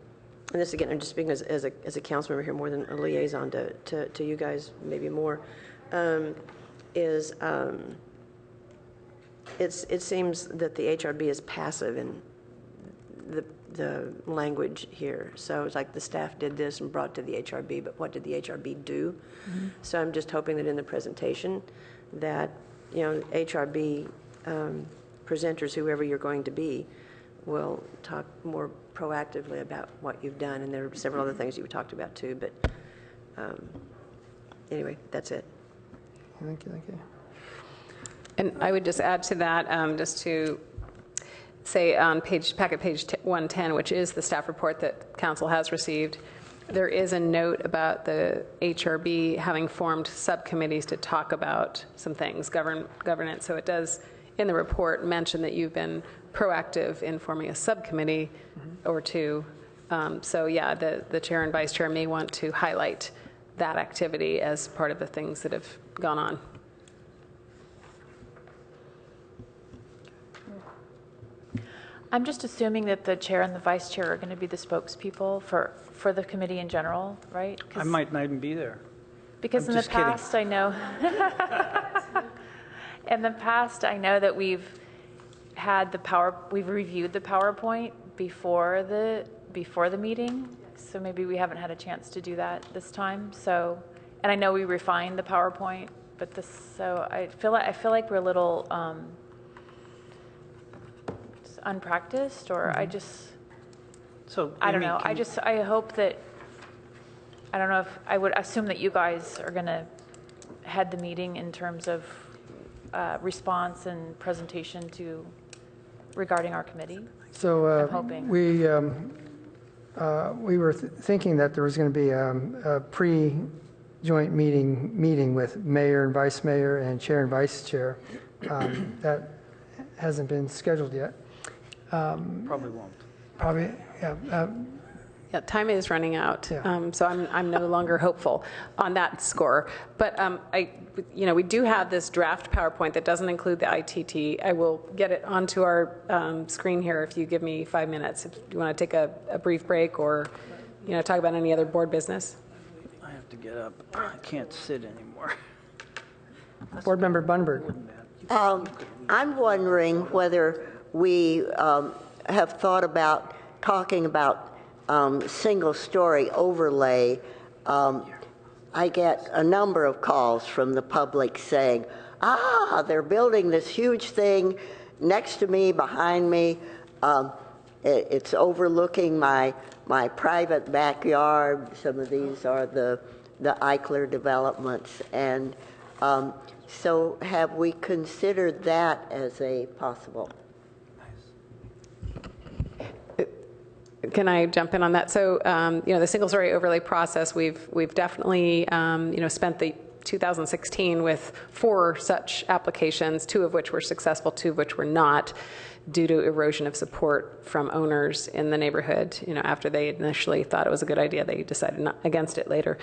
this again, I'm just speaking as a council member here more than a liaison to you guys, maybe more, it seems that the HRB is passive in the language here. So it's like the staff did this and brought to the HRB, but what did the HRB do? Mm-hmm. So I'm just hoping that in the presentation that, HRB presenters, whoever you're going to be, will talk more proactively about what you've done. And there are several other things you talked about too, but anyway, that's it. Thank you. And I would just add to that, just to say on packet page 110, which is the staff report that council has received, there is a note about the HRB having formed subcommittees to talk about some things, governance. So it does, in the report, mention that you've been proactive in forming a subcommittee or two. So yeah, the chair and vice chair may want to highlight that activity as part of the things that have gone on. I'm just assuming that the chair and the vice chair are going to be the spokespeople for the committee in general, right? I might not even be there. Because in the past, I know. In the past, I know that we've reviewed the PowerPoint before the before the meeting, so maybe we haven't had a chance to do that this time. So, and I know we refined the PowerPoint, but so I feel like we're a little unpracticed, or I don't know. I hope that, I don't know if, I would assume that you guys are going to head the meeting in terms of response and presentation regarding our committee. So I'm hoping. we were thinking that there was going to be a pre-joint meeting with mayor and vice mayor and chair and vice chair. That hasn't been scheduled yet. Probably won't. Probably, yeah. Yeah, time is running out, Yeah. so I'm no longer hopeful on that score. But we do have this draft PowerPoint that doesn't include the ITT. I will get it onto our screen here if you give me 5 minutes. If you want to take a brief break or, talk about any other board business. I have to get up. I can't sit anymore. Board Member Bunberg. I'm wondering whether we have thought about talking about single-story overlay. I get a number of calls from the public saying, they're building this huge thing next to me, behind me. It's overlooking my private backyard. Some of these are the Eichler developments. And so have we considered that as a possible? Can I jump in on that? So, the single-story overlay process, we've definitely, spent the 2016 with 4 such applications, 2 of which were successful, 2 of which were not, due to erosion of support from owners in the neighborhood. After they initially thought it was a good idea, they decided against it later.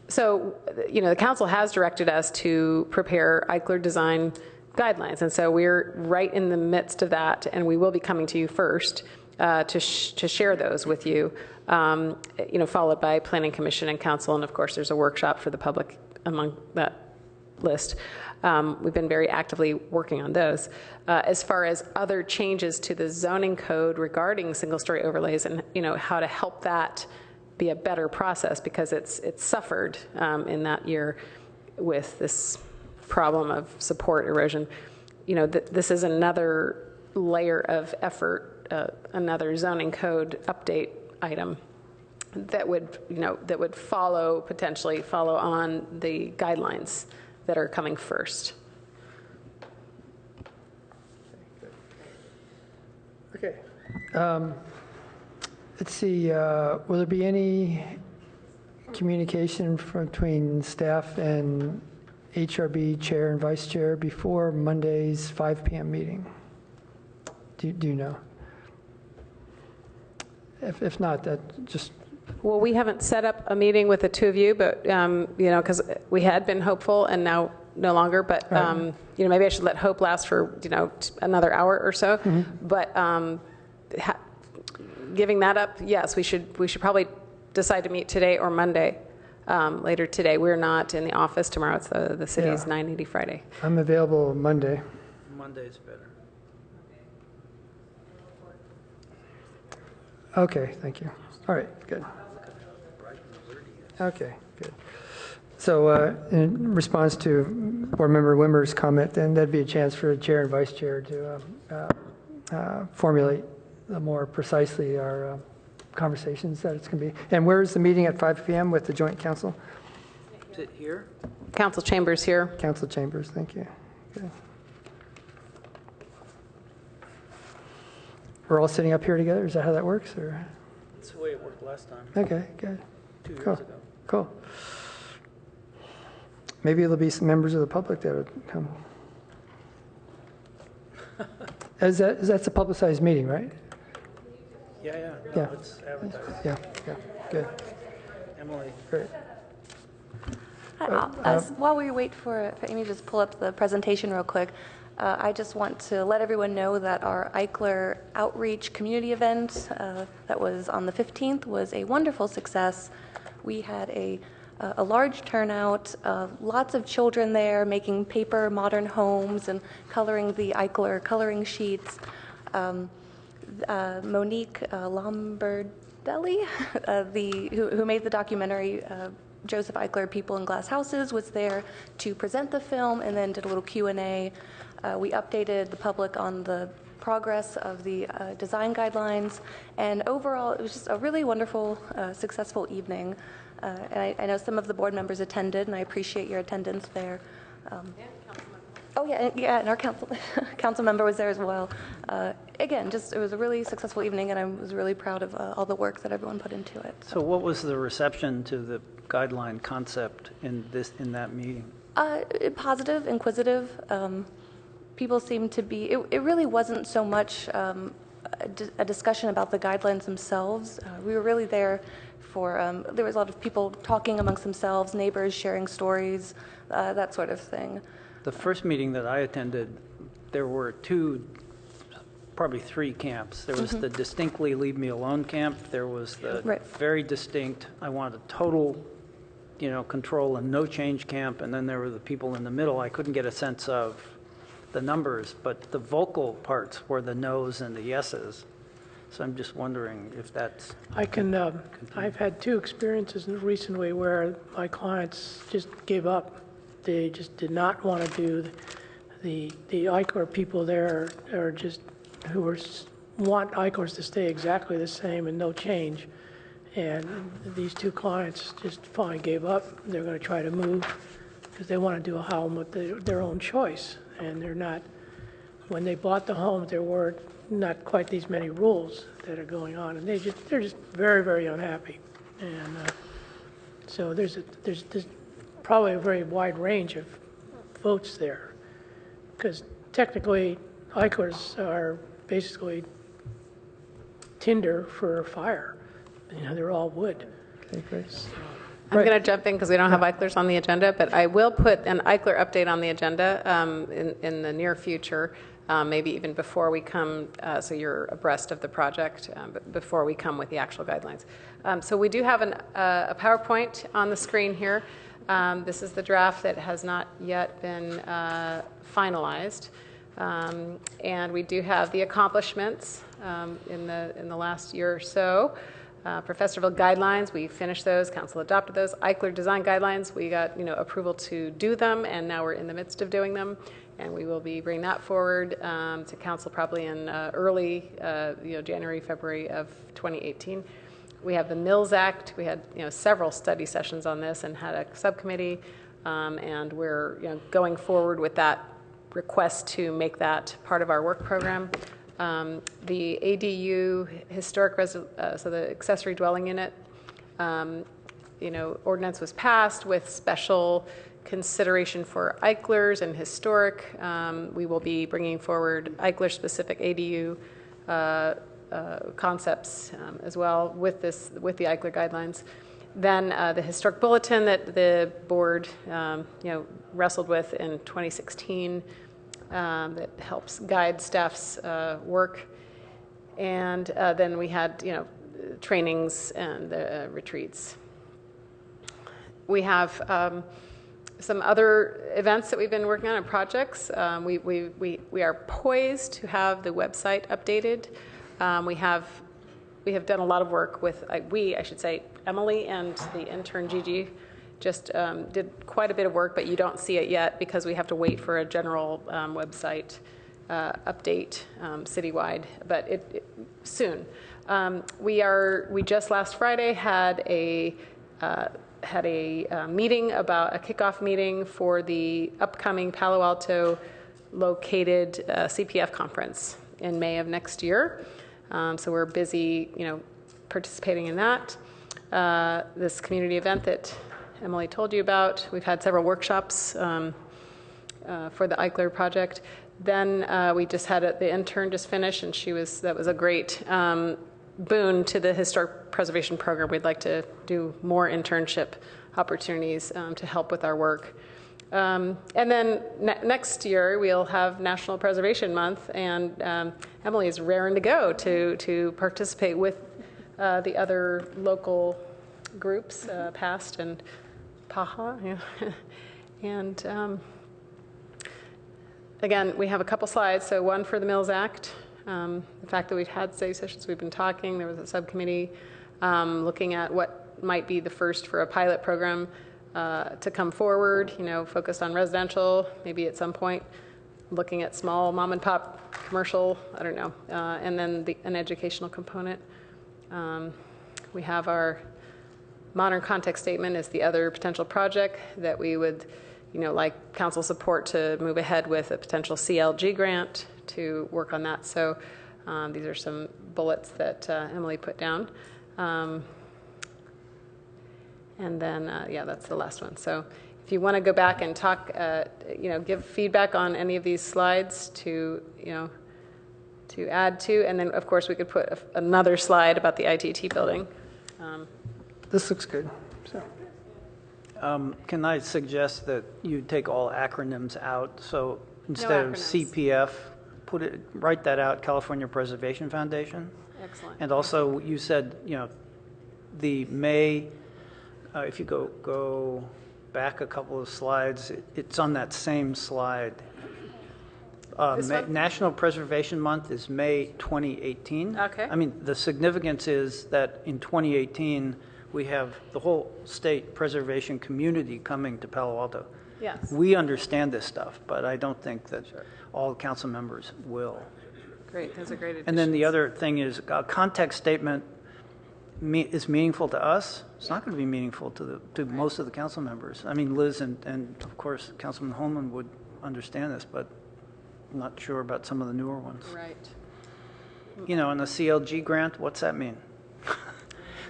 So, the council has directed us to prepare Eichler design guidelines, and so we're right in the midst of that, and we will be coming to you first. To share those with you, followed by Planning Commission and Council, and of course there's a workshop for the public among that list. We've been very actively working on those. As far as other changes to the zoning code regarding single-story overlays and how to help that be a better process, because it's suffered in that year with this problem of support erosion. This is another layer of effort. Another zoning code update item that would potentially follow on the guidelines that are coming first. Okay. Let's see. Will there be any communication between staff and HRB chair and vice chair before Monday's 5 p.m. meeting? Do you know? If not, that just... Well, we haven't set up a meeting with the 2 of you, but, because we had been hopeful and now no longer, but, maybe I should let hope last for, another hour or so. Mm-hmm. But giving that up, yes, we should probably decide to meet today or Monday, later today. We're not in the office tomorrow. It's the city's 980 Friday. I'm available Monday. Monday's better. Okay, thank you. All right, good. Okay, good. So in response to Board Member Wimmer's comment, then that'd be a chance for the chair and vice chair to formulate more precisely our conversations that it's going to be. And where's the meeting at 5 p.m. with the Joint Council? Is it here? Council chambers here. Council chambers, thank you. Good. We're all sitting up here together? Is that how that works? Or? That's the way it worked last time. Okay, good. 2 years Cool. ago. Cool. Maybe there'll be some members of the public that would come. That's a publicized meeting, right? Yeah. Yeah. It's advertised. Yeah, good. Emily. Great. While we wait for Amy to just pull up the presentation real quick, I just want to let everyone know that our Eichler Outreach Community event that was on the 15th was a wonderful success. We had a large turnout, lots of children there making paper modern homes and coloring the Eichler coloring sheets. Monique Deli, who made the documentary, Joseph Eichler, People in Glass Houses, was there to present the film and then did a little Q&A. We updated the public on the progress of the design guidelines, and overall it was just a really wonderful, successful evening. And I know some of the board members attended, and I appreciate your attendance there. Oh yeah, and our council member was there as well. Again, just it was a really successful evening, and I was really proud of all the work that everyone put into it. So what was the reception to the guideline concept in that meeting? Positive, inquisitive. People seemed to be. It really wasn't so much a discussion about the guidelines themselves. We were really there for. There was a lot of people talking amongst themselves, neighbors sharing stories, that sort of thing. The first meeting that I attended, there were probably three camps. There was the distinctly leave me alone camp. There was the very distinct, I want a total, control and no change camp. And then there were the people in the middle. I couldn't get a sense of the numbers, but the vocal parts were the no's and the yeses. So I'm just wondering if that's... I've had two experiences recently where my clients just gave up. They just did not want to do the Eichler people there are just want Eichlers to stay exactly the same and no change. And these two clients just finally gave up. They're going to try to move because they want to do a home with their own choice. And they're not, when they bought the home, there were not quite these many rules that are going on. And they're just very, very unhappy. And so there's probably a very wide range of votes there, because technically Eichlers are basically tinder for a fire. They're all wood. Okay, great. So, I'm going to jump in because we don't have Eichlers on the agenda, but I will put an Eichler update on the agenda in the near future, maybe even before we come, so you're abreast of the project, but before we come with the actual guidelines. So we do have a PowerPoint on the screen here. This is the draft that has not yet been finalized. And we do have the accomplishments in the last year or so. Professorville guidelines, we finished those, council adopted those. Eichler design guidelines, we got approval to do them, and now we're in the midst of doing them. And we will be bringing that forward to council probably in early January, February of 2018. We have the Mills Act. We had several study sessions on this and had a subcommittee, and we're going forward with that request to make that part of our work program. The ADU historic so the accessory dwelling unit, ordinance was passed with special consideration for Eichlers and historic. We will be bringing forward Eichler-specific ADU concepts as well with the Eichler guidelines. Then the historic bulletin that the board wrestled with in 2016 that helps guide staff's work. And then we had trainings and retreats. We have some other events that we've been working on and projects. We are poised to have the website updated. We have done a lot of work with, I should say, Emily and the intern Gigi just did quite a bit of work, but you don't see it yet because we have to wait for a general website update citywide, but soon. We just last Friday had a meeting about a kickoff meeting for the upcoming Palo Alto located CPF conference in May of next year. So we're busy, participating in that. This community event that Emily told you about. We've had several workshops for the Eichler project. Then we just had the intern just finish, and that was a great boon to the historic preservation program. We'd like to do more internship opportunities to help with our work. And then next year we'll have National Preservation Month, and Emily is raring to go to participate with the other local groups, PAST and PAHA. And again, we have a couple slides. So one for the Mills Act, the fact that we've had study sessions, we've been talking, there was a subcommittee. looking at what might be the first for a pilot program to come forward, focused on residential, maybe at some point looking at small mom and pop commercial, I don't know, and then an educational component. We have our modern context statement is the other potential project that we would, like council support to move ahead with a potential CLG grant to work on that. So these are some bullets that Emily put down. And then, that's the last one. So if you want to go back and talk, give feedback on any of these slides to add to, and then of course we could put another slide about the ITT building. This looks good. So. Can I suggest that you take all acronyms out? So instead of CPF, write that out, California Preservation Foundation. Excellent. And also you said, the May, if you go back a couple of slides, it's on that same slide. National Preservation Month is May 2018. Okay. I mean, the significance is that in 2018, we have the whole state preservation community coming to Palo Alto. Yes. We understand this stuff, but I don't think that all council members will. Great, those are great additions. And then the other thing is a context statement is meaningful to us. It's not going to be meaningful to most of the council members. I mean, Liz and of course Councilman Holman would understand this, but I'm not sure about some of the newer ones. Right. And the CLG grant, what's that mean?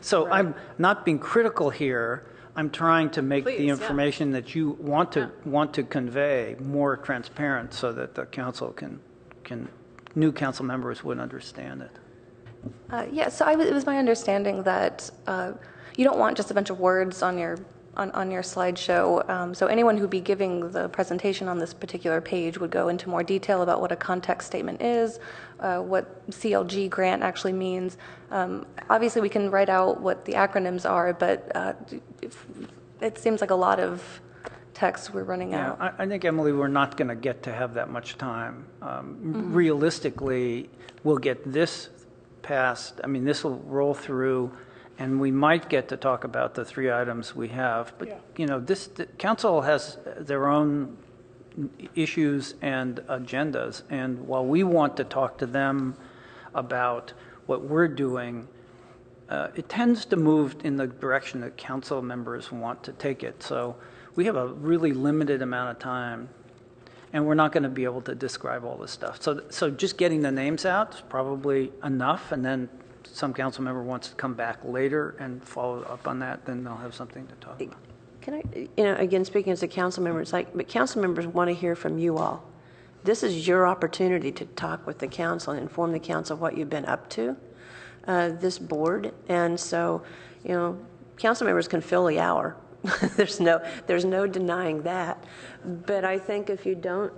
So right. I'm not being critical here. I'm trying to make the information that you want to convey more transparent so that the council new council members would understand it. So it was my understanding that you don't want just a bunch of words on your slideshow. So anyone who'd be giving the presentation on this particular page would go into more detail about what a context statement is, what CLG grant actually means. Obviously, we can write out what the acronyms are, but it seems like a lot of text we're running out. I think, Emily, we're not going to get to have that much time. Realistically, we'll get this passed. I mean, this will roll through, and we might get to talk about the 3 items we have. But, the council has their own issues and agendas. And while we want to talk to them about what we're doing, it tends to move in the direction that council members want to take it. So we have a really limited amount of time, and we're not going to be able to describe all this stuff. So just getting the names out is probably enough, and then some council member wants to come back later and follow up on that, then they'll have something to talk about. Can I, again, speaking as a council member, but council members want to hear from you all. This is your opportunity to talk with the council and inform the council of what you've been up to, this board. And so, council members can fill the hour. There's no denying that. But I think if you don't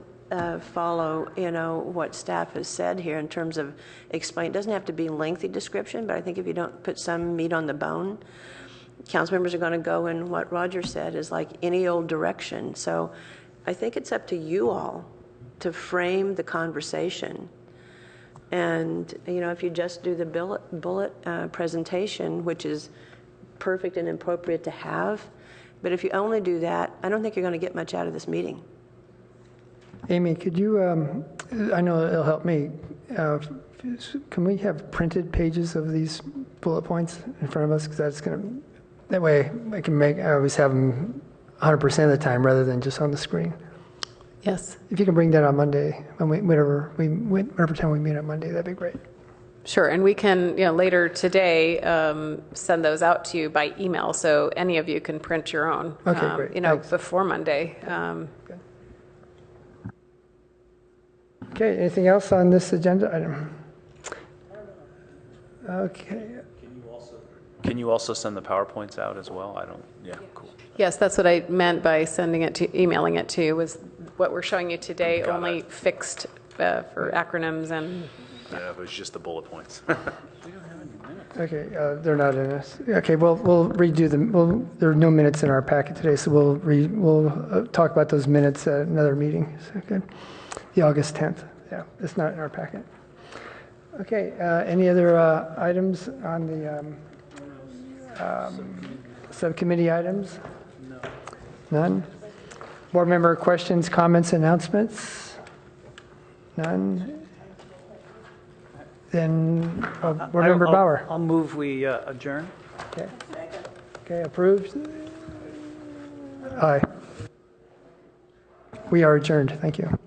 follow, what staff has said here in terms of explain, it doesn't have to be lengthy description, but I think if you don't put some meat on the bone, council members are going to go in what Roger said is like any old direction. So I think it's up to you all to frame the conversation. And, if you just do the bullet presentation, which is perfect and appropriate to have, but if you only do that, I don't think you're going to get much out of this meeting. Amy, could you, I know it'll help me, can we have printed pages of these bullet points in front of us? Because that way I always have them 100% of the time rather than just on the screen. Yes. If you can bring that on Monday, whatever time we meet on Monday, that'd be great. Sure, and we can, later today, send those out to you by email, so any of you can print your own. Okay, great. Thanks. Before Monday. Okay, anything else on this agenda item? Okay. Can you also send the PowerPoints out as well? Cool. Yes, that's what I meant by emailing it to you, was what we're showing you today, only fixed for acronyms and... Yeah, it was just the bullet points. Okay, they're not in us. Okay, we'll redo them. There are no minutes in our packet today, so we'll talk about those minutes at another meeting. Okay, the August 10th. Yeah, it's not in our packet. Okay, any other items on the Subcommittee items? None? Board member questions, comments, announcements? None? Then, Board member Bauer. I'll move we adjourn. Okay. Okay, approved? Aye. We are adjourned. Thank you.